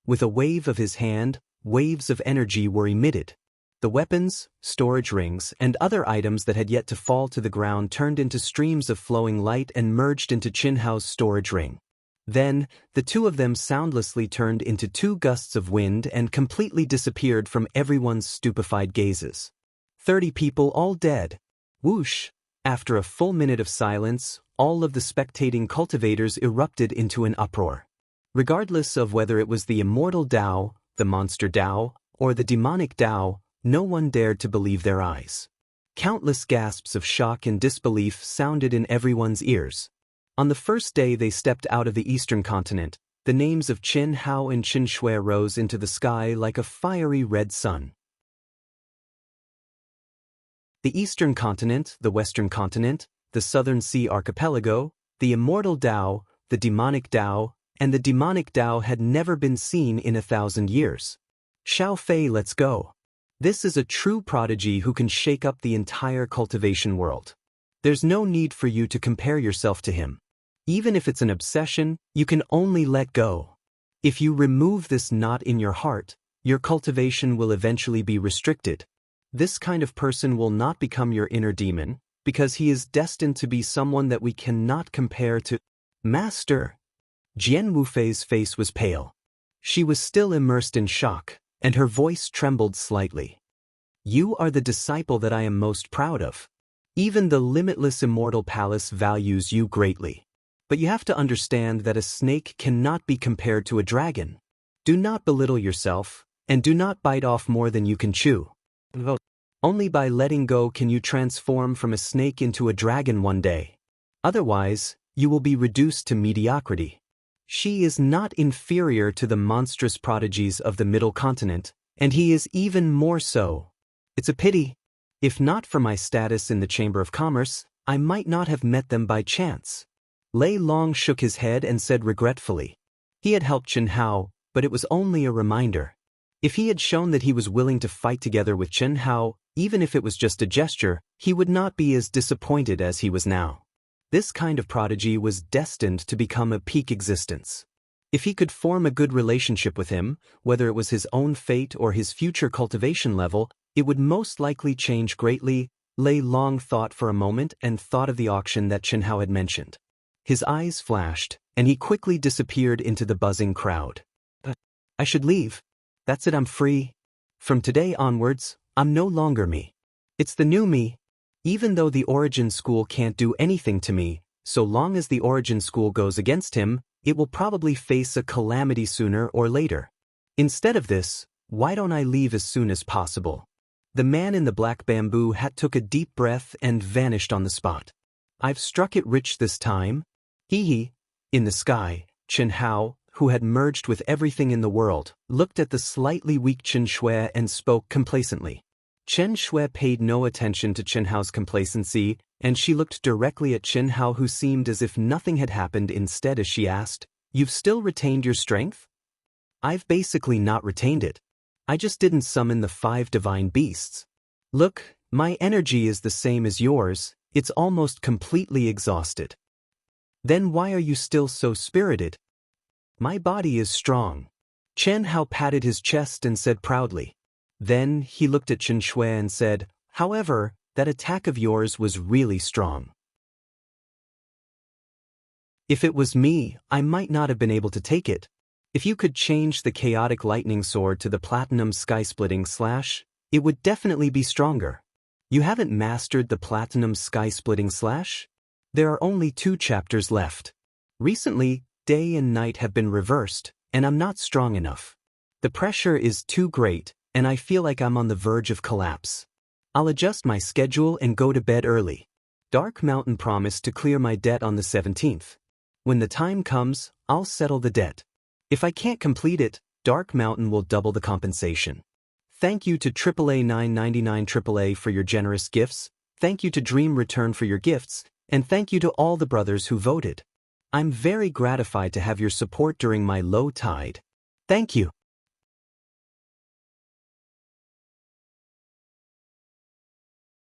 With a wave of his hand, waves of energy were emitted. The weapons, storage rings, and other items that had yet to fall to the ground turned into streams of flowing light and merged into Chen Hao's storage ring. Then, the two of them soundlessly turned into 2 gusts of wind and completely disappeared from everyone's stupefied gazes. 30 people all dead. Whoosh! After a full minute of silence, all of the spectating cultivators erupted into an uproar. Regardless of whether it was the immortal Dao, the monster Dao, or the demonic Dao, no one dared to believe their eyes. Countless gasps of shock and disbelief sounded in everyone's ears. On the first day they stepped out of the eastern continent, the names of Chen Hao and Chen Shui rose into the sky like a fiery red sun. The eastern continent, the western continent, the southern sea archipelago, the immortal Dao, the demonic Dao, and the demonic Dao had never been seen in 1,000 years. Xiao Fei, let's go. This is a true prodigy who can shake up the entire cultivation world. There's no need for you to compare yourself to him. Even if it's an obsession, you can only let go. If you remove this knot in your heart, your cultivation will eventually be restricted. This kind of person will not become your inner demon, because he is destined to be someone that we cannot compare to. Master! Jian Wufei's face was pale. She was still immersed in shock, and her voice trembled slightly. You are the disciple that I am most proud of. Even the limitless Immortal Palace values you greatly. But you have to understand that a snake cannot be compared to a dragon. Do not belittle yourself, and do not bite off more than you can chew. Only by letting go can you transform from a snake into a dragon one day. Otherwise, you will be reduced to mediocrity. She is not inferior to the monstrous prodigies of the Middle Continent, and he is even more so. It's a pity. If not for my status in the Chamber of Commerce, I might not have met them by chance. Lei Long shook his head and said regretfully. He had helped Chen Hao, but it was only a reminder. If he had shown that he was willing to fight together with Chen Hao, even if it was just a gesture, he would not be as disappointed as he was now. This kind of prodigy was destined to become a peak existence. If he could form a good relationship with him, whether it was his own fate or his future cultivation level, it would most likely change greatly. Lei Long thought for a moment and thought of the auction that Chen Hao had mentioned. His eyes flashed, and he quickly disappeared into the buzzing crowd. I should leave. That's it, I'm free. From today onwards, I'm no longer me. It's the new me. Even though the Origin School can't do anything to me, so long as the Origin School goes against him, it will probably face a calamity sooner or later. Instead of this, why don't I leave as soon as possible? The man in the black bamboo hat took a deep breath and vanished on the spot. I've struck it rich this time. Hee. In the sky, Chen Hao, who had merged with everything in the world, looked at the slightly weak Chen Shui and spoke complacently. Chen Shui paid no attention to Chen Hao's complacency, and she looked directly at Chen Hao, who seemed as if nothing had happened. Instead, as she asked, "You've still retained your strength?" "I've basically not retained it. I just didn't summon the 5 divine beasts. Look, my energy is the same as yours, it's almost completely exhausted." "Then why are you still so spirited?" "My body is strong." Chen Hao patted his chest and said proudly. Then he looked at Chen Shui and said, "However, that attack of yours was really strong. If it was me, I might not have been able to take it. If you could change the chaotic lightning sword to the platinum sky-splitting slash, it would definitely be stronger. You haven't mastered the platinum sky-splitting slash? There are only 2 chapters left. Recently, day and night have been reversed, and I'm not strong enough. The pressure is too great, and I feel like I'm on the verge of collapse. I'll adjust my schedule and go to bed early. Dark Mountain promised to clear my debt on the 17th. When the time comes, I'll settle the debt. If I can't complete it, Dark Mountain will double the compensation. Thank you to AAA 999 AAA for your generous gifts, thank you to Dream Return for your gifts, and thank you to all the brothers who voted. I'm very gratified to have your support during my low tide. Thank you.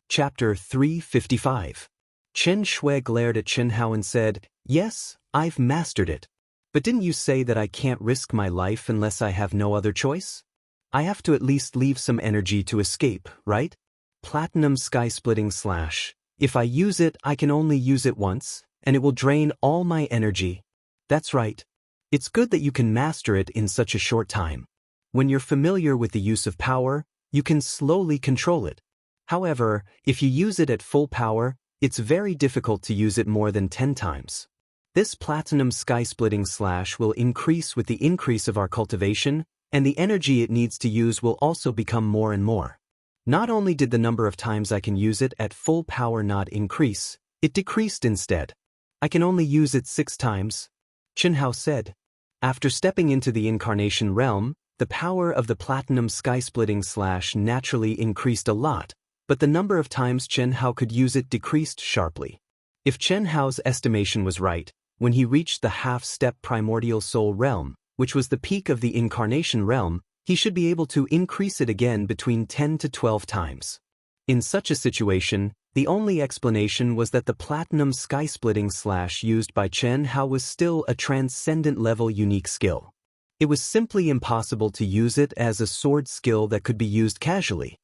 Chapter 355. Chen Shui glared at Chen Hao and said, "Yes, I've mastered it. But didn't you say that I can't risk my life unless I have no other choice? I have to at least leave some energy to escape, right? Platinum sky-splitting slash. If I use it, I can only use it once, and it will drain all my energy." That's right. It's good that you can master it in such a short time. When you're familiar with the use of power, you can slowly control it. However, if you use it at full power, it's very difficult to use it more than 10 times. This platinum sky-splitting slash will increase with the increase of our cultivation, and the energy it needs to use will also become more and more. Not only did the number of times I can use it at full power not increase, it decreased instead. I can only use it 6 times, Chen Hao said. After stepping into the incarnation realm, the power of the platinum sky-splitting slash naturally increased a lot, but the number of times Chen Hao could use it decreased sharply. If Chen Hao's estimation was right, when he reached the half-step primordial soul realm, which was the peak of the incarnation realm, he should be able to increase it again between 10 to 12 times. In such a situation, the only explanation was that the platinum sky-splitting slash used by Chen Hao was still a transcendent-level unique skill. It was simply impossible to use it as a sword skill that could be used casually.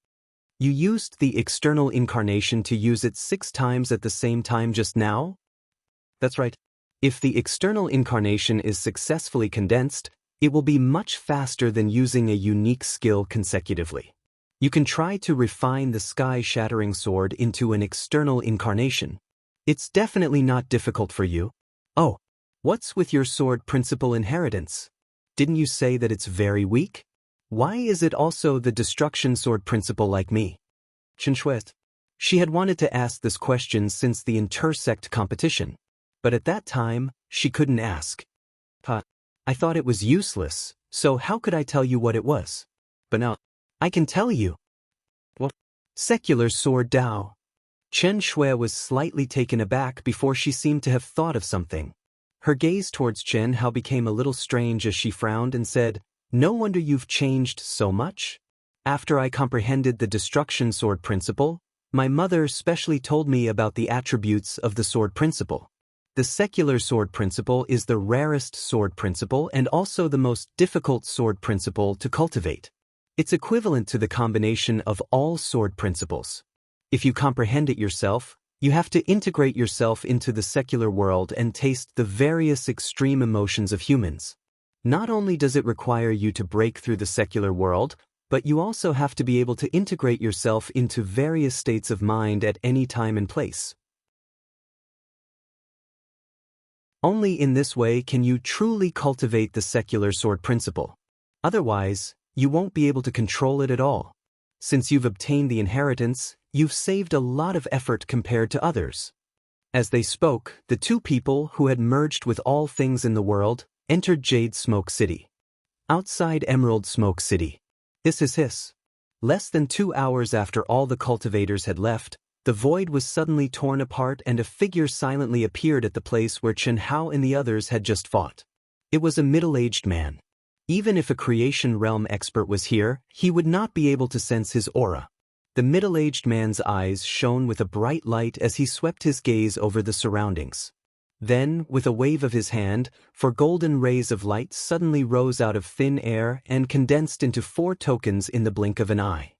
You used the external incarnation to use it 6 times at the same time just now? That's right. If the external incarnation is successfully condensed, it will be much faster than using a unique skill consecutively. You can try to refine the sky-shattering sword into an external incarnation. It's definitely not difficult for you. Oh, what's with your sword principle inheritance? Didn't you say that it's very weak? Why is it also the destruction sword principle like me? Chen Shui. She had wanted to ask this question since the intersect competition, but at that time, she couldn't ask. I thought it was useless, so how could I tell you what it was? But now, I can tell you. What? Secular sword Dao. Chen Shui was slightly taken aback before she seemed to have thought of something. Her gaze towards Chen Hao became a little strange as she frowned and said, "No wonder you've changed so much. After I comprehended the destruction sword principle, my mother specially told me about the attributes of the sword principle. The secular sword principle is the rarest sword principle and also the most difficult sword principle to cultivate. It's equivalent to the combination of all sword principles. If you comprehend it yourself, you have to integrate yourself into the secular world and taste the various extreme emotions of humans. Not only does it require you to break through the secular world, but you also have to be able to integrate yourself into various states of mind at any time and place. Only in this way can you truly cultivate the secular sword principle. Otherwise, you won't be able to control it at all. Since you've obtained the inheritance, you've saved a lot of effort compared to others." As they spoke, the 2 people who had merged with all things in the world entered Jade Smoke City. Outside Emerald Smoke City. Hiss. Less than 2 hours after all the cultivators had left, the void was suddenly torn apart and a figure silently appeared at the place where Chen Hao and the others had just fought. It was a middle-aged man. Even if a creation realm expert was here, he would not be able to sense his aura. The middle-aged man's eyes shone with a bright light as he swept his gaze over the surroundings. Then, with a wave of his hand, 4 golden rays of light suddenly rose out of thin air and condensed into 4 tokens in the blink of an eye.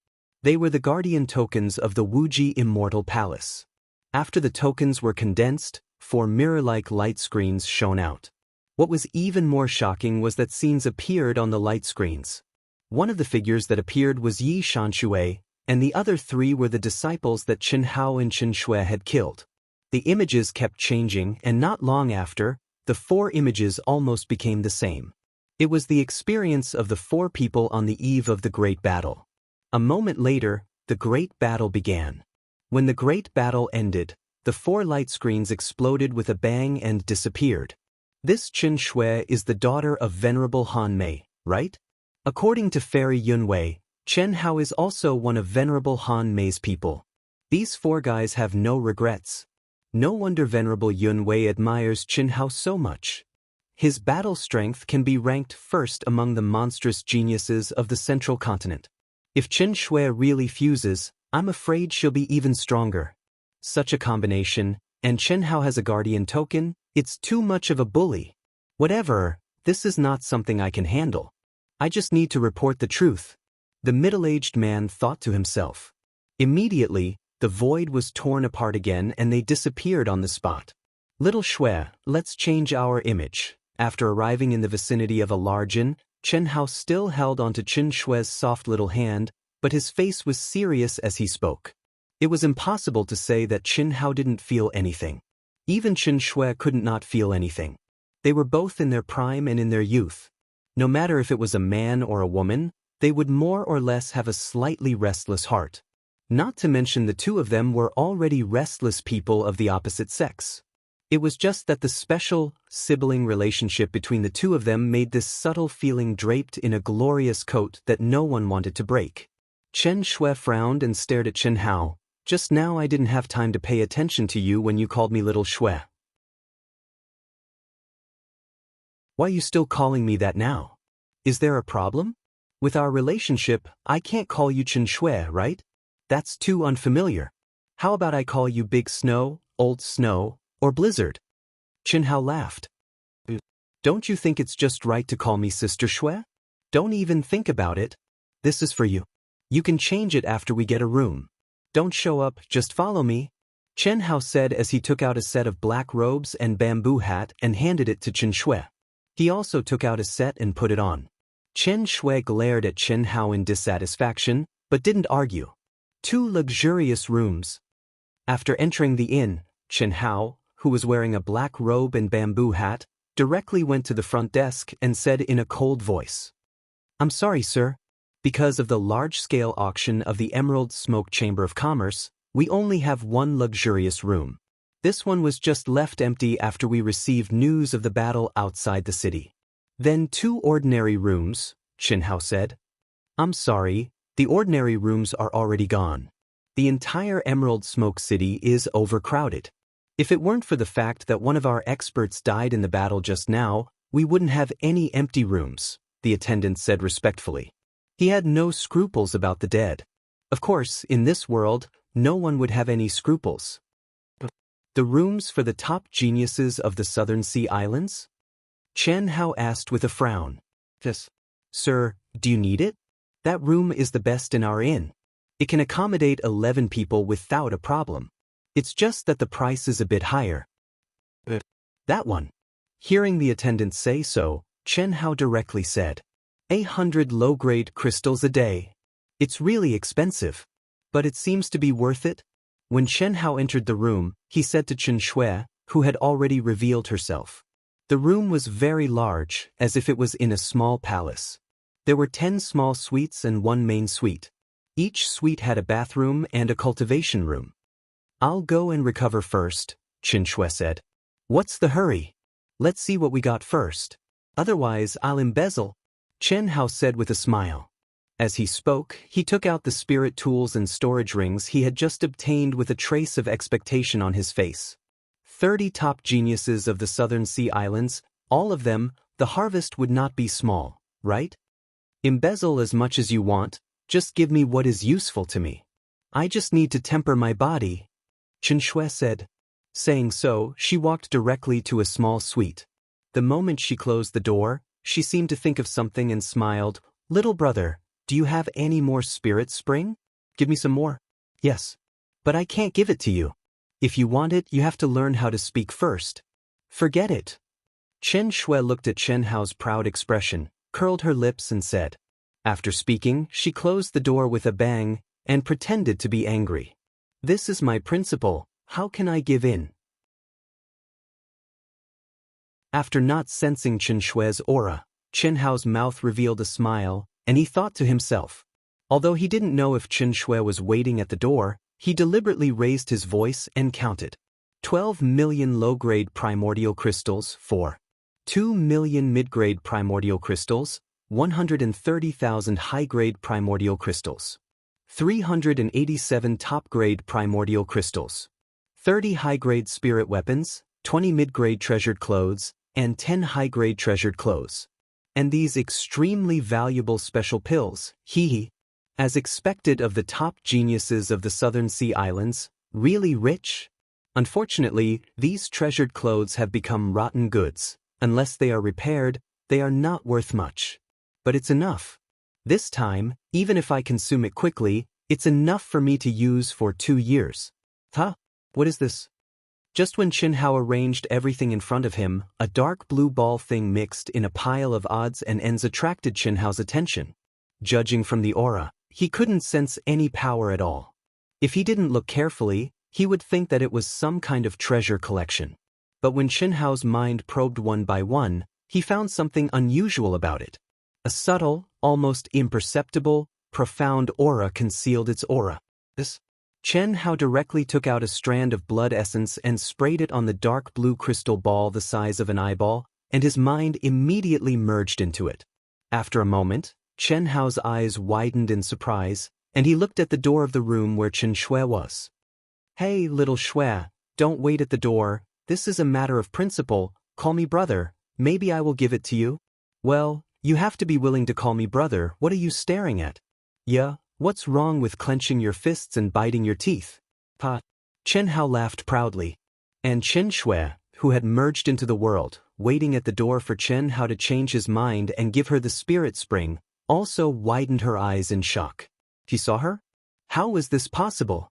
They were the guardian tokens of the Wuxia Immortal Palace. After the tokens were condensed, 4 mirror-like light screens shone out. What was even more shocking was that scenes appeared on the light screens. One of the figures that appeared was Yi Shanshui, and the other 3 were the disciples that Chen Hao and Chen Shui had killed. The images kept changing, and not long after, the 4 images almost became the same. It was the experience of the 4 people on the eve of the great battle. A moment later, the great battle began. When the great battle ended, the 4 light screens exploded with a bang and disappeared. This Chen Shui is the daughter of Venerable Han Mei, right? According to Fairy Yunwei, Chen Hao is also one of Venerable Han Mei's people. These 4 guys have no regrets. No wonder Venerable Yunwei admires Chen Hao so much. His battle strength can be ranked first among the monstrous geniuses of the central continent. If Chen Shui really fuses, I'm afraid she'll be even stronger. Such a combination, and Chen Hao has a guardian token, it's too much of a bully. Whatever, this is not something I can handle. I just need to report the truth. The middle-aged man thought to himself. Immediately, the void was torn apart again and they disappeared on the spot. Little Shui, let's change our image. After arriving in the vicinity of a large inn, Chen Hao still held onto Chen Shui's soft little hand, but his face was serious as he spoke. It was impossible to say that Chen Hao didn't feel anything. Even Chen Shui couldn't not feel anything. They were both in their prime and in their youth. No matter if it was a man or a woman, they would more or less have a slightly restless heart. Not to mention the 2 of them were already restless people of the opposite sex. It was just that the special, sibling relationship between the 2 of them made this subtle feeling draped in a glorious coat that no one wanted to break. Chen Shui frowned and stared at Chen Hao. Just now I didn't have time to pay attention to you when you called me Little Shui. Why are you still calling me that now? Is there a problem? With our relationship, I can't call you Chen Shui, right? That's too unfamiliar. How about I call you Big Snow, Old Snow, or Blizzard? Chen Hao laughed. Don't you think it's just right to call me Sister Shui? Don't even think about it. This is for you. You can change it after we get a room. Don't show up, just follow me. Chen Hao said as he took out a set of black robes and bamboo hat and handed it to Chen Shui. He also took out a set and put it on. Chen Shui glared at Chen Hao in dissatisfaction, but didn't argue. 2 luxurious rooms. After entering the inn, Chen Hao, who was wearing a black robe and bamboo hat, directly went to the front desk and said in a cold voice, "I'm sorry, sir. Because of the large-scale auction of the Emerald Smoke Chamber of Commerce, we only have 1 luxurious room. This one was just left empty after we received news of the battle outside the city." Then 2 ordinary rooms, Chen Hao said. "I'm sorry, the ordinary rooms are already gone. The entire Emerald Smoke City is overcrowded. If it weren't for the fact that one of our experts died in the battle just now, we wouldn't have any empty rooms," the attendant said respectfully. He had no scruples about the dead. Of course, in this world, no one would have any scruples. The rooms for the top geniuses of the Southern Sea Islands? Chen Hao asked with a frown. "Yes. Sir, do you need it? That room is the best in our inn. It can accommodate 11 people without a problem. It's just that the price is a bit higher." That one. Hearing the attendant say so, Chen Hao directly said, 800 low-grade crystals a day. It's really expensive. But it seems to be worth it. When Chen Hao entered the room, he said to Chen Shui, who had already revealed herself. The room was very large, as if it was in a small palace. There were 10 small suites and 1 main suite. Each suite had a bathroom and a cultivation room. "I'll go and recover first," Chen Shui said. "What's the hurry? Let's see what we got first. Otherwise, I'll embezzle," Chen Hao said with a smile. As he spoke, he took out the spirit tools and storage rings he had just obtained with a trace of expectation on his face. 30 top geniuses of the Southern Sea Islands, all of them, the harvest would not be small, right? Embezzle as much as you want, just give me what is useful to me. I just need to temper my body," Chen Shui said. Saying so, she walked directly to a small suite. The moment she closed the door, she seemed to think of something and smiled. "Little brother, do you have any more spirit spring? Give me some more." "Yes. But I can't give it to you. If you want it, you have to learn how to speak first." "Forget it." Chen Shui looked at Chen Hao's proud expression, curled her lips and said. After speaking, she closed the door with a bang, and pretended to be angry. This is my principle, how can I give in? After not sensing Chen Shui's aura, Chen Hao's mouth revealed a smile, and he thought to himself. Although he didn't know if Chen Shui was waiting at the door, he deliberately raised his voice and counted. 12 million low-grade primordial crystals, 2 million mid-grade primordial crystals, 130,000 high-grade primordial crystals, 387 top-grade primordial crystals, 30 high-grade spirit weapons, 20 mid-grade treasured clothes, and 10 high-grade treasured clothes. And these extremely valuable special pills, as expected of the top geniuses of the Southern Sea Islands, really rich? Unfortunately, these treasured clothes have become rotten goods. Unless they are repaired, they are not worth much. But it's enough. This time, even if I consume it quickly, it's enough for me to use for 2 years. Huh? What is this? Just when Chen Hao arranged everything in front of him, a dark blue ball thing mixed in a pile of odds and ends attracted Chen Hao's attention. Judging from the aura, he couldn't sense any power at all. If he didn't look carefully, he would think that it was some kind of treasure collection. But when Chen Hao's mind probed one by one, he found something unusual about it. A subtle, almost imperceptible, profound aura concealed its aura. Chen Hao directly took out a strand of blood essence and sprayed it on the dark blue crystal ball the size of an eyeball, and his mind immediately merged into it. After a moment, Chen Hao's eyes widened in surprise, and he looked at the door of the room where Chen Shui was. Hey, little Shui, don't wait at the door, this is a matter of principle, call me brother, maybe I will give it to you? Well, you have to be willing to call me brother, what are you staring at? Yeah, what's wrong with clenching your fists and biting your teeth? Pa. Chen Hao laughed proudly. And Chen Shui, who had merged into the world, waiting at the door for Chen Hao to change his mind and give her the spirit spring, also widened her eyes in shock. He saw her? How was this possible?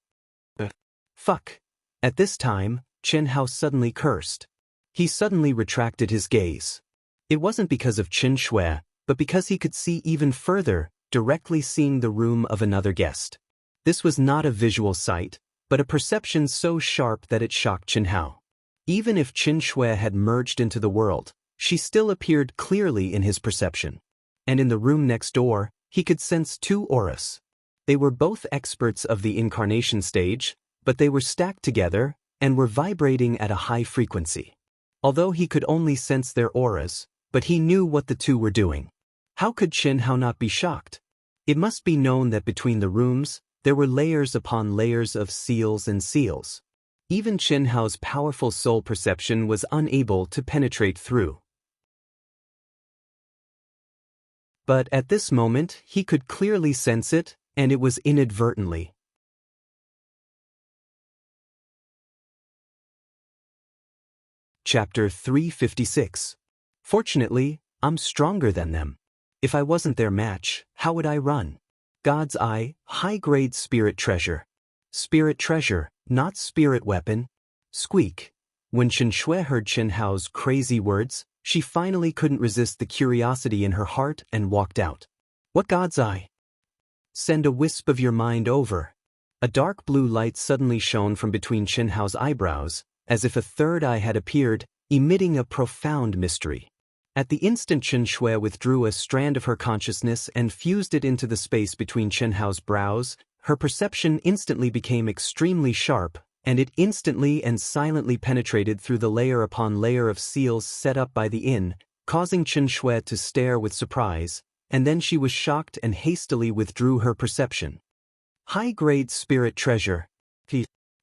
Fuck. At this time, Chen Hao suddenly cursed. He suddenly retracted his gaze. It wasn't because of Chen Shui, but because he could see even further, directly seeing the room of another guest. This was not a visual sight, but a perception so sharp that it shocked Chen Hao. Even if Chen Shui had merged into the world, she still appeared clearly in his perception. And in the room next door, he could sense 2 auras. They were both experts of the incarnation stage, but they were stacked together and were vibrating at a high frequency. Although he could only sense their auras, but he knew what the 2 were doing. How could Chen Hao not be shocked? It must be known that between the rooms, there were layers upon layers of seals and seals. Even Chen Hao's powerful soul perception was unable to penetrate through. But at this moment, he could clearly sense it, and it was inadvertently. Chapter 356. Fortunately, I'm stronger than them. If I wasn't their match, how would I run? God's Eye, high-grade spirit treasure. Spirit treasure, not spirit weapon. Squeak. When Chen Shui heard Chen Hao's crazy words, she finally couldn't resist the curiosity in her heart and walked out. What God's Eye? Send a wisp of your mind over. A dark blue light suddenly shone from between Chen Hao's eyebrows, as if a third eye had appeared, emitting a profound mystery. At the instant Chen Shui withdrew a strand of her consciousness and fused it into the space between Chen Hao's brows, her perception instantly became extremely sharp, and it instantly and silently penetrated through the layer upon layer of seals set up by the inn, causing Chen Shui to stare with surprise, and then she was shocked and hastily withdrew her perception. High-grade spirit treasure.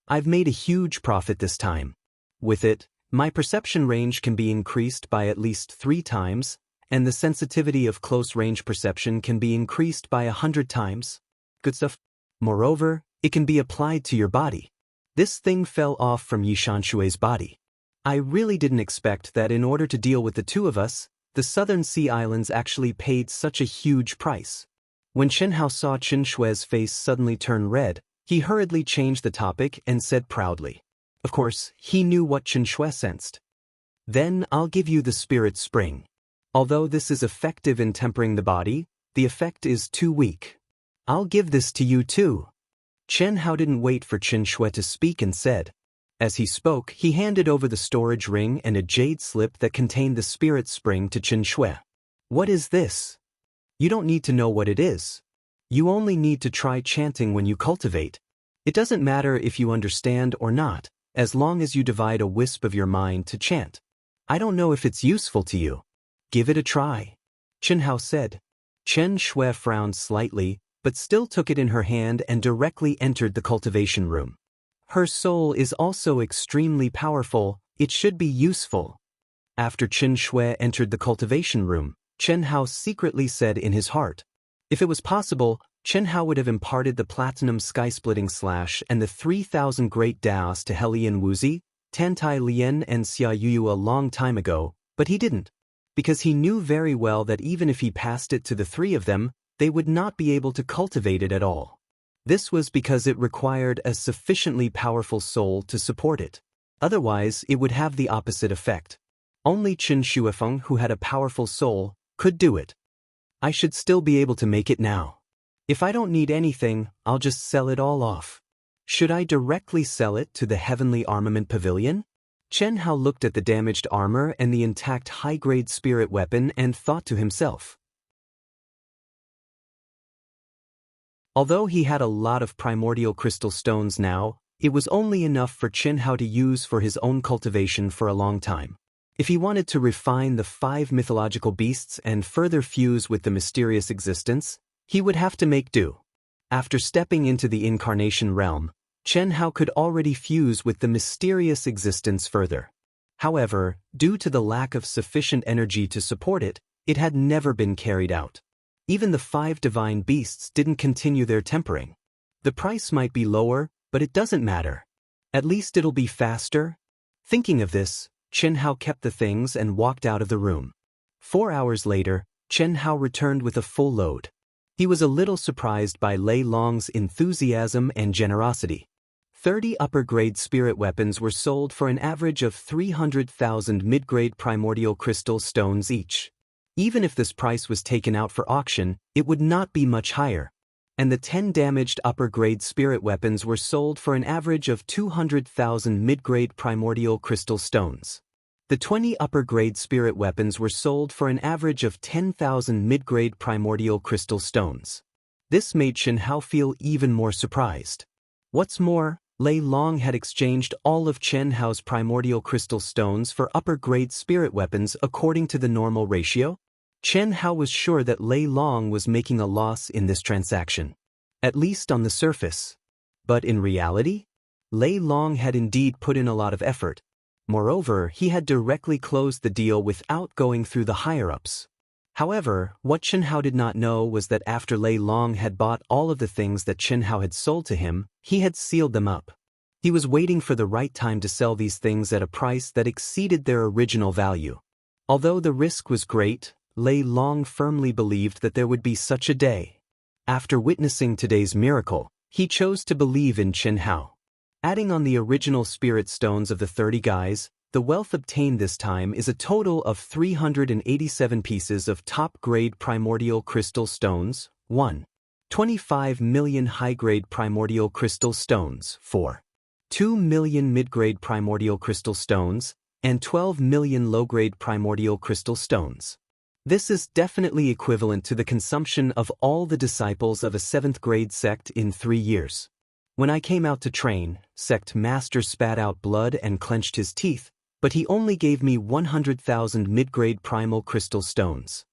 I've made a huge profit this time. With it, my perception range can be increased by at least 3 times, and the sensitivity of close-range perception can be increased by 100 times. Good stuff. Moreover, it can be applied to your body. This thing fell off from Yi Shanshui's body. I really didn't expect that in order to deal with the 2 of us, the Southern Sea Islands actually paid such a huge price. When Chen Hao saw Chen Shui's face suddenly turn red, he hurriedly changed the topic and said proudly. Of course, he knew what Chen Shui sensed. Then I'll give you the spirit spring. Although this is effective in tempering the body, the effect is too weak. I'll give this to you too, Chen Hao didn't wait for Qin Shui to speak and said. As he spoke, he handed over the storage ring and a jade slip that contained the spirit spring to Qin Shui. What is this? You don't need to know what it is. You only need to try chanting when you cultivate. It doesn't matter if you understand or not, as long as you divide a wisp of your mind to chant. I don't know if it's useful to you. Give it a try. Qin Hao said. Chen Shui frowned slightly, but still took it in her hand and directly entered the cultivation room. Her soul is also extremely powerful, it should be useful. After Qin Shui entered the cultivation room, Chen Hao secretly said in his heart. If it was possible, Chen Hao would have imparted the platinum sky-splitting slash and the 3,000 great Daoist to Helian Wuxi, Tantai Lian and Xia Yu a long time ago, but he didn't. Because he knew very well that even if he passed it to the three of them, they would not be able to cultivate it at all. This was because it required a sufficiently powerful soul to support it. Otherwise, it would have the opposite effect. Only Qin Shuifeng, who had a powerful soul, could do it. I should still be able to make it now. If I don't need anything, I'll just sell it all off. Should I directly sell it to the Heavenly Armament Pavilion? Chen Hao looked at the damaged armor and the intact high-grade spirit weapon and thought to himself. Although he had a lot of primordial crystal stones now, it was only enough for Chen Hao to use for his own cultivation for a long time. If he wanted to refine the 5 mythological beasts and further fuse with the mysterious existence, he would have to make do. After stepping into the incarnation realm, Chen Hao could already fuse with the mysterious existence further. However, due to the lack of sufficient energy to support it, it had never been carried out. Even the 5 divine beasts didn't continue their tempering. The price might be lower, but it doesn't matter. At least it'll be faster. Thinking of this, Chen Hao kept the things and walked out of the room. 4 hours later, Chen Hao returned with a full load. He was a little surprised by Lei Long's enthusiasm and generosity. 30 upper-grade spirit weapons were sold for an average of 300,000 mid-grade primordial crystal stones each. Even if this price was taken out for auction, it would not be much higher. And the 10 damaged upper-grade spirit weapons were sold for an average of 200,000 mid-grade primordial crystal stones. The 20 upper-grade spirit weapons were sold for an average of 10,000 mid-grade primordial crystal stones. This made Chen Hao feel even more surprised. What's more, Lei Long had exchanged all of Chen Hao's primordial crystal stones for upper-grade spirit weapons according to the normal ratio. Chen Hao was sure that Lei Long was making a loss in this transaction. At least on the surface. But in reality, Lei Long had indeed put in a lot of effort. Moreover, he had directly closed the deal without going through the higher-ups. However, what Chen Hao did not know was that after Lei Long had bought all of the things that Chen Hao had sold to him, he had sealed them up. He was waiting for the right time to sell these things at a price that exceeded their original value. Although the risk was great, Lei Long firmly believed that there would be such a day. After witnessing today's miracle, he chose to believe in Chen Hao. Adding on the original spirit stones of the 30 guys, the wealth obtained this time is a total of 387 pieces of top-grade primordial crystal stones, 1. 25 million high-grade primordial crystal stones, 4. 2 million mid-grade primordial crystal stones, and 12 million low-grade primordial crystal stones. This is definitely equivalent to the consumption of all the disciples of a 7th-grade sect in 3 years. When I came out to train, sect master spat out blood and clenched his teeth, but he only gave me 100,000 mid-grade primal crystal stones.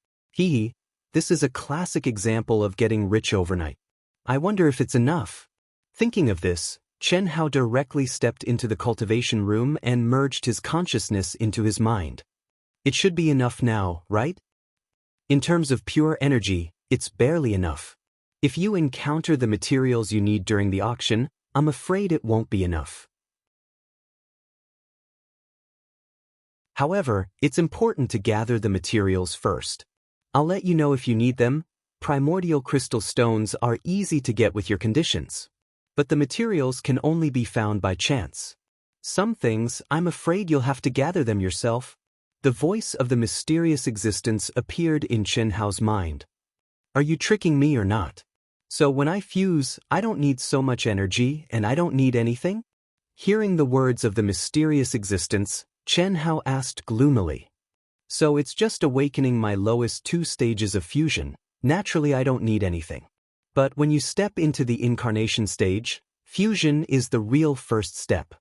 This is a classic example of getting rich overnight. I wonder if it's enough. Thinking of this, Chen Hao directly stepped into the cultivation room and merged his consciousness into his mind. It should be enough now, right? In terms of pure energy, it's barely enough. If you encounter the materials you need during the auction, I'm afraid it won't be enough. However, it's important to gather the materials first. I'll let you know if you need them. Primordial crystal stones are easy to get with your conditions. But the materials can only be found by chance. Some things, I'm afraid you'll have to gather them yourself. The voice of the mysterious existence appeared in Chen Hao's mind. Are you tricking me or not? So when I fuse, I don't need so much energy and I don't need anything? Hearing the words of the mysterious existence, Chen Hao asked gloomily. So it's just awakening my lowest 2 stages of fusion. Naturally I don't need anything. But when you step into the incarnation stage, fusion is the real first step.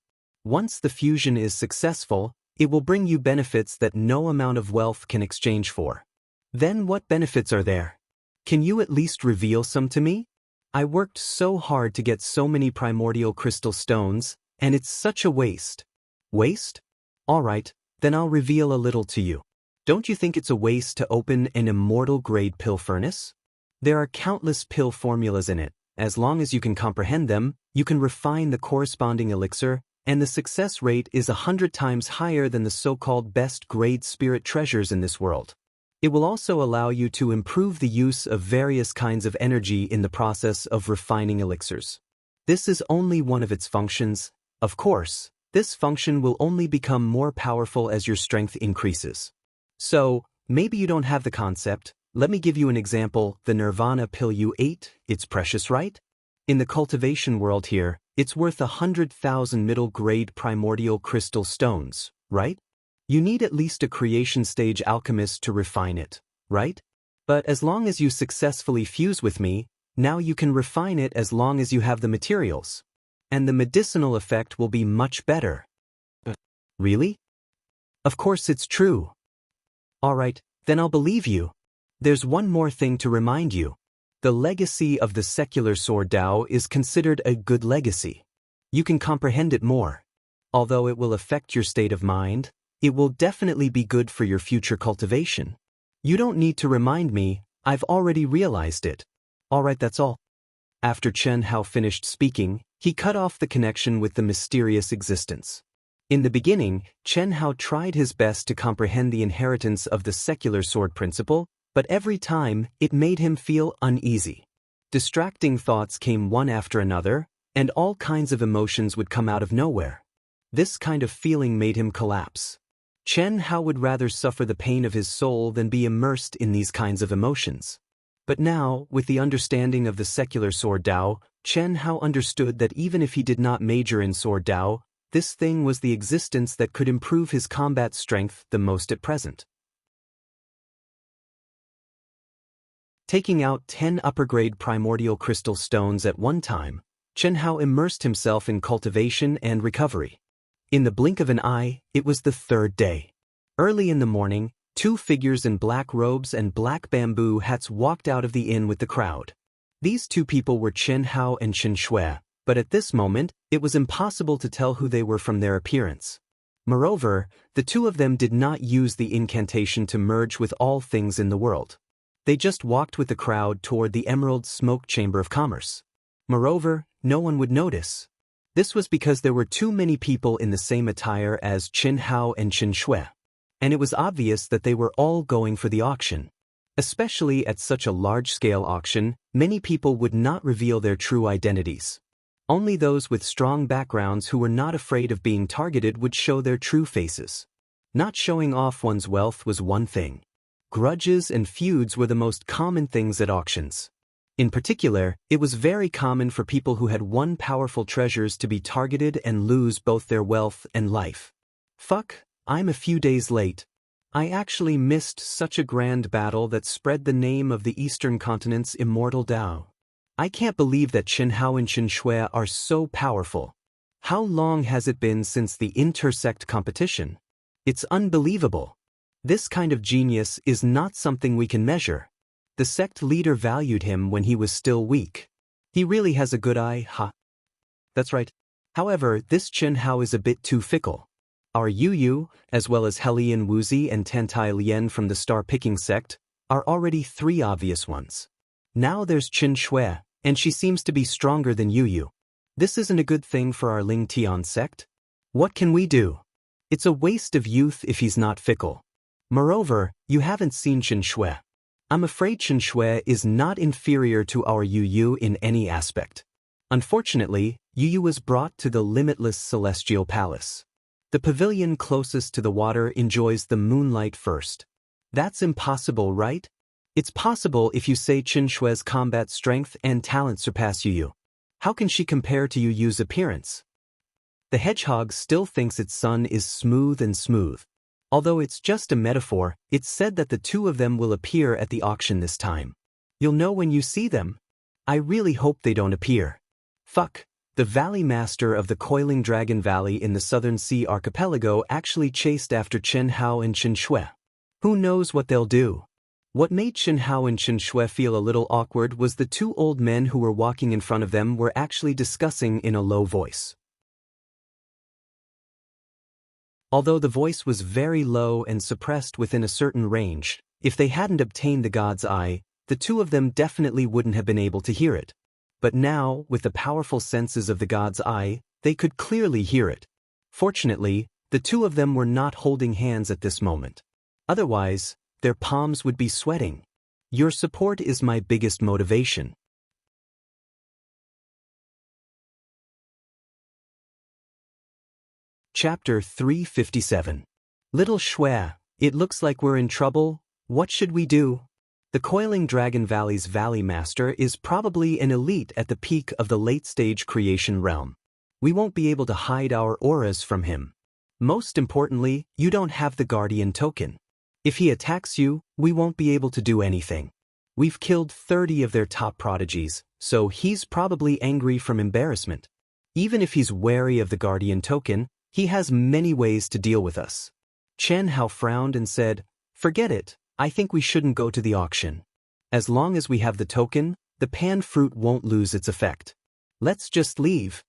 Once the fusion is successful, it will bring you benefits that no amount of wealth can exchange for. Then what benefits are there? Can you at least reveal some to me? I worked so hard to get so many primordial crystal stones, and it's such a waste. Waste? Alright, then I'll reveal a little to you. Don't you think it's a waste to open an immortal grade pill furnace? There are countless pill formulas in it. As long as you can comprehend them, you can refine the corresponding elixir, and the success rate is 100 times higher than the so-called best grade spirit treasures in this world. It will also allow you to improve the use of various kinds of energy in the process of refining elixirs. This is only one of its functions. Of course, this function will only become more powerful as your strength increases. So, maybe you don't have the concept. Let me give you an example. The Nirvana pill you ate, it's precious, right? In the cultivation world here, it's worth 100,000 middle-grade primordial crystal stones, right? You need at least a creation stage alchemist to refine it, right? But as long as you successfully fuse with me, now you can refine it as long as you have the materials. And the medicinal effect will be much better. Really? Of course it's true. Alright, then I'll believe you. There's one more thing to remind you. The legacy of the secular sword Dao is considered a good legacy. You can comprehend it more. Although it will affect your state of mind, it will definitely be good for your future cultivation. You don't need to remind me, I've already realized it. Alright, that's all. After Chen Hao finished speaking, he cut off the connection with the mysterious existence. In the beginning, Chen Hao tried his best to comprehend the inheritance of the secular sword principle, but every time, it made him feel uneasy. Distracting thoughts came one after another, and all kinds of emotions would come out of nowhere. This kind of feeling made him collapse. Chen Hao would rather suffer the pain of his soul than be immersed in these kinds of emotions. But now, with the understanding of the secular sword Dao, Chen Hao understood that even if he did not major in sword Dao, this thing was the existence that could improve his combat strength the most at present. Taking out 10 upper-grade primordial crystal stones at one time, Chen Hao immersed himself in cultivation and recovery. In the blink of an eye, it was the 3rd day. Early in the morning, 2 figures in black robes and black bamboo hats walked out of the inn with the crowd. These 2 people were Chen Hao and Xianxia, but at this moment, it was impossible to tell who they were from their appearance. Moreover, the 2 of them did not use the incantation to merge with all things in the world. They just walked with the crowd toward the Emerald Smoke Chamber of Commerce. Moreover, no one would notice. This was because there were too many people in the same attire as Chen Hao and Xianxia. And it was obvious that they were all going for the auction. Especially at such a large-scale auction, many people would not reveal their true identities. Only those with strong backgrounds who were not afraid of being targeted would show their true faces. Not showing off one's wealth was one thing. Grudges and feuds were the most common things at auctions. In particular, it was very common for people who had won powerful treasures to be targeted and lose both their wealth and life. Fuck, I'm a few days late. I actually missed such a grand battle that spread the name of the Eastern Continent's Immortal Dao. I can't believe that Chen Hao and Xianxia are so powerful. How long has it been since the intersect competition? It's unbelievable. This kind of genius is not something we can measure. The sect leader valued him when he was still weak. He really has a good eye, huh? That's right. However, this Chen Hao is a bit too fickle. Our Yu Yu, as well as Helian Wuzi and Tantai Lian from the star-picking sect, are already 3 obvious ones. Now there's Xianxia, and she seems to be stronger than Yu Yu. This isn't a good thing for our Ling Tian sect. What can we do? It's a waste of youth if he's not fickle. Moreover, you haven't seen Xianxia. I'm afraid Xianxia is not inferior to our Yu Yu in any aspect. Unfortunately, Yu Yu was brought to the limitless celestial palace. The pavilion closest to the water enjoys the moonlight first. That's impossible, right? It's possible if you say Qin Shui's combat strength and talent surpass you. How can she compare to Yu's appearance? The hedgehog still thinks its son is smooth and smooth. Although it's just a metaphor, it's said that the two of them will appear at the auction this time. You'll know when you see them. I really hope they don't appear. Fuck. The Valley Master of the Coiling Dragon Valley in the Southern Sea Archipelago actually chased after Chen Hao and Qin Shui. Who knows what they'll do? What made Chen Hao and Qin Shui feel a little awkward was the two old men who were walking in front of them were actually discussing in a low voice. Although the voice was very low and suppressed within a certain range, if they hadn't obtained the God's Eye, the two of them definitely wouldn't have been able to hear it. But now, with the powerful senses of the God's Eye, they could clearly hear it. Fortunately, the two of them were not holding hands at this moment. Otherwise, their palms would be sweating. Your support is my biggest motivation. Chapter 357. Little Shui, it looks like we're in trouble. What should we do? The Coiling Dragon Valley's Valley Master is probably an elite at the peak of the late-stage creation realm. We won't be able to hide our auras from him. Most importantly, you don't have the Guardian token. If he attacks you, we won't be able to do anything. We've killed 30 of their top prodigies, so he's probably angry from embarrassment. Even if he's wary of the Guardian token, he has many ways to deal with us. Chen Hao frowned and said, "Forget it. I think we shouldn't go to the auction. As long as we have the token, the pan fruit won't lose its effect. Let's just leave."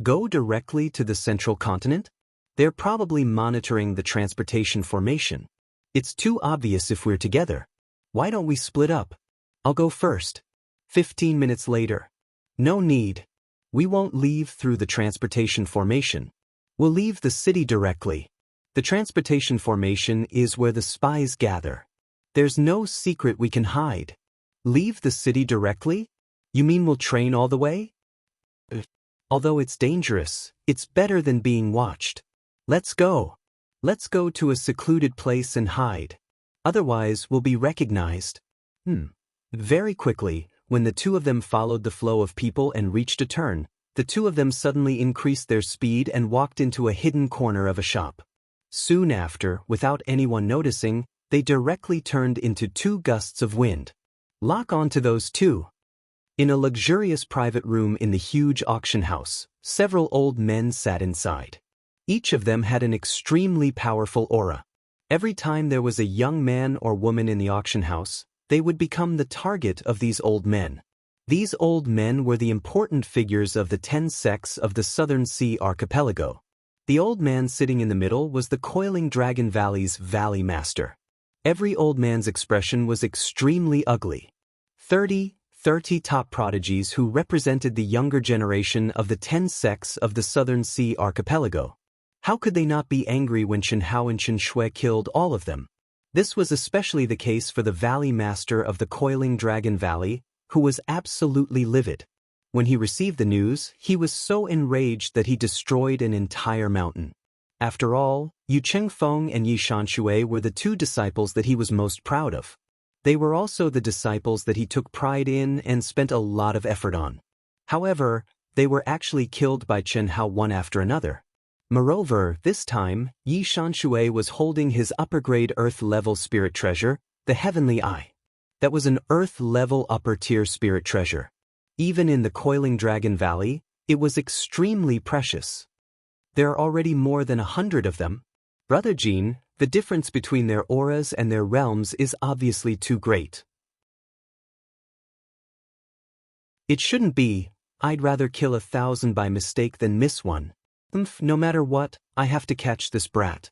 Go directly to the central continent? They're probably monitoring the transportation formation. It's too obvious if we're together. Why don't we split up? I'll go first. 15 minutes later. No need. We won't leave through the transportation formation. We'll leave the city directly. The transportation formation is where the spies gather. There's no secret we can hide. Leave the city directly? You mean we'll train all the way? Although it's dangerous, it's better than being watched. Let's go. Let's go to a secluded place and hide. Otherwise, we'll be recognized. Very quickly, when the two of them followed the flow of people and reached a turn, the two of them suddenly increased their speed and walked into a hidden corner of a shop. Soon after, without anyone noticing, they directly turned into two gusts of wind. Lock onto those two. In a luxurious private room in the huge auction house, several old men sat inside. Each of them had an extremely powerful aura. Every time there was a young man or woman in the auction house, they would become the target of these old men. These old men were the important figures of the 10 sects of the Southern Sea Archipelago. The old man sitting in the middle was the Coiling Dragon Valley's Valley Master. Every old man's expression was extremely ugly. 30 top prodigies who represented the younger generation of the 10 sects of the Southern Sea Archipelago. How could they not be angry when Chen Hao and Qin Shui killed all of them? This was especially the case for the Valley Master of the Coiling Dragon Valley, who was absolutely livid. When he received the news, he was so enraged that he destroyed an entire mountain. After all, Yu Chengfeng and Yi Shanshui were the two disciples that he was most proud of. They were also the disciples that he took pride in and spent a lot of effort on. However, they were actually killed by Chen Hao one after another. Moreover, this time, Yi Shanshui was holding his upper-grade Earth-level spirit treasure, the Heavenly Eye. That was an Earth-level upper-tier spirit treasure. Even in the Coiling Dragon Valley, it was extremely precious. There are already more than 100 of them. Brother Jean, the difference between their auras and their realms is obviously too great. It shouldn't be. I'd rather kill 1,000 by mistake than miss one. No matter what, I have to catch this brat.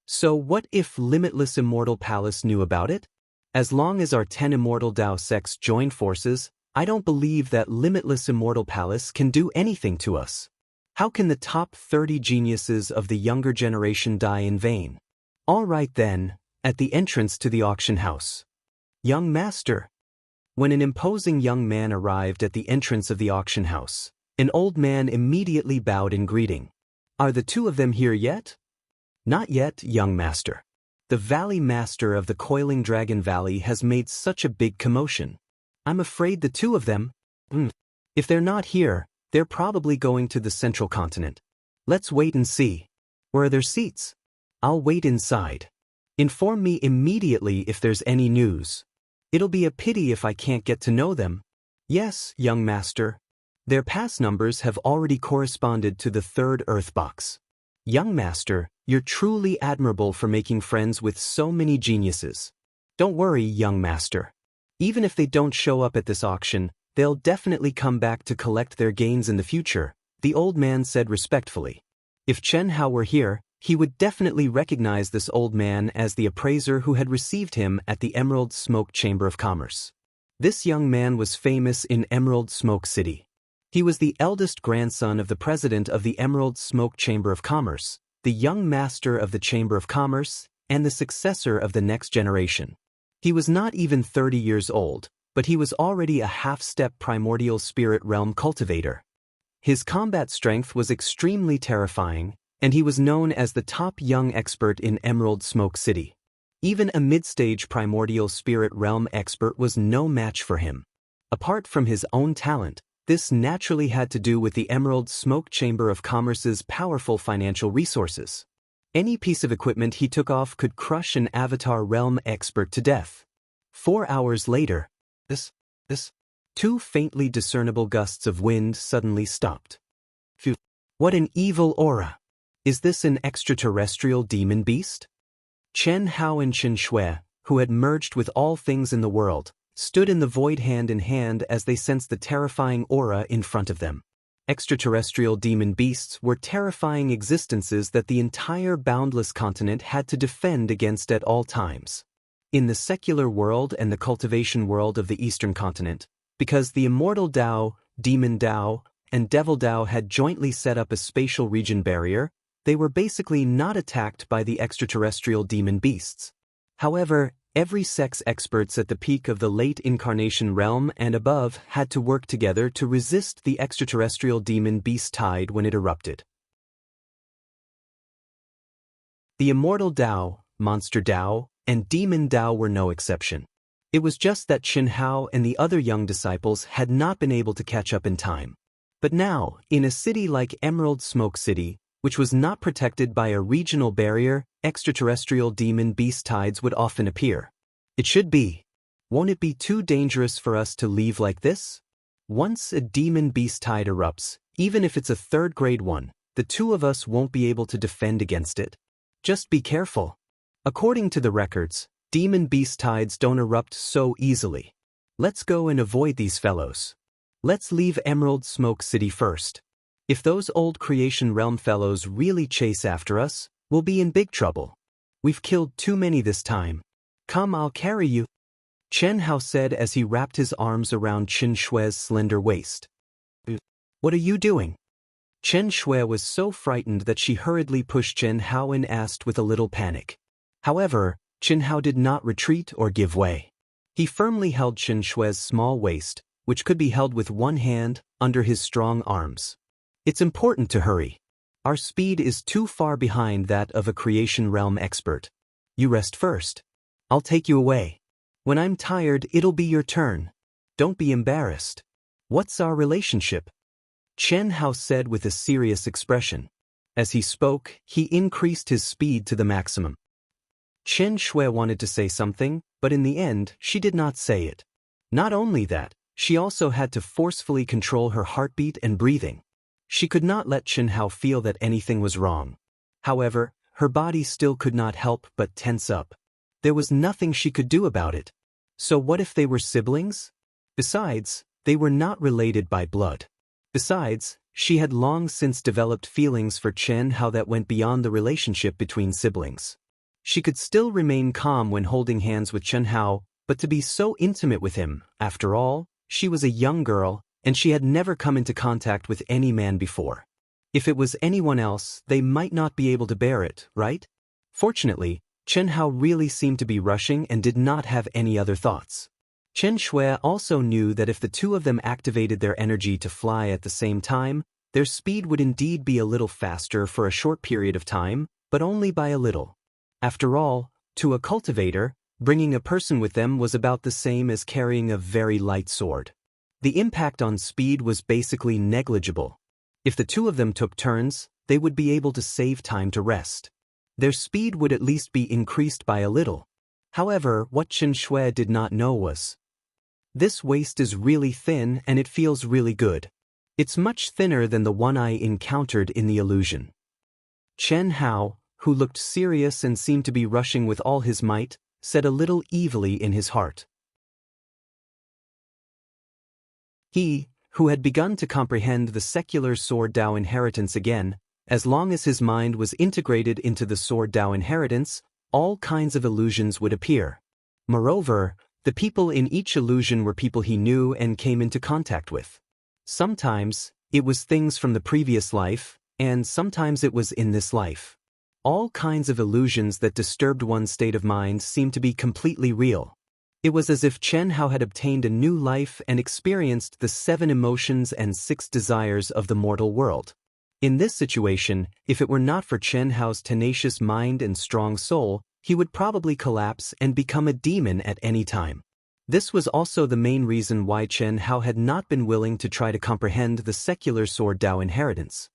So what if Limitless Immortal Palace knew about it? As long as our 10 immortal Dao sects join forces, I don't believe that Limitless Immortal Palace can do anything to us. How can the top 30 geniuses of the younger generation die in vain? All right then, at the entrance to the auction house. Young master. When an imposing young man arrived at the entrance of the auction house, an old man immediately bowed in greeting. Are the two of them here yet? Not yet, young master. The Valley Master of the Coiling Dragon Valley has made such a big commotion. I'm afraid the two of them, if they're not here, they're probably going to the central continent. Let's wait and see. Where are their seats? I'll wait inside. Inform me immediately if there's any news. It'll be a pity if I can't get to know them. Yes, young master. Their pass numbers have already corresponded to the third Earth box. Young master, you're truly admirable for making friends with so many geniuses. Don't worry, young master. Even if they don't show up at this auction, they'll definitely come back to collect their gains in the future, the old man said respectfully. If Chen Hao were here, he would definitely recognize this old man as the appraiser who had received him at the Emerald Smoke Chamber of Commerce. This young man was famous in Emerald Smoke City. He was the eldest grandson of the president of the Emerald Smoke Chamber of Commerce, the young master of the Chamber of Commerce, and the successor of the next generation. He was not even 30 years old, but he was already a half-step primordial spirit realm cultivator. His combat strength was extremely terrifying, and he was known as the top young expert in Emerald Smoke City. Even a mid-stage primordial spirit realm expert was no match for him. Apart from his own talent, this naturally had to do with the Emerald Smoke Chamber of Commerce's powerful financial resources. Any piece of equipment he took off could crush an Avatar realm expert to death. 4 hours later, two faintly discernible gusts of wind suddenly stopped. Phew! What an evil aura! Is this an extraterrestrial demon beast? Chen Hao and Chen Shui, who had merged with all things in the world, stood in the void hand in hand as they sensed the terrifying aura in front of them. Extraterrestrial demon beasts were terrifying existences that the entire boundless continent had to defend against at all times. In the secular world and the cultivation world of the eastern continent, because the immortal Dao, demon Dao, and devil Dao had jointly set up a spatial region barrier, they were basically not attacked by the extraterrestrial demon beasts. However, every sex experts at the peak of the late incarnation realm and above had to work together to resist the extraterrestrial demon beast tide when it erupted. The immortal Dao, monster Dao, and demon Dao were no exception. It was just that Chen Hao and the other young disciples had not been able to catch up in time. But now, in a city like Emerald Smoke City, which was not protected by a regional barrier, extraterrestrial demon beast tides would often appear. It should be. Won't it be too dangerous for us to leave like this? Once a demon beast tide erupts, even if it's a third-grade one, the two of us won't be able to defend against it. Just be careful. According to the records, demon beast tides don't erupt so easily. Let's go and avoid these fellows. Let's leave Emerald Smoke City first. If those old creation realm fellows really chase after us, we'll be in big trouble. We've killed too many this time. Come, I'll carry you, Chen Hao said as he wrapped his arms around Chen Shui's slender waist. What are you doing? Chen Shui was so frightened that she hurriedly pushed Chen Hao and asked with a little panic. However, Chen Hao did not retreat or give way. He firmly held Chen Shui's small waist, which could be held with one hand, under his strong arms. It's important to hurry. Our speed is too far behind that of a creation realm expert. You rest first. I'll take you away. When I'm tired, it'll be your turn. Don't be embarrassed. What's our relationship? Chen Hao said with a serious expression. As he spoke, he increased his speed to the maximum. Chen Shui wanted to say something, but in the end, she did not say it. Not only that, she also had to forcefully control her heartbeat and breathing. She could not let Chen Hao feel that anything was wrong. However, her body still could not help but tense up. There was nothing she could do about it. So what if they were siblings? Besides, they were not related by blood. Besides, she had long since developed feelings for Chen Hao that went beyond the relationship between siblings. She could still remain calm when holding hands with Chen Hao, but to be so intimate with him, after all, she was a young girl, and she had never come into contact with any man before. If it was anyone else, they might not be able to bear it, right? Fortunately, Chen Hao really seemed to be rushing and did not have any other thoughts. Chen Shui also knew that if the two of them activated their energy to fly at the same time, their speed would indeed be a little faster for a short period of time, but only by a little. After all, To a cultivator, bringing a person with them was about the same as carrying a very light sword. The impact on speed was basically negligible. If the two of them took turns, they would be able to save time to rest. Their speed would at least be increased by a little. However, what Xianxia did not know was, this waist is really thin and it feels really good. It's much thinner than the one I encountered in the illusion. Chen Hao, who looked serious and seemed to be rushing with all his might, said a little evilly in his heart. He, who had begun to comprehend the secular Sword Dao inheritance again, as long as his mind was integrated into the Sword Dao inheritance, all kinds of illusions would appear. Moreover, the people in each illusion were people he knew and came into contact with. Sometimes, it was things from the previous life, and sometimes it was in this life. All kinds of illusions that disturbed one's state of mind seemed to be completely real. It was as if Chen Hao had obtained a new life and experienced the 7 emotions and 6 desires of the mortal world. In this situation, if it were not for Chen Hao's tenacious mind and strong soul, he would probably collapse and become a demon at any time. This was also the main reason why Chen Hao had not been willing to try to comprehend the secular Sword Dao inheritance.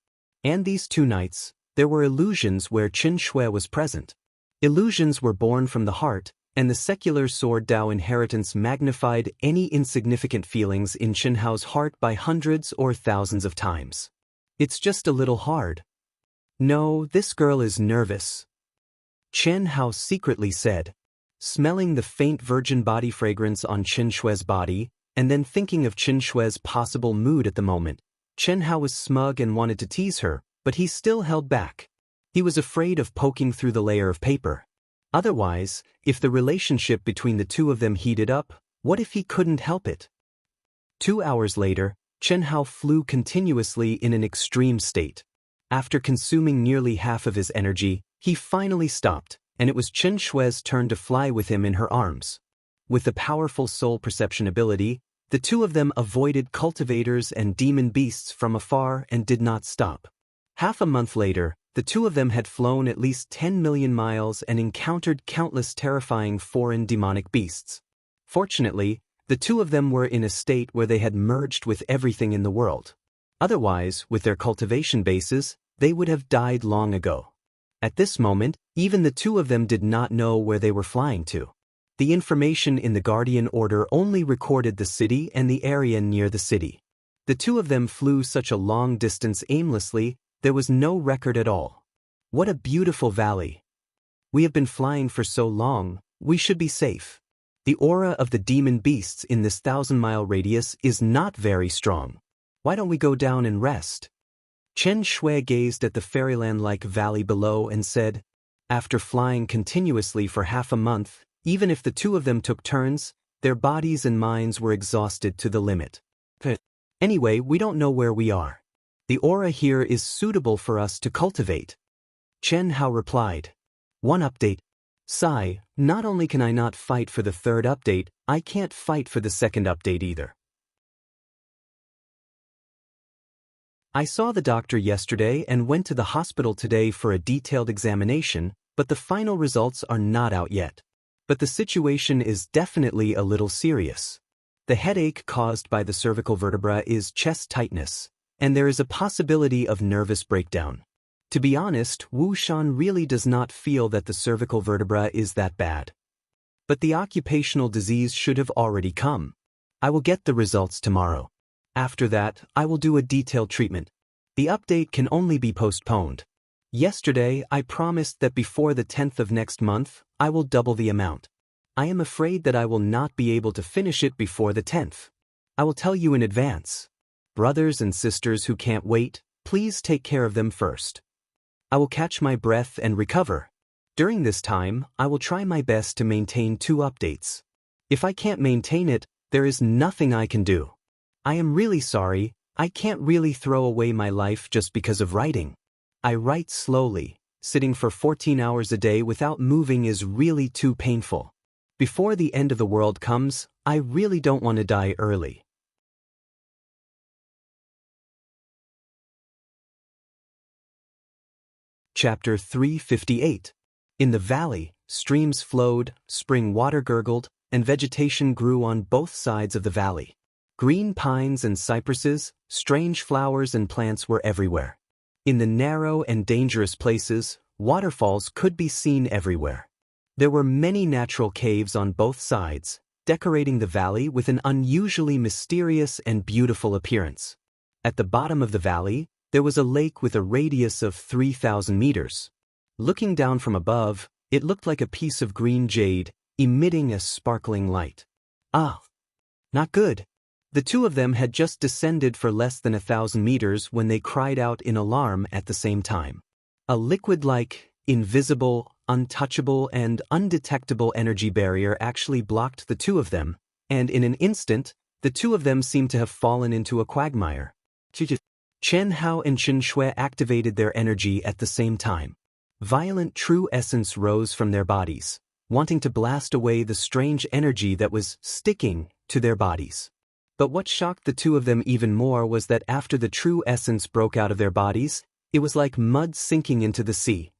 And these 2 nights, there were illusions where Xianxia was present. Illusions were born from the heart, and the secular Sword Dao inheritance magnified any insignificant feelings in Chen Hao's heart by hundreds or thousands of times. It's just a little hard. No, this girl is nervous, Chen Hao secretly said. Smelling the faint virgin body fragrance on Xianxia's body, and then thinking of Xianxia's possible mood at the moment, Chen Hao was smug and wanted to tease her, but he still held back. He was afraid of poking through the layer of paper. Otherwise, if the relationship between the two of them heated up, what if he couldn't help it? 2 hours later, Chen Hao flew continuously in an extreme state. After consuming nearly half of his energy, he finally stopped, and it was Xianxia's turn to fly with him in her arms. With the powerful soul perception ability, the two of them avoided cultivators and demon beasts from afar and did not stop. Half a month later, the two of them had flown at least 10 million miles and encountered countless terrifying foreign demonic beasts. Fortunately, the two of them were in a state where they had merged with everything in the world. Otherwise, with their cultivation bases, they would have died long ago. At this moment, even the two of them did not know where they were flying to. The information in the Guardian Order only recorded the city and the area near the city. The two of them flew such a long distance aimlessly, there was no record at all. What a beautiful valley. We have been flying for so long, we should be safe. The aura of the demon beasts in this 1,000-mile radius is not very strong. Why don't we go down and rest? Xianxia gazed at the fairyland-like valley below and said, after flying continuously for half a month, even if the two of them took turns, their bodies and minds were exhausted to the limit. Anyway, we don't know where we are. The aura here is suitable for us to cultivate. Chen Hao replied. One update. Sigh, not only can I not fight for the 3rd update, I can't fight for the 2nd update either. I saw the doctor yesterday and went to the hospital today for a detailed examination, but the final results are not out yet. But the situation is definitely a little serious. The headache caused by the cervical vertebra is chest tightness, and there is a possibility of nervous breakdown. To be honest, Wu Shan really does not feel that the cervical vertebra is that bad. But the occupational disease should have already come. I will get the results tomorrow. After that, I will do a detailed treatment. The update can only be postponed. Yesterday, I promised that before the 10th of next month, I will double the amount. I am afraid that I will not be able to finish it before the 10th. I will tell you in advance. Brothers and sisters who can't wait, please take care of them first. I will catch my breath and recover. During this time, I will try my best to maintain 2 updates. If I can't maintain it, there is nothing I can do. I am really sorry, I can't really throw away my life just because of writing. I write slowly. Sitting for 14 hours a day without moving is really too painful. Before the end of the world comes, I really don't want to die early. Chapter 358. In the valley, streams flowed, spring water gurgled, and vegetation grew on both sides of the valley. Green pines and cypresses, strange flowers and plants were everywhere. In the narrow and dangerous places, waterfalls could be seen everywhere. There were many natural caves on both sides, decorating the valley with an unusually mysterious and beautiful appearance. At the bottom of the valley, there was a lake with a radius of 3,000 meters. Looking down from above, it looked like a piece of green jade, emitting a sparkling light. Ah, not good. The two of them had just descended for less than 1,000 meters when they cried out in alarm at the same time. A liquid-like, invisible, untouchable, and undetectable energy barrier actually blocked the two of them, and in an instant, the two of them seemed to have fallen into a quagmire. Chen Hao and Chen Shui activated their energy at the same time. Violent true essence rose from their bodies, wanting to blast away the strange energy that was sticking to their bodies. But what shocked the two of them even more was that after the true essence broke out of their bodies, it was like mud sinking into the sea.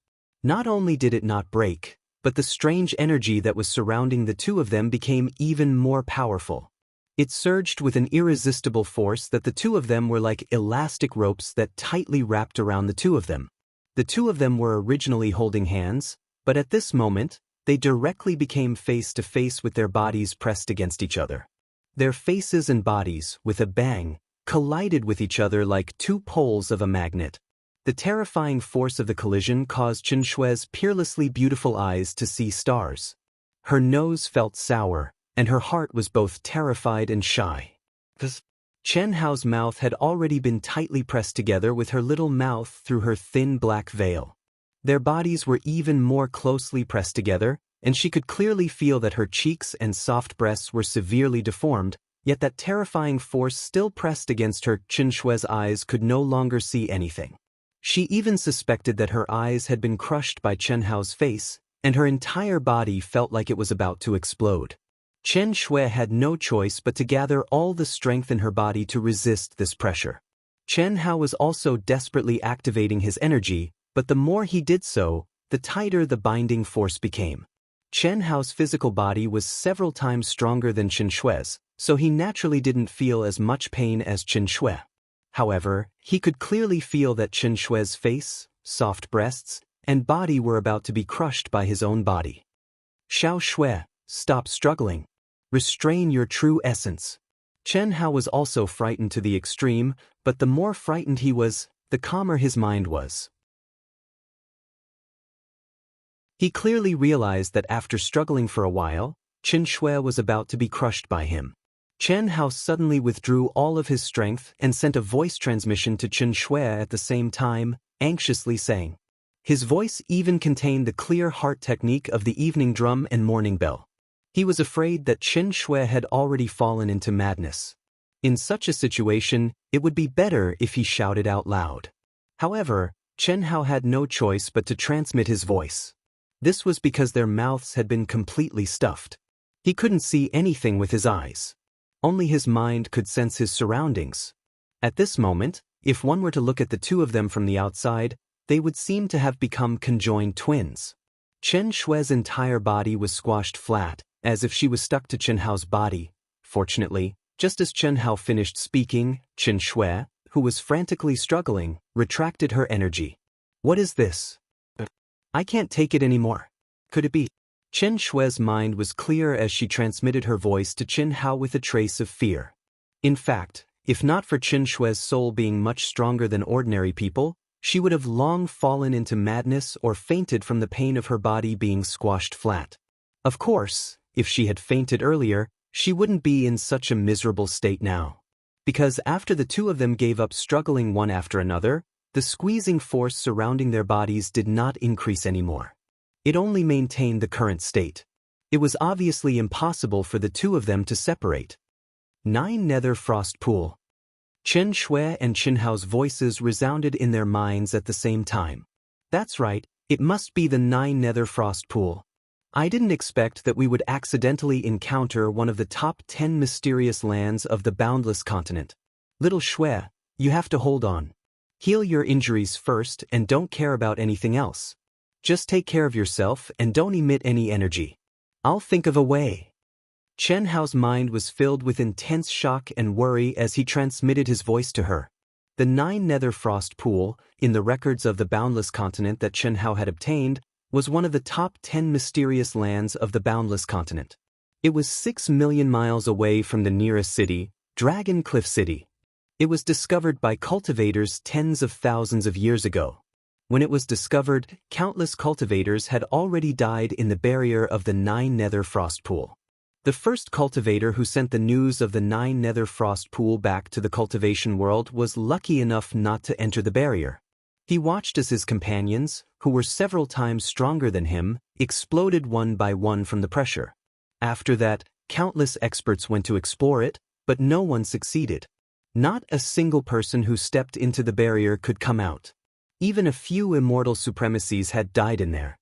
Not only did it not break, but the strange energy that was surrounding the two of them became even more powerful. It surged with an irresistible force that the two of them were like elastic ropes that tightly wrapped around the two of them. The two of them were originally holding hands, but at this moment, they directly became face to face with their bodies pressed against each other. Their faces and bodies, with a bang, collided with each other like two poles of a magnet. The terrifying force of the collision caused Chen Shui's peerlessly beautiful eyes to see stars. Her nose felt sour, and her heart was both terrified and shy. Chen Hao's mouth had already been tightly pressed together with her little mouth through her thin black veil. Their bodies were even more closely pressed together, and she could clearly feel that her cheeks and soft breasts were severely deformed, yet that terrifying force still pressed against her. Chen Shui's eyes could no longer see anything. She even suspected that her eyes had been crushed by Chen Hao's face, and her entire body felt like it was about to explode. Chen Shui had no choice but to gather all the strength in her body to resist this pressure. Chen Hao was also desperately activating his energy, but the more he did so, the tighter the binding force became. Chen Hao's physical body was several times stronger than Chen Shui's, so he naturally didn't feel as much pain as Chen Shui. However, he could clearly feel that Chen Shui's face, soft breasts, and body were about to be crushed by his own body. Xiao Shui, stop struggling. Restrain your true essence. Chen Hao was also frightened to the extreme, but the more frightened he was, the calmer his mind was. He clearly realized that after struggling for a while, Chen Shui was about to be crushed by him. Chen Hao suddenly withdrew all of his strength and sent a voice transmission to Chen Shui at the same time, anxiously saying. His voice even contained the clear heart technique of the evening drum and morning bell. He was afraid that Chen Shui had already fallen into madness. In such a situation, it would be better if he shouted out loud. However, Chen Hao had no choice but to transmit his voice. This was because their mouths had been completely stuffed. He couldn't see anything with his eyes. Only his mind could sense his surroundings. At this moment, if one were to look at the two of them from the outside, they would seem to have become conjoined twins. Chen Shui's entire body was squashed flat, as if she was stuck to Chen Hao's body. Fortunately, just as Chen Hao finished speaking, Chen Shui, who was frantically struggling, retracted her energy. What is this? I can't take it anymore. Could it be? Chen Shui's mind was clear as she transmitted her voice to Chen Hao with a trace of fear. In fact, if not for Chen Shui's soul being much stronger than ordinary people, she would have long fallen into madness or fainted from the pain of her body being squashed flat. Of course, if she had fainted earlier, she wouldn't be in such a miserable state now. Because after the two of them gave up struggling one after another, the squeezing force surrounding their bodies did not increase anymore. It only maintained the current state. It was obviously impossible for the two of them to separate. 9 Nether Frost Pool. Chen Shui and Chen Hao's voices resounded in their minds at the same time. That's right, it must be the 9 Nether Frost Pool. I didn't expect that we would accidentally encounter one of the top 10 mysterious lands of the boundless continent. Little Shui, you have to hold on. Heal your injuries first and don't care about anything else. Just take care of yourself and don't emit any energy. I'll think of a way. Chen Hao's mind was filled with intense shock and worry as he transmitted his voice to her. The 9 Nether Frost Pool, in the records of the boundless continent that Chen Hao had obtained, was one of the top 10 mysterious lands of the boundless continent. It was 6 million miles away from the nearest city, Dragon Cliff City. It was discovered by cultivators tens of thousands of years ago. When it was discovered, countless cultivators had already died in the barrier of the 9 Nether Frost Pool. The first cultivator who sent the news of the 9 Nether Frost Pool back to the cultivation world was lucky enough not to enter the barrier. He watched as his companions, who were several times stronger than him, exploded one by one from the pressure. After that, countless experts went to explore it, but no one succeeded. Not a single person who stepped into the barrier could come out. Even a few immortal supremacies had died in there.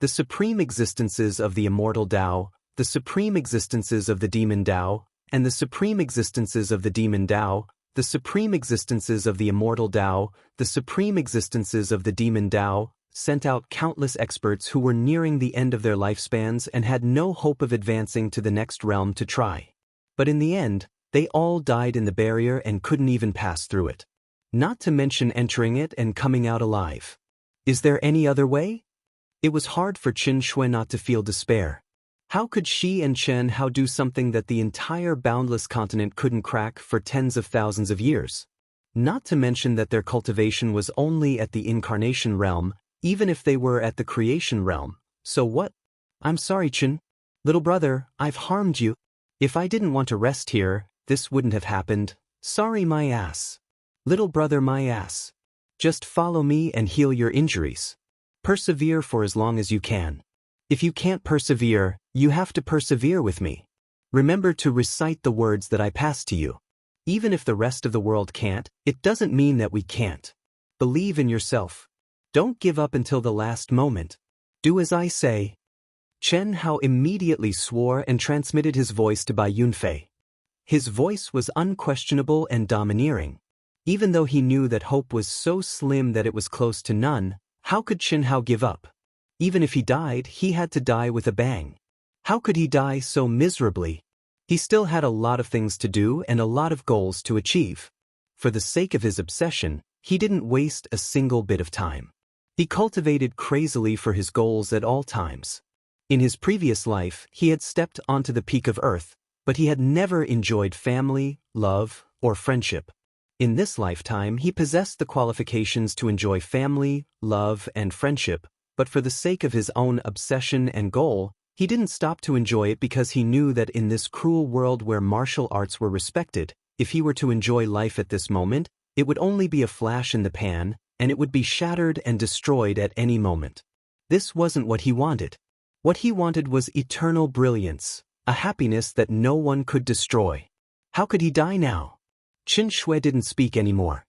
The supreme existences of the immortal Dao, the supreme existences of the demon Dao, and the supreme existences of the demon Dao, the supreme existences of the immortal Dao, the supreme existences of the demon Dao, sent out countless experts who were nearing the end of their lifespans and had no hope of advancing to the next realm to try. But in the end, they all died in the barrier and couldn't even pass through it. Not to mention entering it and coming out alive. Is there any other way? It was hard for Qin Shui not to feel despair. How could she and Chen Hao do something that the entire boundless continent couldn't crack for tens of thousands of years? Not to mention that their cultivation was only at the incarnation realm, even if they were at the creation realm. So what? I'm sorry, Chen. Little brother, I've harmed you. If I didn't want to rest here, this wouldn't have happened. Sorry, my ass. Little brother, my ass. Just follow me and heal your injuries. Persevere for as long as you can. If you can't persevere, you have to persevere with me. Remember to recite the words that I pass to you. Even if the rest of the world can't, it doesn't mean that we can't. Believe in yourself. Don't give up until the last moment. Do as I say. Chen Hao immediately swore and transmitted his voice to Bai Yunfei. His voice was unquestionable and domineering. Even though he knew that hope was so slim that it was close to none, how could Chen Hao give up? Even if he died, he had to die with a bang. How could he die so miserably? He still had a lot of things to do and a lot of goals to achieve. For the sake of his obsession, he didn't waste a single bit of time. He cultivated crazily for his goals at all times. In his previous life, he had stepped onto the peak of earth, but he had never enjoyed family, love, or friendship. In this lifetime, he possessed the qualifications to enjoy family, love, and friendship, but for the sake of his own obsession and goal, he didn't stop to enjoy it because he knew that in this cruel world where martial arts were respected, if he were to enjoy life at this moment, it would only be a flash in the pan, and it would be shattered and destroyed at any moment. This wasn't what he wanted. What he wanted was eternal brilliance, a happiness that no one could destroy. How could he die now? Qin Shui didn't speak anymore.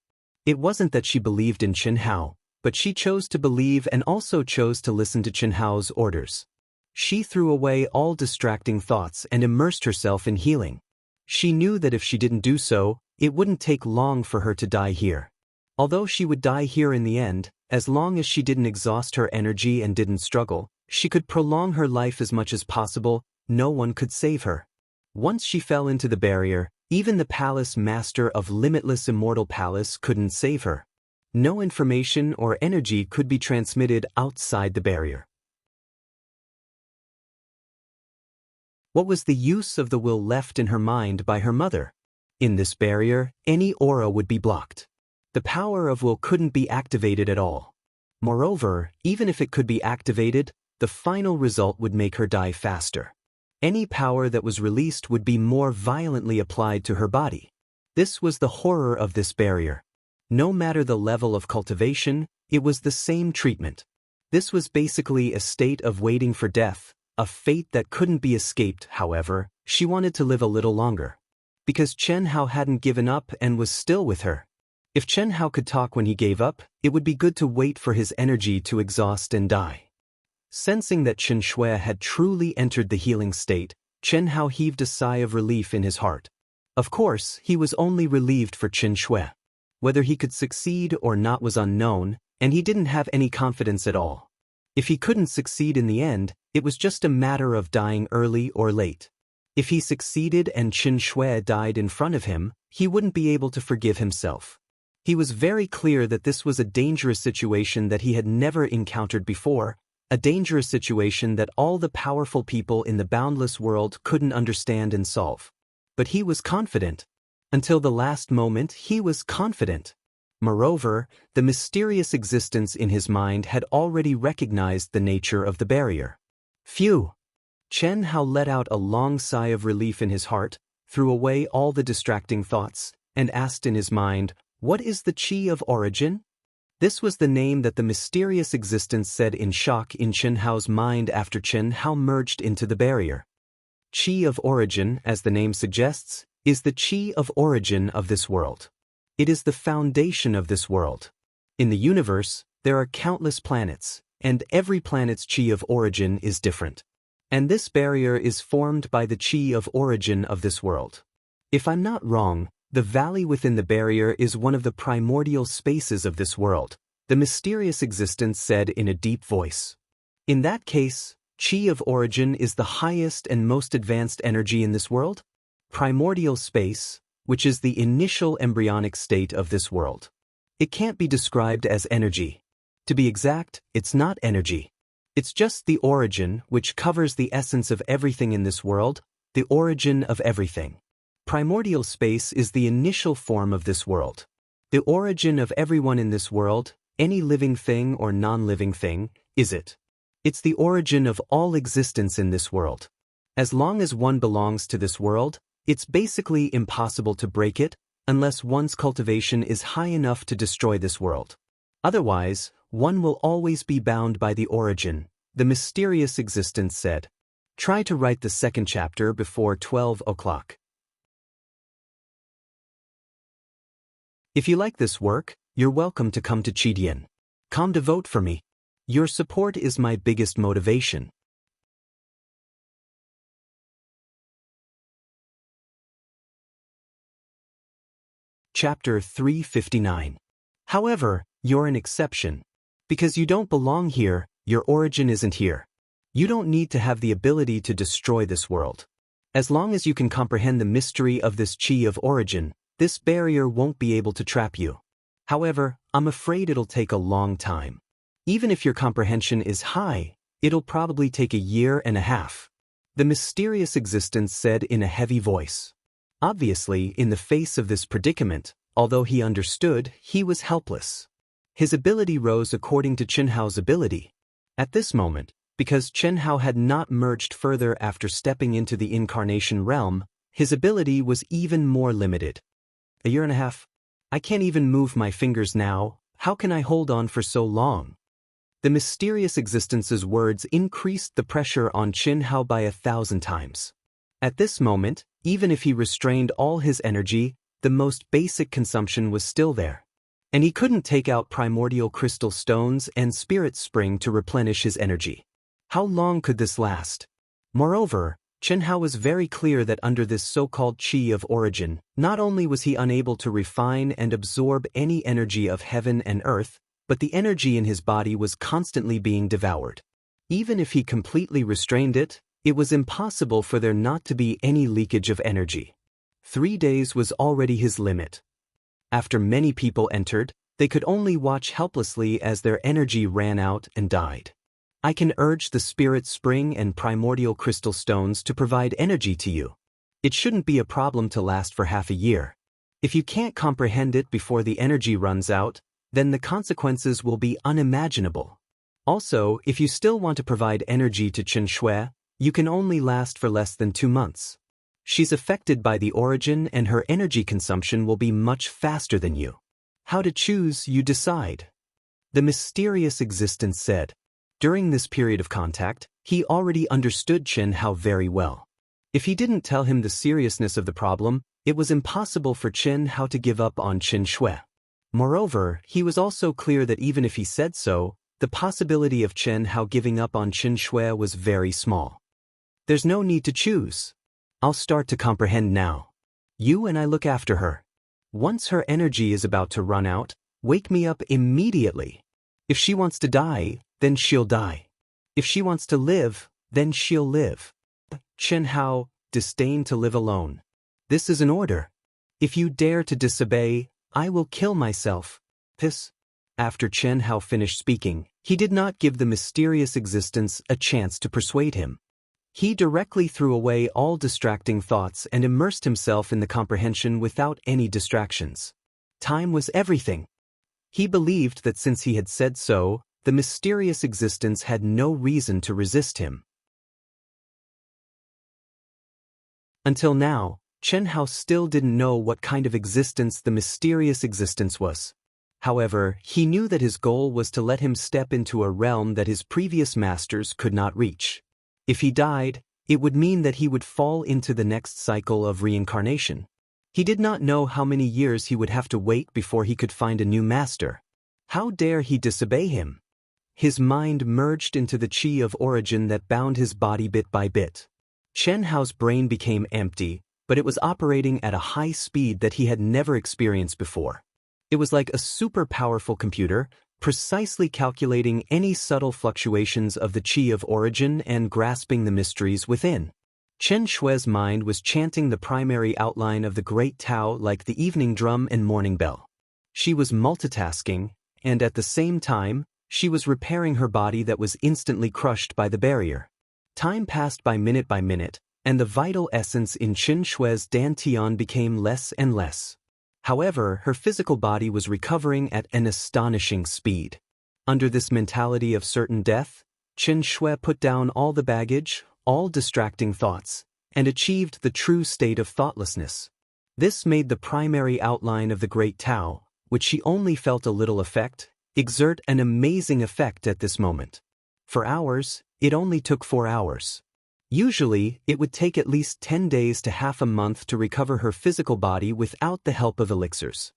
It wasn't that she believed in Chen Hao, but she chose to believe and also chose to listen to Chen Hao's orders. She threw away all distracting thoughts and immersed herself in healing. She knew that if she didn't do so, it wouldn't take long for her to die here. Although she would die here in the end, as long as she didn't exhaust her energy and didn't struggle, she could prolong her life as much as possible. No one could save her. Once she fell into the barrier, even the palace master of limitless immortal palace couldn't save her. No information or energy could be transmitted outside the barrier. What was the use of the will left in her mind by her mother? In this barrier, any aura would be blocked. The power of will couldn't be activated at all. Moreover, even if it could be activated, the final result would make her die faster. Any power that was released would be more violently applied to her body. This was the horror of this barrier. No matter the level of cultivation, it was the same treatment. This was basically a state of waiting for death, a fate that couldn't be escaped. However, she wanted to live a little longer. Because Chen Hao hadn't given up and was still with her. If Chen Hao could talk when he gave up, it would be good to wait for his energy to exhaust and die. Sensing that Qin Shui had truly entered the healing state, Chen Hao heaved a sigh of relief in his heart. Of course, he was only relieved for Qin Shui. Whether he could succeed or not was unknown, and he didn't have any confidence at all. If he couldn't succeed in the end, it was just a matter of dying early or late. If he succeeded and Qin Shui died in front of him, he wouldn't be able to forgive himself. He was very clear that this was a dangerous situation that he had never encountered before, a dangerous situation that all the powerful people in the boundless world couldn't understand and solve. But he was confident. Until the last moment, he was confident. Moreover, the mysterious existence in his mind had already recognized the nature of the barrier. Phew! Chen Hao let out a long sigh of relief in his heart, threw away all the distracting thoughts, and asked in his mind, "What is the Qi of origin?" This was the name that the mysterious existence said in shock in Chen Hao's mind after Chen Hao merged into the barrier. Qi of origin, as the name suggests, is the Qi of origin of this world. It is the foundation of this world. In the universe, there are countless planets, and every planet's Qi of origin is different. And this barrier is formed by the Qi of origin of this world. If I'm not wrong, the valley within the barrier is one of the primordial spaces of this world, the mysterious existence said in a deep voice. In that case, Qi of origin is the highest and most advanced energy in this world? Primordial space, which is the initial embryonic state of this world. It can't be described as energy. To be exact, it's not energy. It's just the origin, which covers the essence of everything in this world, the origin of everything. Primordial space is the initial form of this world. The origin of everyone in this world, any living thing or non-living thing, is it. It's the origin of all existence in this world. As long as one belongs to this world, it's basically impossible to break it, unless one's cultivation is high enough to destroy this world. Otherwise, one will always be bound by the origin, the mysterious existence said. Try to write the second chapter before 12 o'clock. If you like this work, you're welcome to come to Qidian.com to vote for me. Your support is my biggest motivation. Chapter 359. However, you're an exception. Because you don't belong here, your origin isn't here. You don't need to have the ability to destroy this world. As long as you can comprehend the mystery of this Qi of origin, this barrier won't be able to trap you. However, I'm afraid it'll take a long time. Even if your comprehension is high, it'll probably take a year and a half. The mysterious existence said in a heavy voice. Obviously, in the face of this predicament, although he understood, he was helpless. His ability rose according to Chen Hao's ability. At this moment, because Chen Hao had not merged further after stepping into the incarnation realm, his ability was even more limited. A year and a half? I can't even move my fingers now. How can I hold on for so long? The mysterious existence's words increased the pressure on Chen Hao by 1,000 times. At this moment, even if he restrained all his energy, the most basic consumption was still there. And he couldn't take out primordial crystal stones and spirit spring to replenish his energy. How long could this last? Moreover, Chen Hao was very clear that under this so-called Qi of origin, not only was he unable to refine and absorb any energy of heaven and earth, but the energy in his body was constantly being devoured. Even if he completely restrained it, it was impossible for there not to be any leakage of energy. 3 days was already his limit. After many people entered, they could only watch helplessly as their energy ran out and died. I can urge the spirit spring and primordial crystal stones to provide energy to you. It shouldn't be a problem to last for half a year. If you can't comprehend it before the energy runs out, then the consequences will be unimaginable. Also, if you still want to provide energy to Qin Shui, you can only last for less than 2 months. She's affected by the origin and her energy consumption will be much faster than you. How to choose, you decide. The mysterious existence said. During this period of contact, he already understood Chen Hao very well. If he didn't tell him the seriousness of the problem, it was impossible for Chen Hao to give up on Qin Shui. Moreover, he was also clear that even if he said so, the possibility of Chen Hao giving up on Qin Shui was very small. There's no need to choose. I'll start to comprehend now. You and I look after her. Once her energy is about to run out, wake me up immediately. If she wants to die, then she'll die. If she wants to live, then she'll live. Chen Hao disdained to live alone. This is an order. If you dare to disobey, I will kill myself. This. After Chen Hao finished speaking, he did not give the mysterious existence a chance to persuade him. He directly threw away all distracting thoughts and immersed himself in the comprehension without any distractions. Time was everything. He believed that since he had said so, the mysterious existence had no reason to resist him. Until now, Chen Hao still didn't know what kind of existence the mysterious existence was. However, he knew that his goal was to let him step into a realm that his previous masters could not reach. If he died, it would mean that he would fall into the next cycle of reincarnation. He did not know how many years he would have to wait before he could find a new master. How dare he disobey him? His mind merged into the chi of origin that bound his body bit by bit. Chen Hao's brain became empty, but it was operating at a high speed that he had never experienced before. It was like a super powerful computer, precisely calculating any subtle fluctuations of the chi of origin and grasping the mysteries within. Chen Shui's mind was chanting the primary outline of the Great Tao like the evening drum and morning bell. She was multitasking, and at the same time, she was repairing her body that was instantly crushed by the barrier. Time passed by minute, and the vital essence in Chen Shui's dantian became less and less. However, her physical body was recovering at an astonishing speed. Under this mentality of certain death, Chen Shui put down all the baggage, all distracting thoughts, and achieved the true state of thoughtlessness. This made the primary outline of the Great Tao, which she only felt a little effect, exert an amazing effect at this moment. For hours, it only took 4 hours. Usually, it would take at least 10 days to half a month to recover her physical body without the help of elixirs.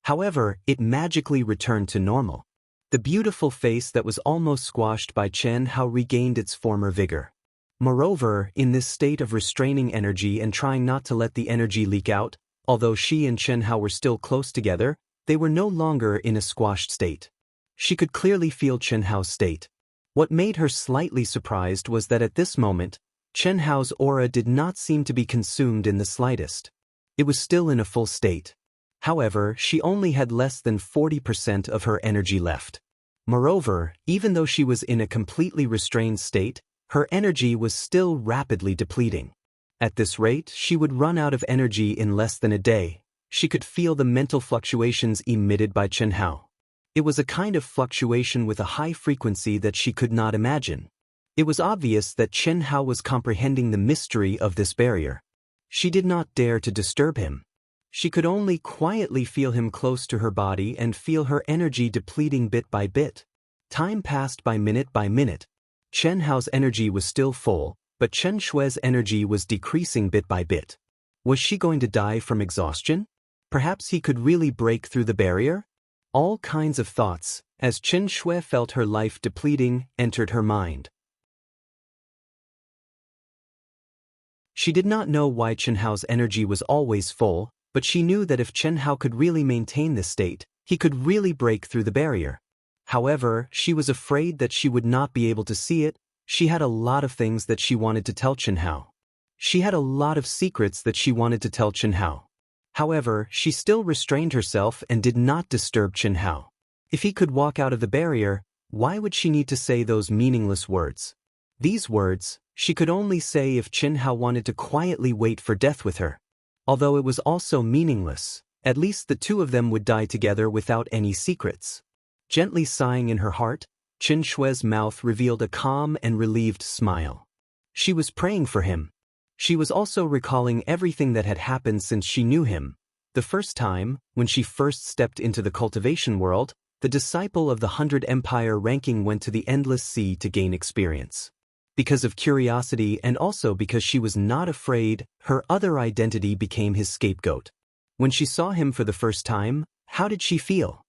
However, it magically returned to normal. The beautiful face that was almost squashed by Chen Hao regained its former vigor. Moreover, in this state of restraining energy and trying not to let the energy leak out, although she and Chen Hao were still close together, they were no longer in a squashed state. She could clearly feel Chen Hao's state. What made her slightly surprised was that at this moment, Chen Hao's aura did not seem to be consumed in the slightest. It was still in a full state. However, she only had less than 40% of her energy left. Moreover, even though she was in a completely restrained state, her energy was still rapidly depleting. At this rate, she would run out of energy in less than a day. She could feel the mental fluctuations emitted by Chen Hao. It was a kind of fluctuation with a high frequency that she could not imagine. It was obvious that Chen Hao was comprehending the mystery of this barrier. She did not dare to disturb him. She could only quietly feel him close to her body and feel her energy depleting bit by bit. Time passed by minute. Chen Hao's energy was still full, but Chen Shui's energy was decreasing bit by bit. Was she going to die from exhaustion? Perhaps he could really break through the barrier? All kinds of thoughts, as Chen Shui felt her life depleting, entered her mind. She did not know why Chen Hao's energy was always full, but she knew that if Chen Hao could really maintain this state, he could really break through the barrier. However, she was afraid that she would not be able to see it. She had a lot of things that she wanted to tell Chen Hao. She had a lot of secrets that she wanted to tell Chen Hao. However, she still restrained herself and did not disturb Chen Hao. If he could walk out of the barrier, why would she need to say those meaningless words? These words, she could only say if Chen Hao wanted to quietly wait for death with her. Although it was also meaningless, at least the two of them would die together without any secrets. Gently sighing in her heart, Chen Shui's mouth revealed a calm and relieved smile. She was praying for him. She was also recalling everything that had happened since she knew him. The first time, when she first stepped into the cultivation world, the disciple of the 100 Empire ranking went to the Endless Sea to gain experience. Because of curiosity and also because she was not afraid, her other identity became his scapegoat. When she saw him for the first time, how did she feel?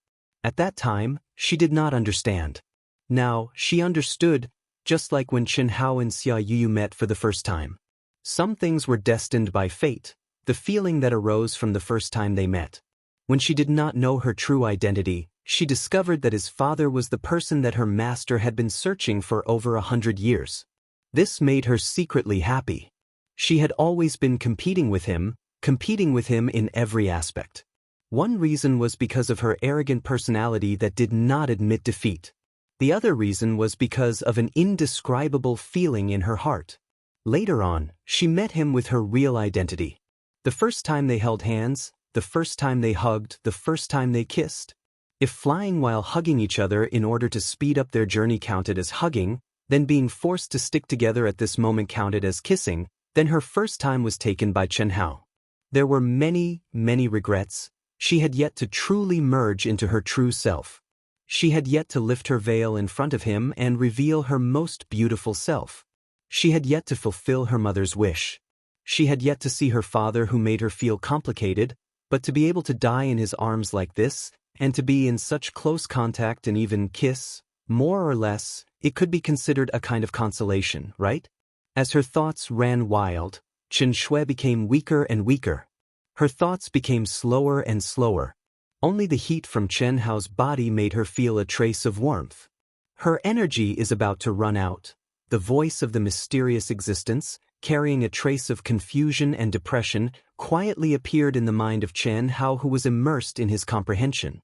At that time, she did not understand. Now, she understood, just like when Chen Hao and Xia Yu met for the first time. Some things were destined by fate, the feeling that arose from the first time they met. When she did not know her true identity, she discovered that his father was the person that her master had been searching for over 100 years. This made her secretly happy. She had always been competing with him in every aspect. One reason was because of her arrogant personality that did not admit defeat. The other reason was because of an indescribable feeling in her heart. Later on, she met him with her real identity. The first time they held hands, the first time they hugged, the first time they kissed. If flying while hugging each other in order to speed up their journey counted as hugging, then being forced to stick together at this moment counted as kissing, then her first time was taken by Chen Hao. There were many, many regrets. She had yet to truly merge into her true self. She had yet to lift her veil in front of him and reveal her most beautiful self. She had yet to fulfill her mother's wish. She had yet to see her father who made her feel complicated, but to be able to die in his arms like this, and to be in such close contact and even kiss, more or less, it could be considered a kind of consolation, right? As her thoughts ran wild, Chen Shui became weaker and weaker. Her thoughts became slower and slower. Only the heat from Chen Hao's body made her feel a trace of warmth. Her energy is about to run out. The voice of the mysterious existence, carrying a trace of confusion and depression, quietly appeared in the mind of Chen Hao, who was immersed in his comprehension.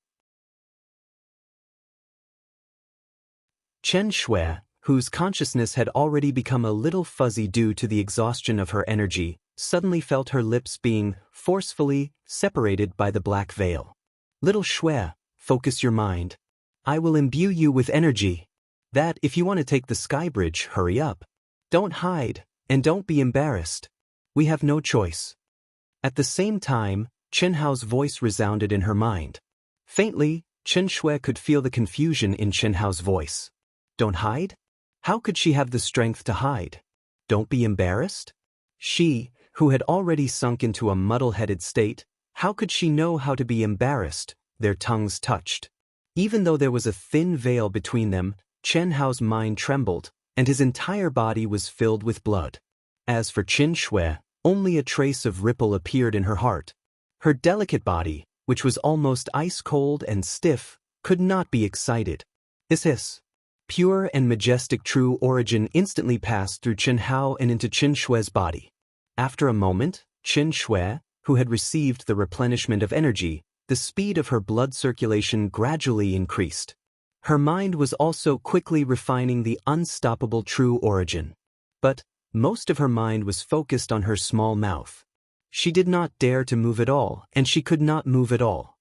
Chen Shui, whose consciousness had already become a little fuzzy due to the exhaustion of her energy, suddenly felt her lips being forcefully separated by the black veil. Little Shui, focus your mind. I will imbue you with energy. That if you want to take the sky bridge, hurry up. Don't hide, and don't be embarrassed. We have no choice. At the same time, Chen Hao's voice resounded in her mind. Faintly, Chen Shui could feel the confusion in Chen Hao's voice. Don't hide? How could she have the strength to hide? Don't be embarrassed? She, who had already sunk into a muddle-headed state, how could she know how to be embarrassed? Their tongues touched. Even though there was a thin veil between them, Chen Hao's mind trembled, and his entire body was filled with blood. As for Chen Shui, only a trace of ripple appeared in her heart. Her delicate body, which was almost ice-cold and stiff, could not be excited. Hiss. Pure and majestic true origin instantly passed through Chen Hao and into Chen Shui's body. After a moment, Chen Shui, who had received the replenishment of energy, the speed of her blood circulation gradually increased. Her mind was also quickly refining the unstoppable true origin. But most of her mind was focused on her small mouth. She did not dare to move at all, and she could not move at all.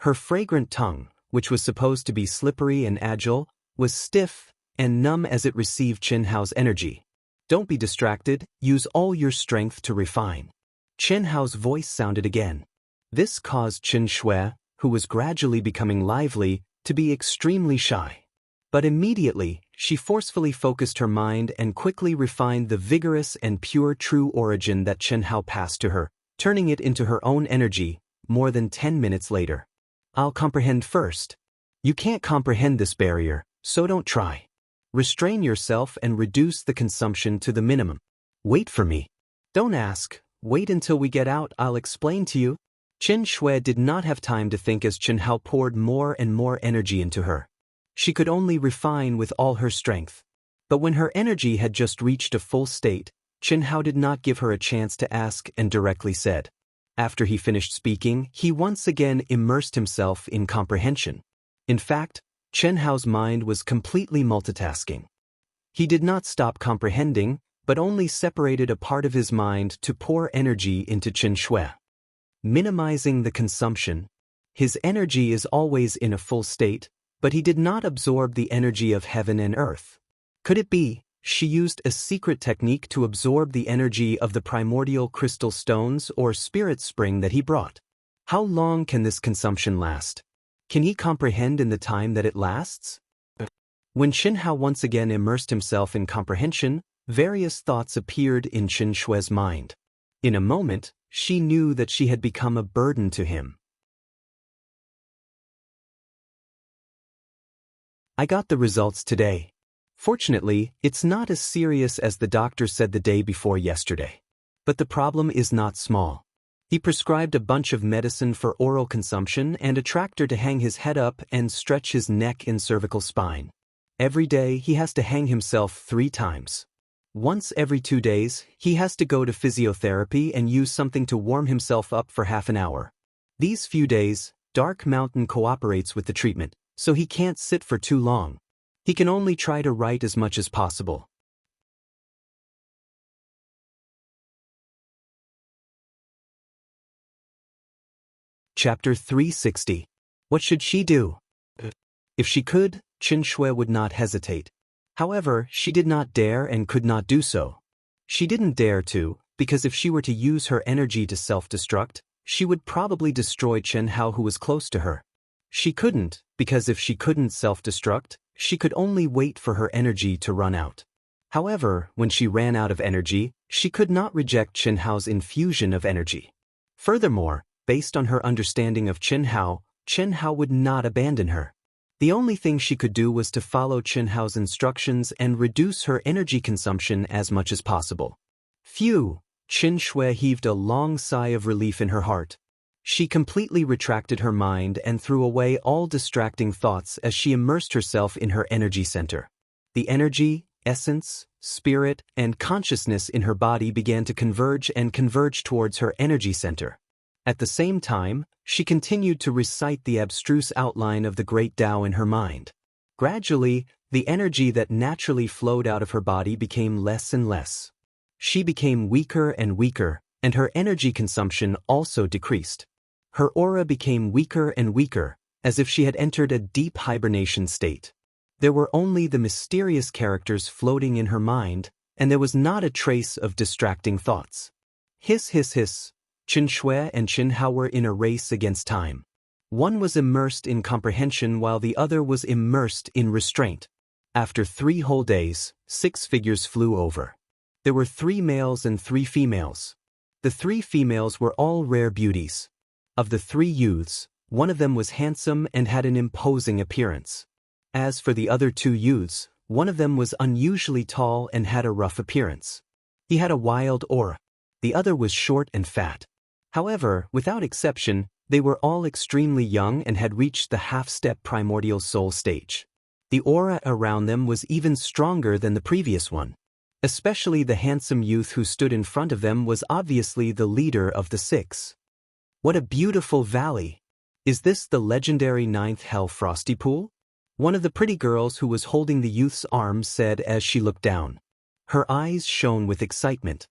Her fragrant tongue, which was supposed to be slippery and agile, was stiff and numb as it received Chen Hao's energy. Don't be distracted, use all your strength to refine. Chen Hao's voice sounded again. This caused Chen Shui, who was gradually becoming lively, to be extremely shy. But immediately, she forcefully focused her mind and quickly refined the vigorous and pure true origin that Chen Hao passed to her, turning it into her own energy, more than 10 minutes later. I'll comprehend first. You can't comprehend this barrier, so don't try. Restrain yourself and reduce the consumption to the minimum. Wait for me. Don't ask. Wait until we get out, I'll explain to you. Chen Shui did not have time to think as Chen Hao poured more and more energy into her. She could only refine with all her strength. But when her energy had just reached a full state, Chen Hao did not give her a chance to ask and directly said. After he finished speaking, he once again immersed himself in comprehension. In fact, Chen Hao's mind was completely multitasking. He did not stop comprehending, but only separated a part of his mind to pour energy into Chen Shui. Minimizing the consumption. His energy is always in a full state, but he did not absorb the energy of heaven and earth. Could it be, she used a secret technique to absorb the energy of the primordial crystal stones or spirit spring that he brought? How long can this consumption last? Can he comprehend in the time that it lasts? When Chen Hao once again immersed himself in comprehension, various thoughts appeared in Chen Shui's mind. In a moment, she knew that she had become a burden to him. I got the results today. Fortunately, it's not as serious as the doctor said the day before yesterday. But the problem is not small. He prescribed a bunch of medicine for oral consumption and a tractor to hang his head up and stretch his neck and cervical spine. Every day he has to hang himself 3 times. Once every 2 days, he has to go to physiotherapy and use something to warm himself up for half an hour. These few days, Dark Mountain cooperates with the treatment, so he can't sit for too long. He can only try to write as much as possible. Chapter 360. What should she do? If she could, Xianxia would not hesitate. However, she did not dare and could not do so. She didn't dare to, because if she were to use her energy to self-destruct, she would probably destroy Chen Hao, who was close to her. She couldn't, because if she couldn't self-destruct, she could only wait for her energy to run out. However, when she ran out of energy, she could not reject Chen Hao's infusion of energy. Furthermore, based on her understanding of Chen Hao would not abandon her. The only thing she could do was to follow Chen Hao's instructions and reduce her energy consumption as much as possible. Phew! Xianxia heaved a long sigh of relief in her heart. She completely retracted her mind and threw away all distracting thoughts as she immersed herself in her energy center. The energy, essence, spirit, and consciousness in her body began to converge towards her energy center. At the same time, she continued to recite the abstruse outline of the great Tao in her mind. Gradually, the energy that naturally flowed out of her body became less and less. She became weaker and weaker, and her energy consumption also decreased. Her aura became weaker and weaker, as if she had entered a deep hibernation state. There were only the mysterious characters floating in her mind, and there was not a trace of distracting thoughts. Hiss, hiss, hiss. Xianxia and Chen Hao were in a race against time. One was immersed in comprehension while the other was immersed in restraint. After 3 whole days, 6 figures flew over. There were 3 males and 3 females. The 3 females were all rare beauties. Of the 3 youths, one of them was handsome and had an imposing appearance. As for the other 2 youths, one of them was unusually tall and had a rough appearance. He had a wild aura. The other was short and fat. However, without exception, they were all extremely young and had reached the half-step primordial soul stage. The aura around them was even stronger than the previous one. Especially the handsome youth who stood in front of them was obviously the leader of the 6. What a beautiful valley! Is this the legendary 9th Hell Frosty Pool? One of the pretty girls who was holding the youth's arm said as she looked down. Her eyes shone with excitement.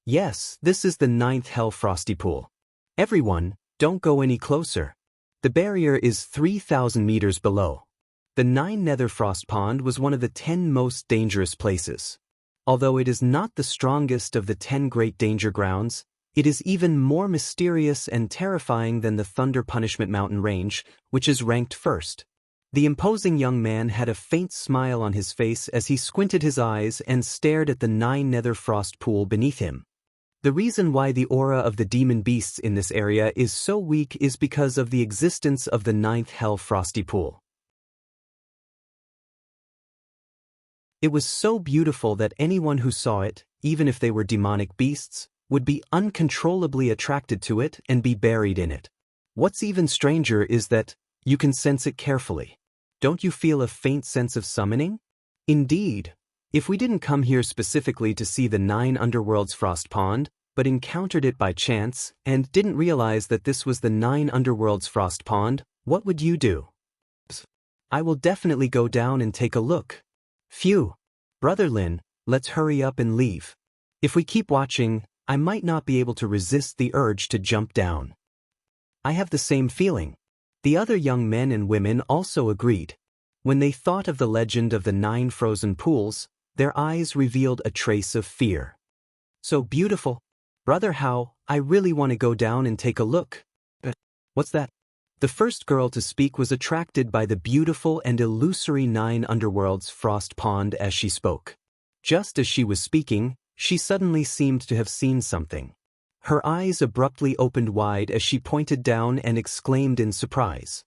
Yes, this is the 9th Hell Frosty Pool. Everyone, don't go any closer. The barrier is 3,000 meters below. The 9 Nether Frost Pond was one of the 10 most dangerous places. Although it is not the strongest of the 10 great danger grounds, it is even more mysterious and terrifying than the Thunder Punishment Mountain Range, which is ranked first. The imposing young man had a faint smile on his face as he squinted his eyes and stared at the 9 Nether Frost Pool beneath him. The reason why the aura of the demon beasts in this area is so weak is because of the existence of the 9th Hell Frosty Pool. It was so beautiful that anyone who saw it, even if they were demonic beasts, would be uncontrollably attracted to it and be buried in it. What's even stranger is that you can sense it carefully. Don't you feel a faint sense of summoning? Indeed. If we didn't come here specifically to see the 9 Underworlds Frost Pond, but encountered it by chance and didn't realize that this was the 9 Underworlds Frost Pond, what would you do? I will definitely go down and take a look. Phew. Brother Lin, let's hurry up and leave. If we keep watching, I might not be able to resist the urge to jump down. I have the same feeling. The other young men and women also agreed. When they thought of the legend of the 9 frozen pools, their eyes revealed a trace of fear. So beautiful. Brother Hao, I really want to go down and take a look. What's that? The first girl to speak was attracted by the beautiful and illusory 9 Underworlds Frost Pond as she spoke. Just as she was speaking, she suddenly seemed to have seen something. Her eyes abruptly opened wide as she pointed down and exclaimed in surprise.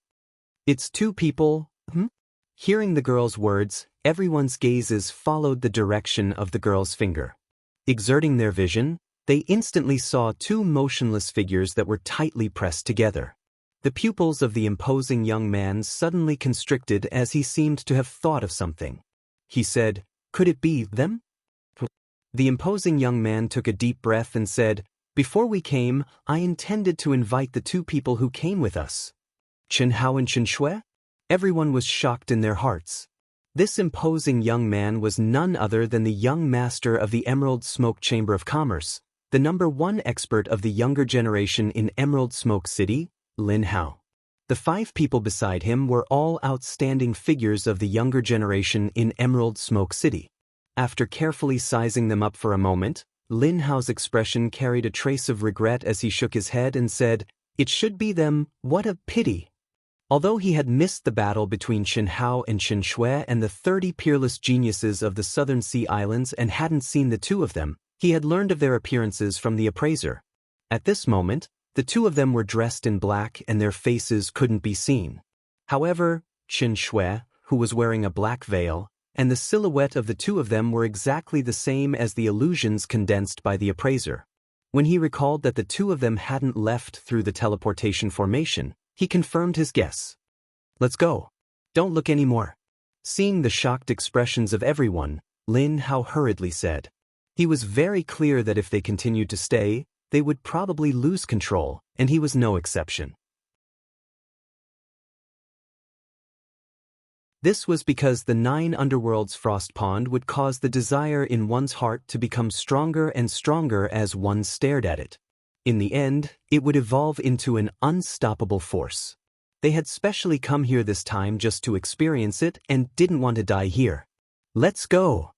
It's 2 people, Hearing the girl's words, everyone's gazes followed the direction of the girl's finger. Exerting their vision, They instantly saw two motionless figures that were tightly pressed together. The pupils of the imposing young man suddenly constricted as he seemed to have thought of something. He said, "Could it be them?" The imposing young man took a deep breath and said, "Before we came, I intended to invite the two people who came with us." Qianhao and Xianxia? Everyone was shocked in their hearts. This imposing young man was none other than the young master of the Emerald Smoke Chamber of Commerce, the #1 expert of the younger generation in Emerald Smoke City, Lin Hao. The 5 people beside him were all outstanding figures of the younger generation in Emerald Smoke City. After carefully sizing them up for a moment, Lin Hao's expression carried a trace of regret as he shook his head and said, "It should be them, what a pity." Although he had missed the battle between Qianhao and Xianxia and the 30 peerless geniuses of the Southern Sea Islands and hadn't seen the two of them, he had learned of their appearances from the appraiser. At this moment, the two of them were dressed in black and their faces couldn't be seen. However, Xianxia, who was wearing a black veil, and the silhouette of the two of them were exactly the same as the illusions condensed by the appraiser. When he recalled that the two of them hadn't left through the teleportation formation, he confirmed his guess. "Let's go. Don't look anymore." Seeing the shocked expressions of everyone, Lin Hao hurriedly said. He was very clear that if they continued to stay, they would probably lose control, and he was no exception. This was because the 9 underworlds frost pond would cause the desire in one's heart to become stronger and stronger as one stared at it. In the end, it would evolve into an unstoppable force. They had specially come here this time just to experience it and didn't want to die here. "Let's go."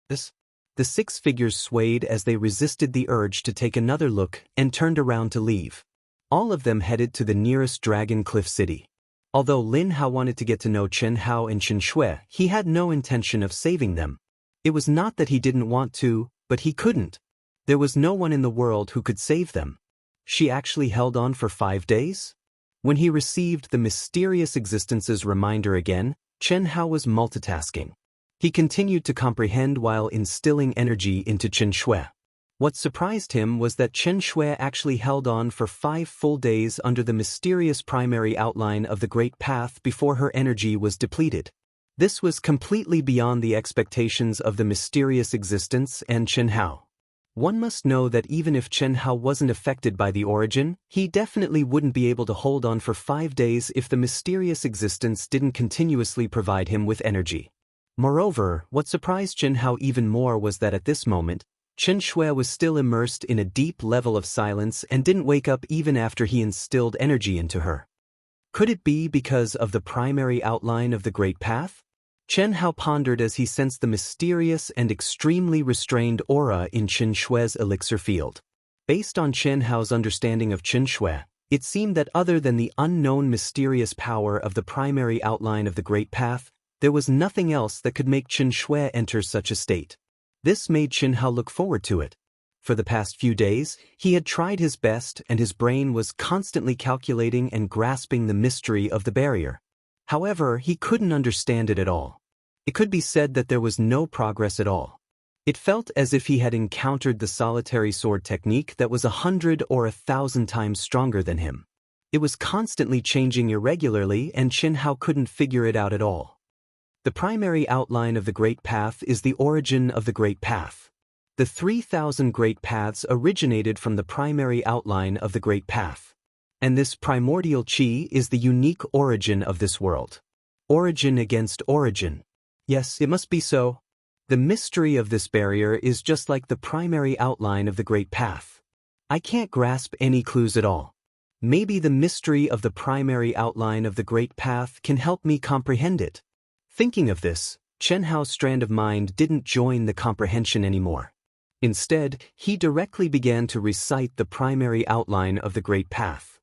The 6 figures swayed as they resisted the urge to take another look and turned around to leave. All of them headed to the nearest Dragon Cliff City. Although Lin Hao wanted to get to know Qianhao and Xianxia, he had no intention of saving them. It was not that he didn't want to, but he couldn't. There was no one in the world who could save them. She actually held on for 5 days? When he received the mysterious existence's reminder again, Qianhao was multitasking. He continued to comprehend while instilling energy into Xianxia. What surprised him was that Xianxia actually held on for 5 full days under the mysterious primary outline of the Great Path before her energy was depleted. This was completely beyond the expectations of the mysterious existence and Qianhao. One must know that even if Qianhao wasn't affected by the origin, he definitely wouldn't be able to hold on for 5 days if the mysterious existence didn't continuously provide him with energy. Moreover, what surprised Qianhao even more was that at this moment, Xianxia was still immersed in a deep level of silence and didn't wake up even after he instilled energy into her. Could it be because of the primary outline of the Great Path? Qianhao pondered as he sensed the mysterious and extremely restrained aura in Xianxia's elixir field. Based on Qianhao's understanding of Xianxia, it seemed that other than the unknown mysterious power of the primary outline of the Great Path, there was nothing else that could make Xianxia enter such a state. This made Qianhao look forward to it. For the past few days, he had tried his best and his brain was constantly calculating and grasping the mystery of the barrier. However, he couldn't understand it at all. It could be said that there was no progress at all. It felt as if he had encountered the solitary sword technique that was 100 or 1,000 times stronger than him. It was constantly changing irregularly and Qianhao couldn't figure it out at all. The primary outline of the Great Path is the origin of the Great Path. The 3,000 Great Paths originated from the primary outline of the Great Path. And this primordial chi is the unique origin of this world. Origin against origin. Yes, it must be so. The mystery of this barrier is just like the primary outline of the Great Path. I can't grasp any clues at all. Maybe the mystery of the primary outline of the Great Path can help me comprehend it. Thinking of this, Qianhao's strand of mind didn't join the comprehension anymore. Instead, he directly began to recite the primary outline of the Great Path.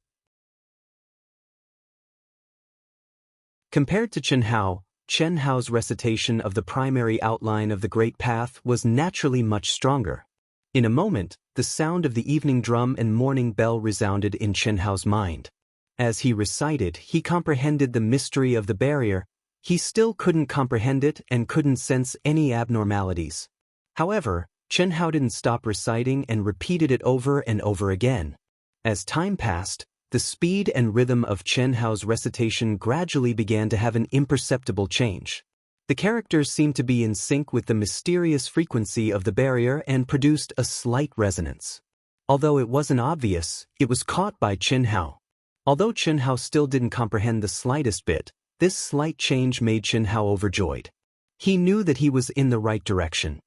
Compared to Qianhao's recitation of the primary outline of the Great Path was naturally much stronger. In a moment, the sound of the evening drum and morning bell resounded in Qianhao's mind. As he recited, he comprehended the mystery of the barrier. He still couldn't comprehend it and couldn't sense any abnormalities. However, Chen Hao didn't stop reciting and repeated it over and over again. As time passed, the speed and rhythm of Chen Hao's recitation gradually began to have an imperceptible change. The characters seemed to be in sync with the mysterious frequency of the barrier and produced a slight resonance. Although it wasn't obvious, it was caught by Chen Hao. Although Chen Hao still didn't comprehend the slightest bit, this slight change made Chen Hao overjoyed. He knew that he was in the right direction.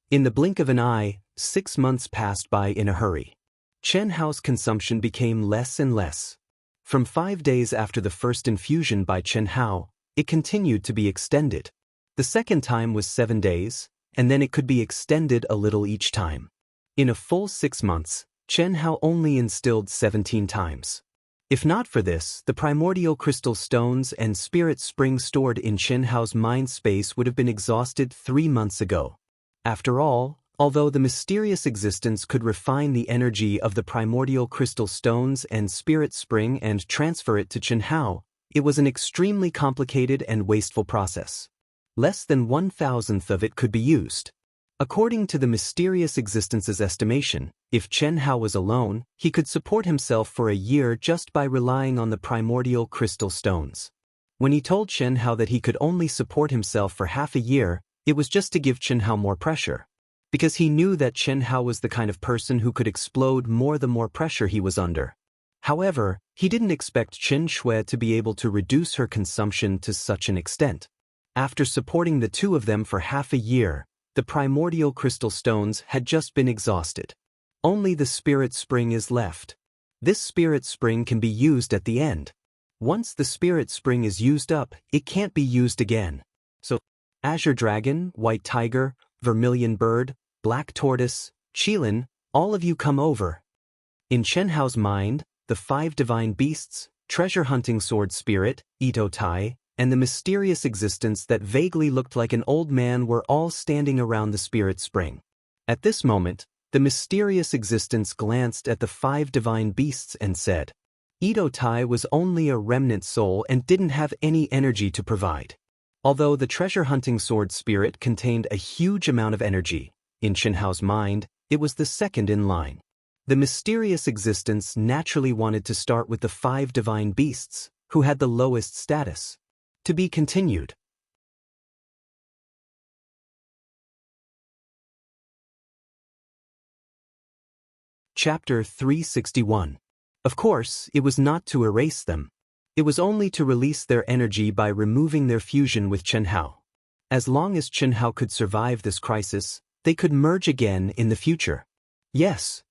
In the blink of an eye, 6 months passed by in a hurry. Chen Hao's consumption became less and less. From 5 days after the first infusion by Chen Hao, it continued to be extended. The second time was 7 days, and then it could be extended a little each time. In a full 6 months, Chen Hao only instilled 17 times. If not for this, the primordial crystal stones and spirit spring stored in Chen Hao's mind space would have been exhausted 3 months ago. After all, although the mysterious existence could refine the energy of the primordial crystal stones and spirit spring and transfer it to Chen Hao, it was an extremely complicated and wasteful process. Less than 1,000th of it could be used. According to the mysterious existence's estimation, if Chen Hao was alone, he could support himself for a year just by relying on the primordial crystal stones. When he told Chen Hao that he could only support himself for half a year, it was just to give Chen Hao more pressure. Because he knew that Chen Hao was the kind of person who could explode more the more pressure he was under. However, he didn't expect Chen Shui to be able to reduce her consumption to such an extent. After supporting the two of them for half a year, the primordial crystal stones had just been exhausted. Only the spirit spring is left. This spirit spring can be used at the end. Once the spirit spring is used up, it can't be used again. So, Azure Dragon, White Tiger, Vermilion Bird, Black Tortoise, Qilin, all of you come over. In Chen Hao's mind, the 5 divine beasts, treasure-hunting sword spirit, Ito Tai, and the mysterious existence that vaguely looked like an old man were all standing around the spirit spring. At this moment, the mysterious existence glanced at the 5 divine beasts and said, Ito Tai was only a remnant soul and didn't have any energy to provide. Although the treasure-hunting sword spirit contained a huge amount of energy, in Chen Hao's mind, it was the second in line. The mysterious existence naturally wanted to start with the 5 divine beasts, who had the lowest status. To be continued. Chapter 361. Of course, it was not to erase them. It was only to release their energy by removing their fusion with Chen Hao. As long as Chen Hao could survive this crisis, they could merge again in the future. Yes.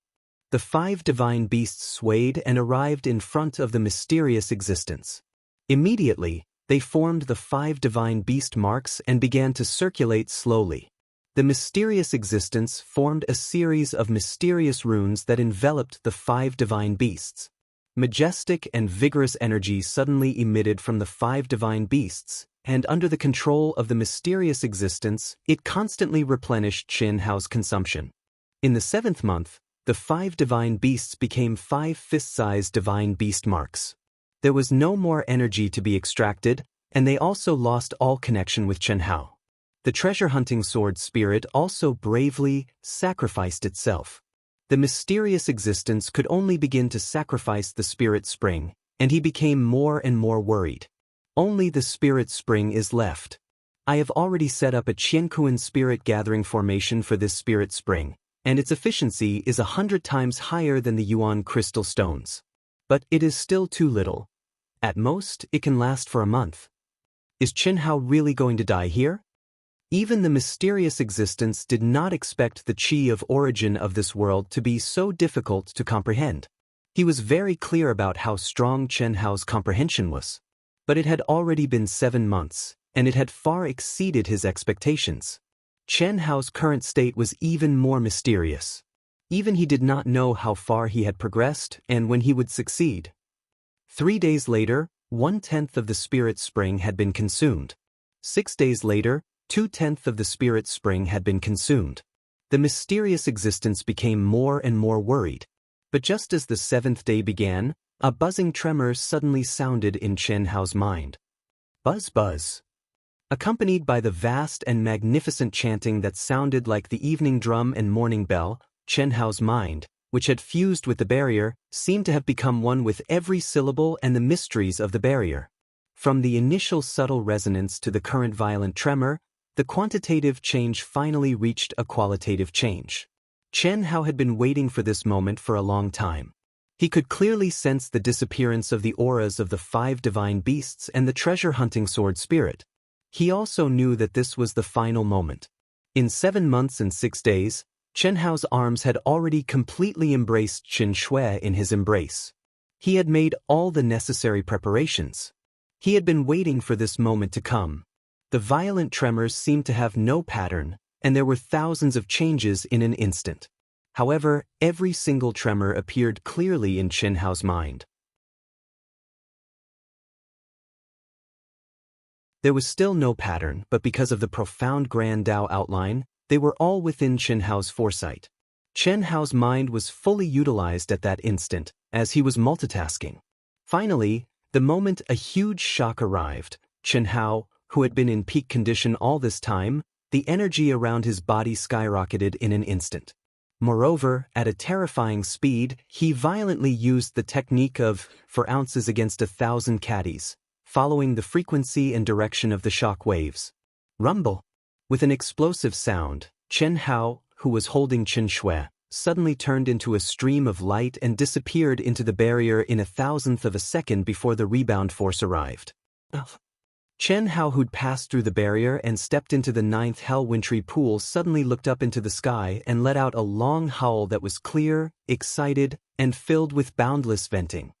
The 5 divine beasts swayed and arrived in front of the mysterious existence. Immediately, they formed the 5 divine beast marks and began to circulate slowly. The mysterious existence formed a series of mysterious runes that enveloped the 5 divine beasts. Majestic and vigorous energy suddenly emitted from the 5 divine beasts, and under the control of the mysterious existence, it constantly replenished Chen Hao's consumption. In the 7th month, the 5 divine beasts became 5 fist-sized divine beast marks. There was no more energy to be extracted, and they also lost all connection with Chen Hao. The treasure-hunting sword spirit also bravely sacrificed itself. The mysterious existence could only begin to sacrifice the spirit spring, and he became more and more worried. Only the spirit spring is left. I have already set up a Qiankuan spirit gathering formation for this spirit spring, and its efficiency is 100 times higher than the Yuan crystal stones. But it is still too little. At most, it can last for a month. Is Chen Hao really going to die here? Even the mysterious existence did not expect the qi of origin of this world to be so difficult to comprehend. He was very clear about how strong Chen Hao's comprehension was. But it had already been 7 months, and it had far exceeded his expectations. Chen Hao's current state was even more mysterious. Even he did not know how far he had progressed and when he would succeed. 3 days later, 1/10 of the spirit spring had been consumed. 6 days later, 2/10 of the spirit spring had been consumed. The mysterious existence became more and more worried. But just as the 7th day began, a buzzing tremor suddenly sounded in Chen Hao's mind. Buzz buzz. Accompanied by the vast and magnificent chanting that sounded like the evening drum and morning bell, Chen Hao's mind, which had fused with the barrier, seemed to have become one with every syllable and the mysteries of the barrier. From the initial subtle resonance to the current violent tremor, the quantitative change finally reached a qualitative change. Chen Hao had been waiting for this moment for a long time. He could clearly sense the disappearance of the auras of the 5 divine beasts and the treasure-hunting sword spirit. He also knew that this was the final moment. In 7 months and 6 days, Chen Hao's arms had already completely embraced Qin Shui in his embrace. He had made all the necessary preparations. He had been waiting for this moment to come. The violent tremors seemed to have no pattern, and there were thousands of changes in an instant. However, every single tremor appeared clearly in Chen Hao's mind. There was still no pattern, but because of the profound grand Tao outline, they were all within Chen Hao's foresight. Chen Hao's mind was fully utilized at that instant, as he was multitasking. Finally, the moment a huge shock arrived, Chen Hao, who had been in peak condition all this time, the energy around his body skyrocketed in an instant. Moreover, at a terrifying speed, he violently used the technique of 4 ounces against 1,000 caddies, following the frequency and direction of the shock waves. Rumble! With an explosive sound, Chen Hao, who was holding Qin Shui, suddenly turned into a stream of light and disappeared into the barrier in 1,000th of a second before the rebound force arrived. Chen Hao, who'd passed through the barrier and stepped into the 9th hell wintry pool, suddenly looked up into the sky and let out a long howl that was clear, excited, and filled with boundless venting.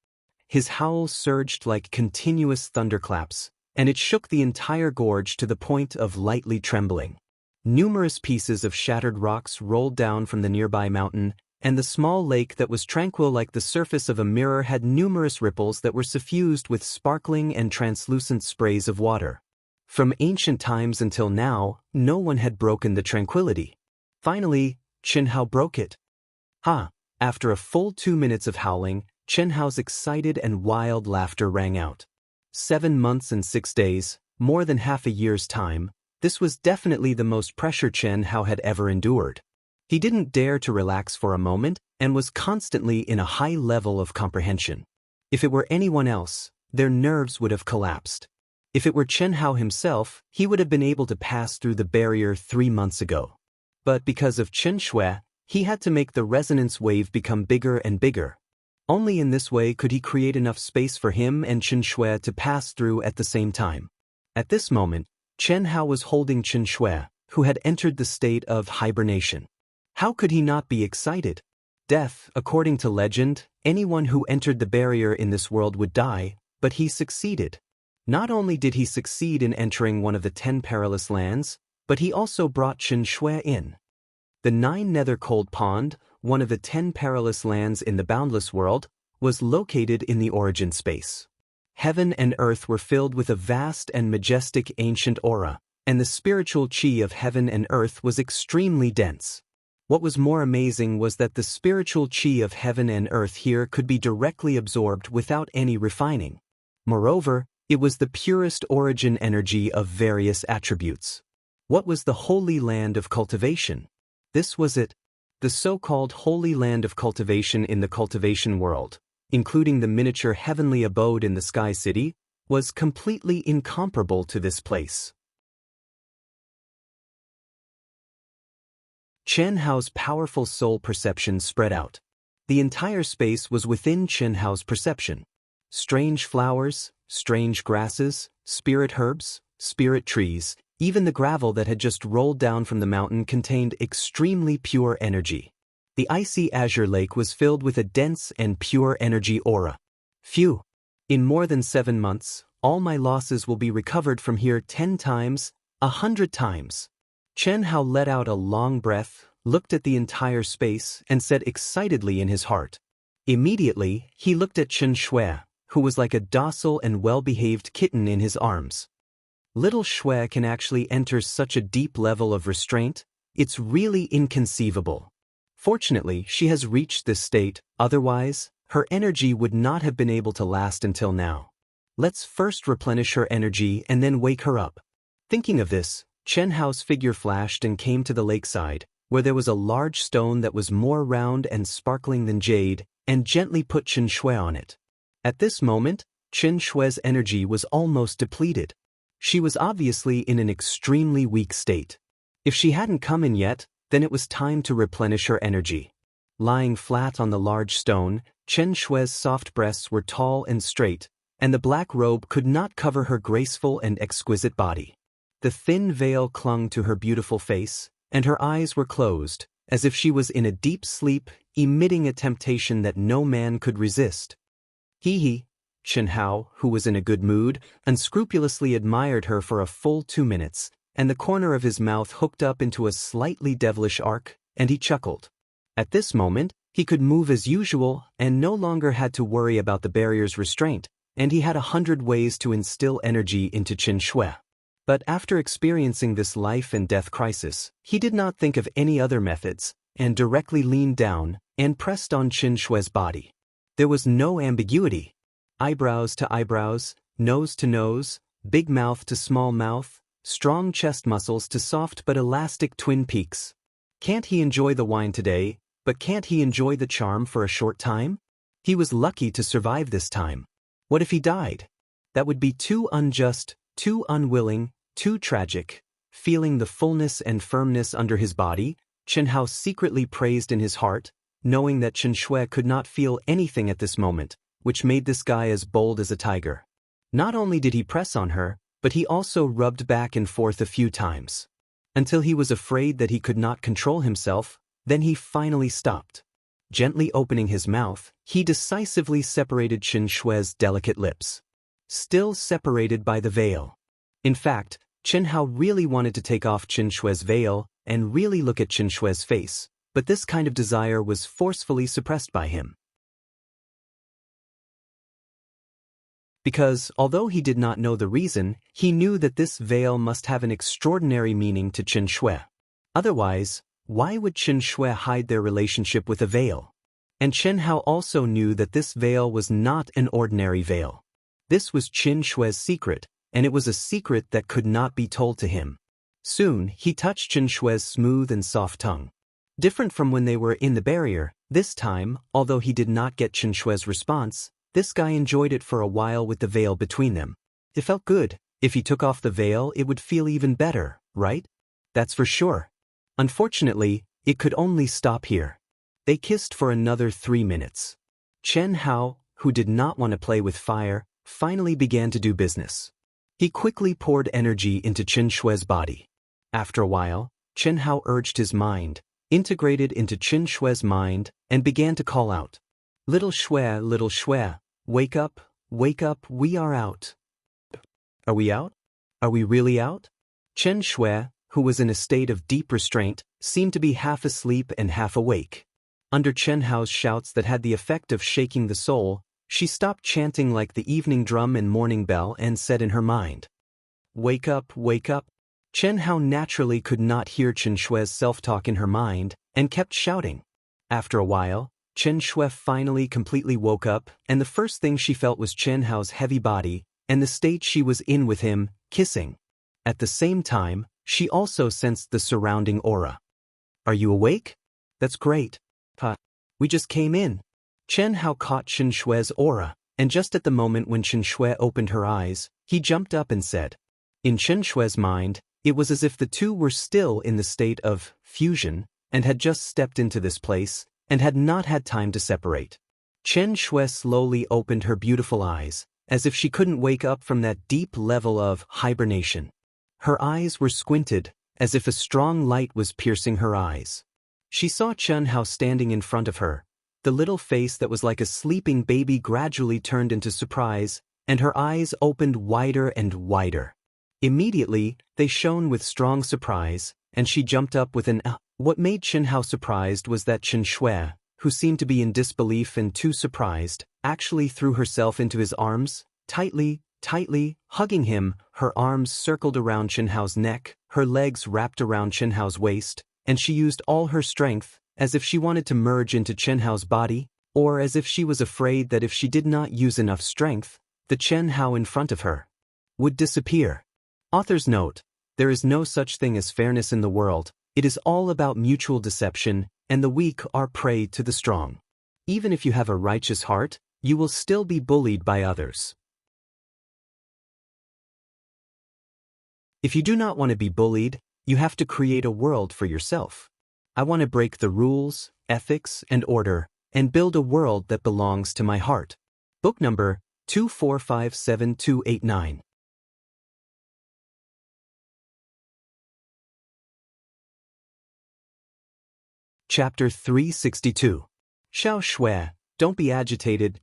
His howl surged like continuous thunderclaps, and it shook the entire gorge to the point of lightly trembling. Numerous pieces of shattered rocks rolled down from the nearby mountain, and the small lake that was tranquil like the surface of a mirror had numerous ripples that were suffused with sparkling and translucent sprays of water. From ancient times until now, no one had broken the tranquility. Finally, Chen Hao broke it. After a full 2 minutes of howling, Chen Hao's excited and wild laughter rang out. 7 months and 6 days, more than half a year's time, this was definitely the most pressure Chen Hao had ever endured. He didn't dare to relax for a moment and was constantly in a high level of comprehension. If it were anyone else, their nerves would have collapsed. If it were Chen Hao himself, he would have been able to pass through the barrier 3 months ago. But because of Qin Shui, he had to make the resonance wave become bigger and bigger. Only in this way could he create enough space for him and Qin Shui to pass through at the same time. At this moment, Chen Hao was holding Qin Shui, who had entered the state of hibernation. How could he not be excited? Death, according to legend, anyone who entered the barrier in this world would die, but he succeeded. Not only did he succeed in entering one of the 10 perilous lands, but he also brought Qin Shui in. The 9 Nether Cold Pond, one of the 10 perilous lands in the boundless world, was located in the origin space. Heaven and earth were filled with a vast and majestic ancient aura, and the spiritual qi of heaven and earth was extremely dense. What was more amazing was that the spiritual qi of heaven and earth here could be directly absorbed without any refining. Moreover, it was the purest origin energy of various attributes. What was the holy land of cultivation? This was it. The so-called holy land of cultivation in the cultivation world, including the miniature heavenly abode in the Sky City, was completely incomparable to this place. Chen Hao's powerful soul perception spread out. The entire space was within Chen Hao's perception. Strange flowers, strange grasses, spirit herbs, spirit trees, even the gravel that had just rolled down from the mountain contained extremely pure energy. The icy azure lake was filled with a dense and pure energy aura. Phew! In more than 7 months, all my losses will be recovered from here 10 times, 100 times. Chen Hao let out a long breath, looked at the entire space, and said excitedly in his heart. Immediately, he looked at Qin Shui, who was like a docile and well-behaved kitten in his arms. Little Shui can actually enter such a deep level of restraint, it's really inconceivable. Fortunately, she has reached this state, otherwise, her energy would not have been able to last until now. Let's first replenish her energy and then wake her up. Thinking of this, Chen Hao's figure flashed and came to the lakeside, where there was a large stone that was more round and sparkling than jade, and gently put Chen Shui on it. At this moment, Chen Shui's energy was almost depleted. She was obviously in an extremely weak state. If she hadn't come in yet, then it was time to replenish her energy. Lying flat on the large stone, Chen Shui's soft breasts were tall and straight, and the black robe could not cover her graceful and exquisite body. The thin veil clung to her beautiful face, and her eyes were closed, as if she was in a deep sleep, emitting a temptation that no man could resist. He, Chen Hao, who was in a good mood, unscrupulously admired her for a full 2 minutes, and the corner of his mouth hooked up into a slightly devilish arc, and he chuckled. At this moment, he could move as usual and no longer had to worry about the barrier's restraint, and he had 100 ways to instill energy into Chen Shui. But after experiencing this life and death crisis, he did not think of any other methods, and directly leaned down and pressed on Chen Shui's body. There was no ambiguity. Eyebrows to eyebrows, nose to nose, big mouth to small mouth, strong chest muscles to soft but elastic twin peaks. Can't he enjoy the wine today, but can't he enjoy the charm for a short time? He was lucky to survive this time. What if he died? That would be too unjust, too unwilling, too tragic. Feeling the fullness and firmness under his body, Chen Hao secretly praised in his heart, knowing that Chen Shui could not feel anything at this moment, which made this guy as bold as a tiger. Not only did he press on her, but he also rubbed back and forth a few times. Until he was afraid that he could not control himself, then he finally stopped. Gently opening his mouth, he decisively separated Chen Shui's delicate lips. Still separated by the veil. In fact, Chen Hao really wanted to take off Chen Shui's veil and really look at Chen Shui's face, but this kind of desire was forcefully suppressed by him. Because, although he did not know the reason, he knew that this veil must have an extraordinary meaning to Chen Shui. Otherwise, why would Chen Shui hide their relationship with a veil? And Chen Hao also knew that this veil was not an ordinary veil. This was Chen Shui's secret, and it was a secret that could not be told to him. Soon, he touched Chen Shui's smooth and soft tongue. Different from when they were in the barrier, this time, although he did not get Chen Shui's response, this guy enjoyed it for a while with the veil between them. It felt good. If he took off the veil, it would feel even better, right? That's for sure. Unfortunately, it could only stop here. They kissed for another 3 minutes. Chen Hao, who did not want to play with fire, finally began to do business. He quickly poured energy into Chen Shui's body. After a while, Chen Hao urged his mind, integrated into Chen Shui's mind, and began to call out. Little Shui, wake up, we are out. Are we out? Are we really out? Chen Shui, who was in a state of deep restraint, seemed to be half asleep and half awake. Under Chen Hao's shouts that had the effect of shaking the soul, she stopped chanting like the evening drum and morning bell and said in her mind, wake up, wake up. Chen Hao naturally could not hear Chen Shui's self-talk in her mind, and kept shouting. After a while, Chen Shui finally completely woke up, and the first thing she felt was Chen Hao's heavy body, and the state she was in with him, kissing. At the same time, she also sensed the surrounding aura. Are you awake? That's great. We just came in. Chen Hao caught Chen Shui's aura, and just at the moment when Chen Shui opened her eyes, he jumped up and said. In Chen Shui's mind, it was as if the two were still in the state of fusion, and had just stepped into this place, and had not had time to separate. Chen Shui slowly opened her beautiful eyes, as if she couldn't wake up from that deep level of hibernation. Her eyes were squinted, as if a strong light was piercing her eyes. She saw Chen Hao standing in front of her. The little face that was like a sleeping baby gradually turned into surprise, and her eyes opened wider and wider. Immediately, they shone with strong surprise, and she jumped up with an What made Chen Hao surprised was that Chen Shui, who seemed to be in disbelief and too surprised, actually threw herself into his arms, tightly, hugging him. Her arms circled around Chen Hao's neck, her legs wrapped around Chen Hao's waist, and she used all her strength, as if she wanted to merge into Chen Hao's body, or as if she was afraid that if she did not use enough strength, the Chen Hao in front of her would disappear. Author's note: There is no such thing as fairness in the world. It is all about mutual deception, and the weak are prey to the strong. Even if you have a righteous heart, you will still be bullied by others. If you do not want to be bullied, you have to create a world for yourself. I want to break the rules, ethics, and order, and build a world that belongs to my heart. Book number 2457289. Chapter 362. Xiao Shui, don't be agitated,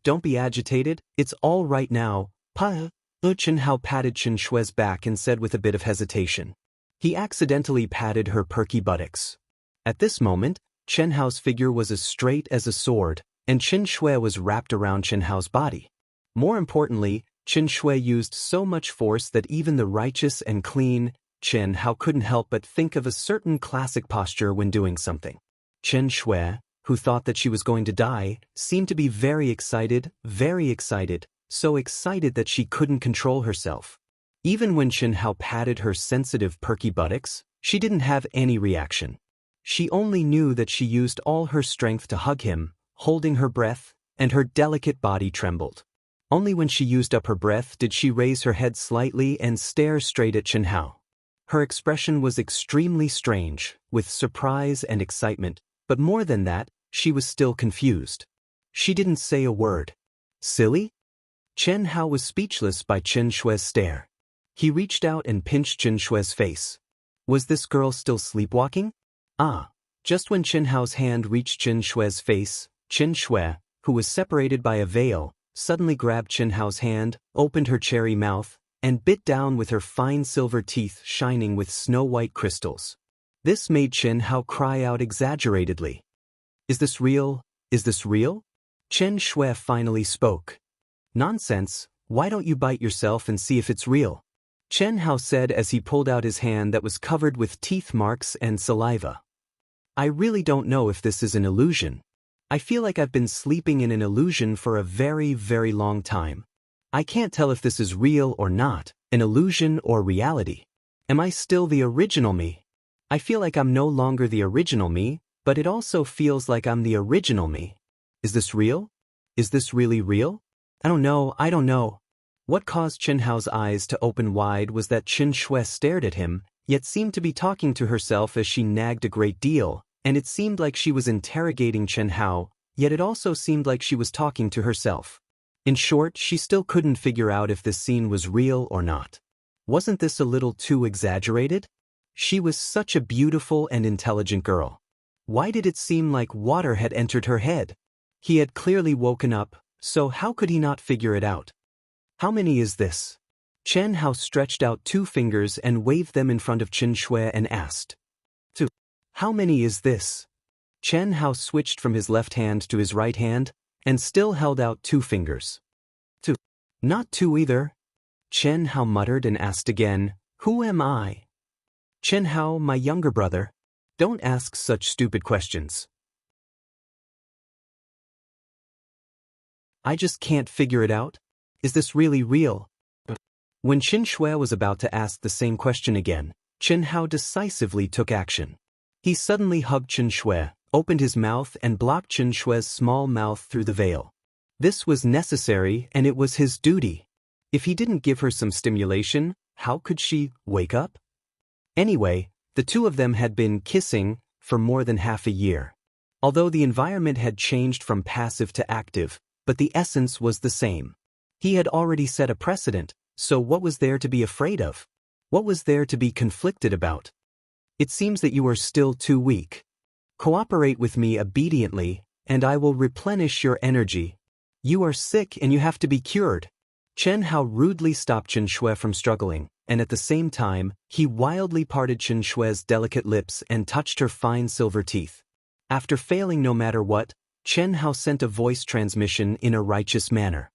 it's all right now, pa. Chen Hao patted Chen Shui's back and said with a bit of hesitation. He accidentally patted her perky buttocks. At this moment, Chen Hao's figure was as straight as a sword, and Chen Shui was wrapped around Chen Hao's body. More importantly, Chen Shui used so much force that even the righteous and clean Chen Hao couldn't help but think of a certain classic posture when doing something. Chen Shui, who thought that she was going to die, seemed to be very excited, so excited that she couldn't control herself. Even when Chen Hao patted her sensitive perky buttocks, she didn't have any reaction. She only knew that she used all her strength to hug him, holding her breath, and her delicate body trembled. Only when she used up her breath did she raise her head slightly and stare straight at Chen Hao. Her expression was extremely strange, with surprise and excitement, but more than that, she was still confused. She didn't say a word. Silly? Chen Hao was speechless by Chen Shui's stare. He reached out and pinched Chen Shui's face. Was this girl still sleepwalking? Just when Chen Hao's hand reached Chen Shui's face, Chen Shui, who was separated by a veil, suddenly grabbed Chen Hao's hand, opened her cherry mouth, and bit down with her fine silver teeth shining with snow-white crystals. This made Chen Hao cry out exaggeratedly. Is this real? Is this real? Chen Shui finally spoke. Nonsense, why don't you bite yourself and see if it's real? Chen Hao said as he pulled out his hand that was covered with teeth marks and saliva. I really don't know if this is an illusion. I feel like I've been sleeping in an illusion for a very, very long time. I can't tell if this is real or not, an illusion or reality. Am I still the original me? I feel like I'm no longer the original me, but it also feels like I'm the original me. Is this real? Is this really real? I don't know. What caused Chen Hao's eyes to open wide was that Chen Shui stared at him, yet seemed to be talking to herself as she nagged a great deal, and it seemed like she was interrogating Chen Hao, yet it also seemed like she was talking to herself. In short, she still couldn't figure out if this scene was real or not. Wasn't this a little too exaggerated? She was such a beautiful and intelligent girl. Why did it seem like water had entered her head? He had clearly woken up, so how could he not figure it out? How many is this? Chen Hao stretched out 2 fingers and waved them in front of Chen Shui and asked. 2. How many is this? Chen Hao switched from his left hand to his right hand, and still held out 2 fingers. 2. Not 2 either. Chen Hao muttered and asked again, Who am I? Chen Hao, my younger brother. Don't ask such stupid questions. I just can't figure it out. Is this really real? When Chen Shui was about to ask the same question again, Chen Hao decisively took action. He suddenly hugged Chen Shui, opened his mouth and blocked Chen Shui's small mouth through the veil. This was necessary and it was his duty. If he didn't give her some stimulation, how could she wake up? Anyway, the 2 of them had been kissing for more than half a year. Although the environment had changed from passive to active, but the essence was the same. He had already set a precedent, so what was there to be afraid of? What was there to be conflicted about? It seems that you are still too weak. Cooperate with me obediently, and I will replenish your energy. You are sick and you have to be cured. Chen Hao rudely stopped Chen Shui from struggling, and at the same time, he wildly parted Chen Shui's delicate lips and touched her fine silver teeth. After failing no matter what, Chen Hao sent a voice transmission in a righteous manner.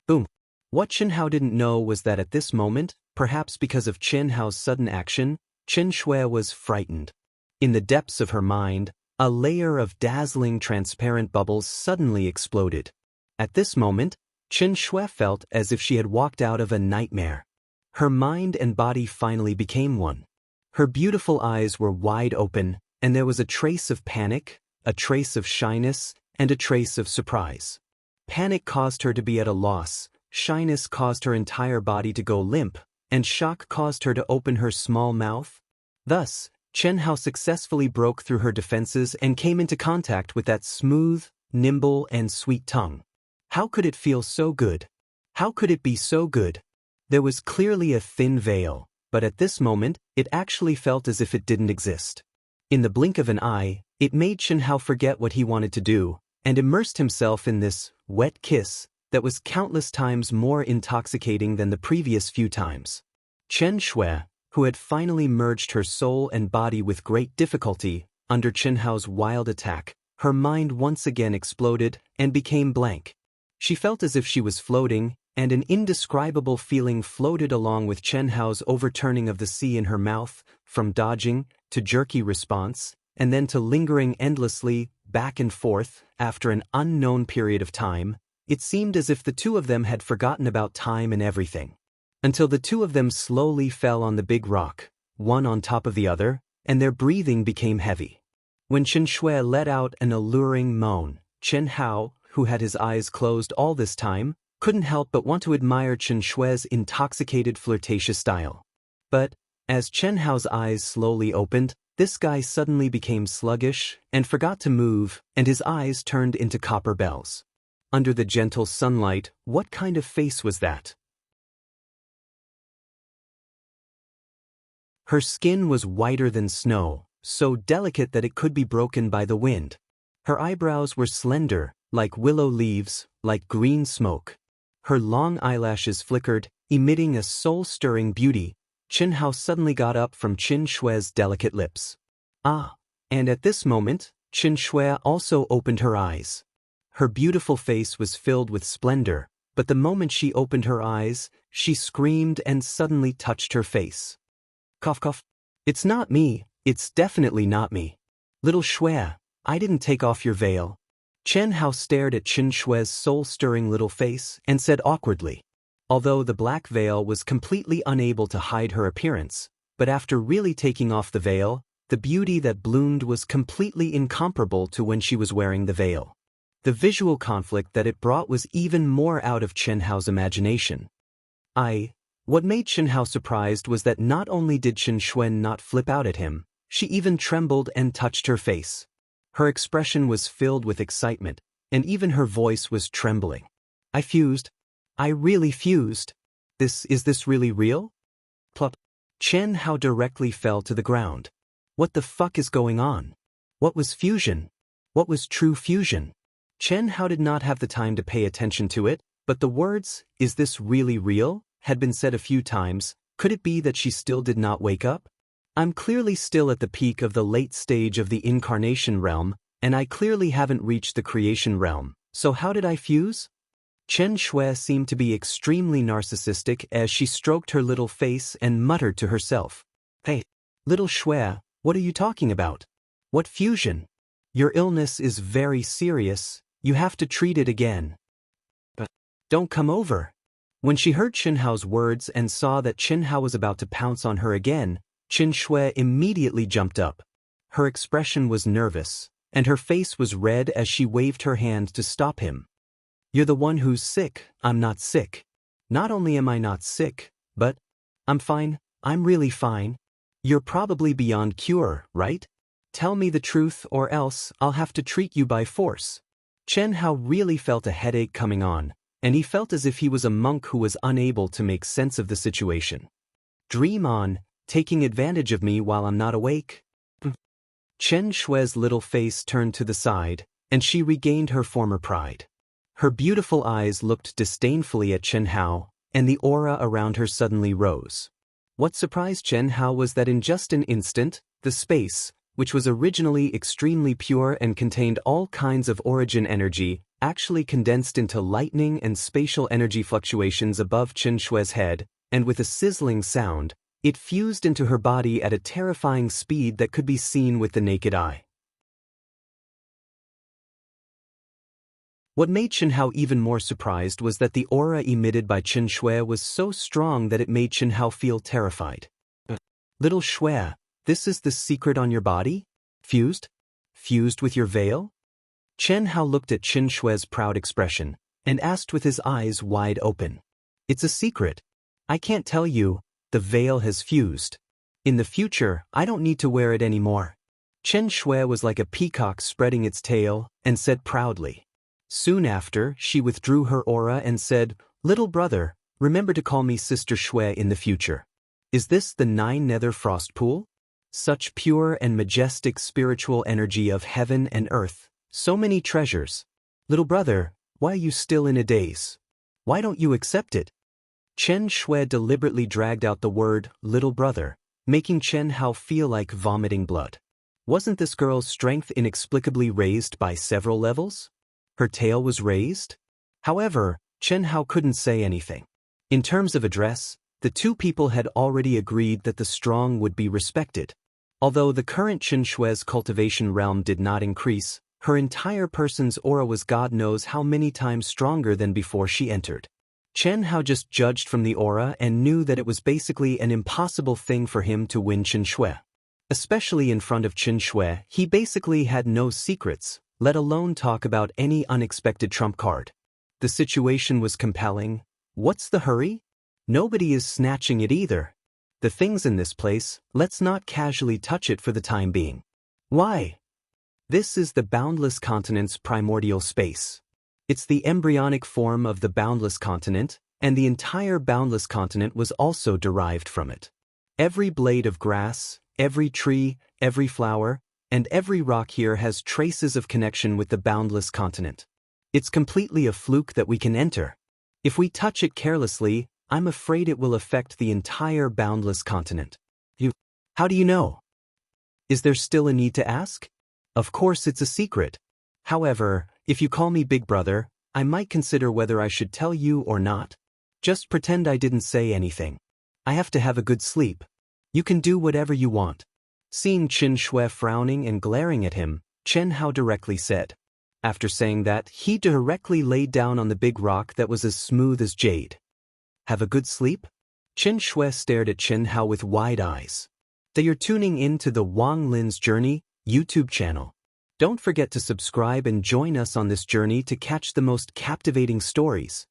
Boom. What Chen Hao didn't know was that at this moment, perhaps because of Chen Hao's sudden action, Chen Shui was frightened. In the depths of her mind, a layer of dazzling transparent bubbles suddenly exploded. At this moment, Chen Shui felt as if she had walked out of a nightmare. Her mind and body finally became one. Her beautiful eyes were wide open, and there was a trace of panic, a trace of shyness, and a trace of surprise. Panic caused her to be at a loss, shyness caused her entire body to go limp, and shock caused her to open her small mouth. Thus, Chen Hao successfully broke through her defenses and came into contact with that smooth, nimble, and sweet tongue. How could it feel so good? How could it be so good? There was clearly a thin veil, but at this moment, it actually felt as if it didn't exist. In the blink of an eye, it made Chen Hao forget what he wanted to do, and immersed himself in this wet kiss that was countless times more intoxicating than the previous few times. Chen Shui, who had finally merged her soul and body with great difficulty, under Chen Hao's wild attack, her mind once again exploded and became blank. She felt as if she was floating, and an indescribable feeling floated along with Chen Hao's overturning of the sea in her mouth, from dodging, to jerky response, and then to lingering endlessly, back and forth, after an unknown period of time. It seemed as if the two of them had forgotten about time and everything. Until the two of them slowly fell on the big rock, one on top of the other, and their breathing became heavy. When Chen Shui let out an alluring moan, Chen Hao, who had his eyes closed all this time, couldn't help but want to admire Chen Shui's intoxicated flirtatious style. But, as Chen Hao's eyes slowly opened, this guy suddenly became sluggish and forgot to move, and his eyes turned into copper bells. Under the gentle sunlight, what kind of face was that? Her skin was whiter than snow, so delicate that it could be broken by the wind. Her eyebrows were slender, like willow leaves, like green smoke. Her long eyelashes flickered, emitting a soul-stirring beauty. Chen Hao suddenly got up from Chen Shui's delicate lips. Ah! And at this moment, Chen Shui also opened her eyes. Her beautiful face was filled with splendor, but the moment she opened her eyes, she screamed and suddenly touched her face. Cough cough. It's not me, it's definitely not me. Little Shui, I didn't take off your veil. Chen Hao stared at Chen Shui's soul-stirring little face and said awkwardly. Although the black veil was completely unable to hide her appearance, but after really taking off the veil, the beauty that bloomed was completely incomparable to when she was wearing the veil. The visual conflict that it brought was even more out of Chen Hao's imagination. What made Chen Hao surprised was that not only did Chen Shui not flip out at him, she even trembled and touched her face. Her expression was filled with excitement, and even her voice was trembling. I fused. I really fused. Is this really real? Plop. Chen Hao directly fell to the ground. What the fuck is going on? What was fusion? What was true fusion? Chen Hao did not have the time to pay attention to it, but the words, "Is this really real?" had been said a few times. Could it be that she still did not wake up? I'm clearly still at the peak of the late stage of the incarnation realm, and I clearly haven't reached the creation realm, so how did I fuse? Chen Shui seemed to be extremely narcissistic as she stroked her little face and muttered to herself. Hey, little Shui, what are you talking about? What fusion? Your illness is very serious, you have to treat it again. But don't come over. When she heard Chen Hao's words and saw that Chen Hao was about to pounce on her again, Chen Shui immediately jumped up. Her expression was nervous, and her face was red as she waved her hand to stop him. You're the one who's sick, I'm not sick. Not only am I not sick, but I'm fine, I'm really fine. You're probably beyond cure, right? Tell me the truth or else I'll have to treat you by force. Chen Hao really felt a headache coming on, and he felt as if he was a monk who was unable to make sense of the situation. Dream on, taking advantage of me while I'm not awake? Chen Shui's little face turned to the side, and she regained her former pride. Her beautiful eyes looked disdainfully at Chen Hao, and the aura around her suddenly rose. What surprised Chen Hao was that in just an instant, the space, which was originally extremely pure and contained all kinds of origin energy, actually condensed into lightning and spatial energy fluctuations above Chen Shui's head, and with a sizzling sound, it fused into her body at a terrifying speed that could be seen with the naked eye. What made Chen Hao even more surprised was that the aura emitted by Chen Shui was so strong that it made Chen Hao feel terrified. Little Shui, This is the secret on your body? Fused? Fused with your veil? Chen Hao looked at Qin Shui's proud expression and asked with his eyes wide open. It's a secret. I can't tell you, the veil has fused. In the future, I don't need to wear it anymore. Chen Shui was like a peacock spreading its tail and said proudly. Soon after, she withdrew her aura and said, Little brother, remember to call me Sister Shui in the future. Is this the 9 nether frost pool? Such pure and majestic spiritual energy of heaven and earth, so many treasures. Little brother, why are you still in a daze? Why don't you accept it? Chen Shui deliberately dragged out the word, little brother, making Chen Hao feel like vomiting blood. Wasn't this girl's strength inexplicably raised by several levels? Her tail was raised? However, Chen Hao couldn't say anything. In terms of address, the two people had already agreed that the strong would be respected. Although the current Qin Shui's cultivation realm did not increase, her entire person's aura was God knows how many times stronger than before she entered. Chen Hao just judged from the aura and knew that it was basically an impossible thing for him to win Qin Shui. Especially in front of Qin Shui, he basically had no secrets, let alone talk about any unexpected trump card. The situation was compelling. What's the hurry? Nobody is snatching it either. The things in this place, let's not casually touch it for the time being. Why? This is the boundless continent's primordial space. It's the embryonic form of the boundless continent, and the entire boundless continent was also derived from it. Every blade of grass, every tree, every flower, and every rock here has traces of connection with the boundless continent. It's completely a fluke that we can enter. If we touch it carelessly, I'm afraid it will affect the entire boundless continent. How do you know? Is there still a need to ask? Of course it's a secret. However, if you call me Big Brother, I might consider whether I should tell you or not. Just pretend I didn't say anything. I have to have a good sleep. You can do whatever you want. Seeing Qin Shui frowning and glaring at him, Chen Hao directly said. After saying that, he directly laid down on the big rock that was as smooth as jade. Have a good sleep? Qin Shui stared at Chen Hao with wide eyes. You're tuning in to the Wang Lin's Journey YouTube channel. Don't forget to subscribe and join us on this journey to catch the most captivating stories.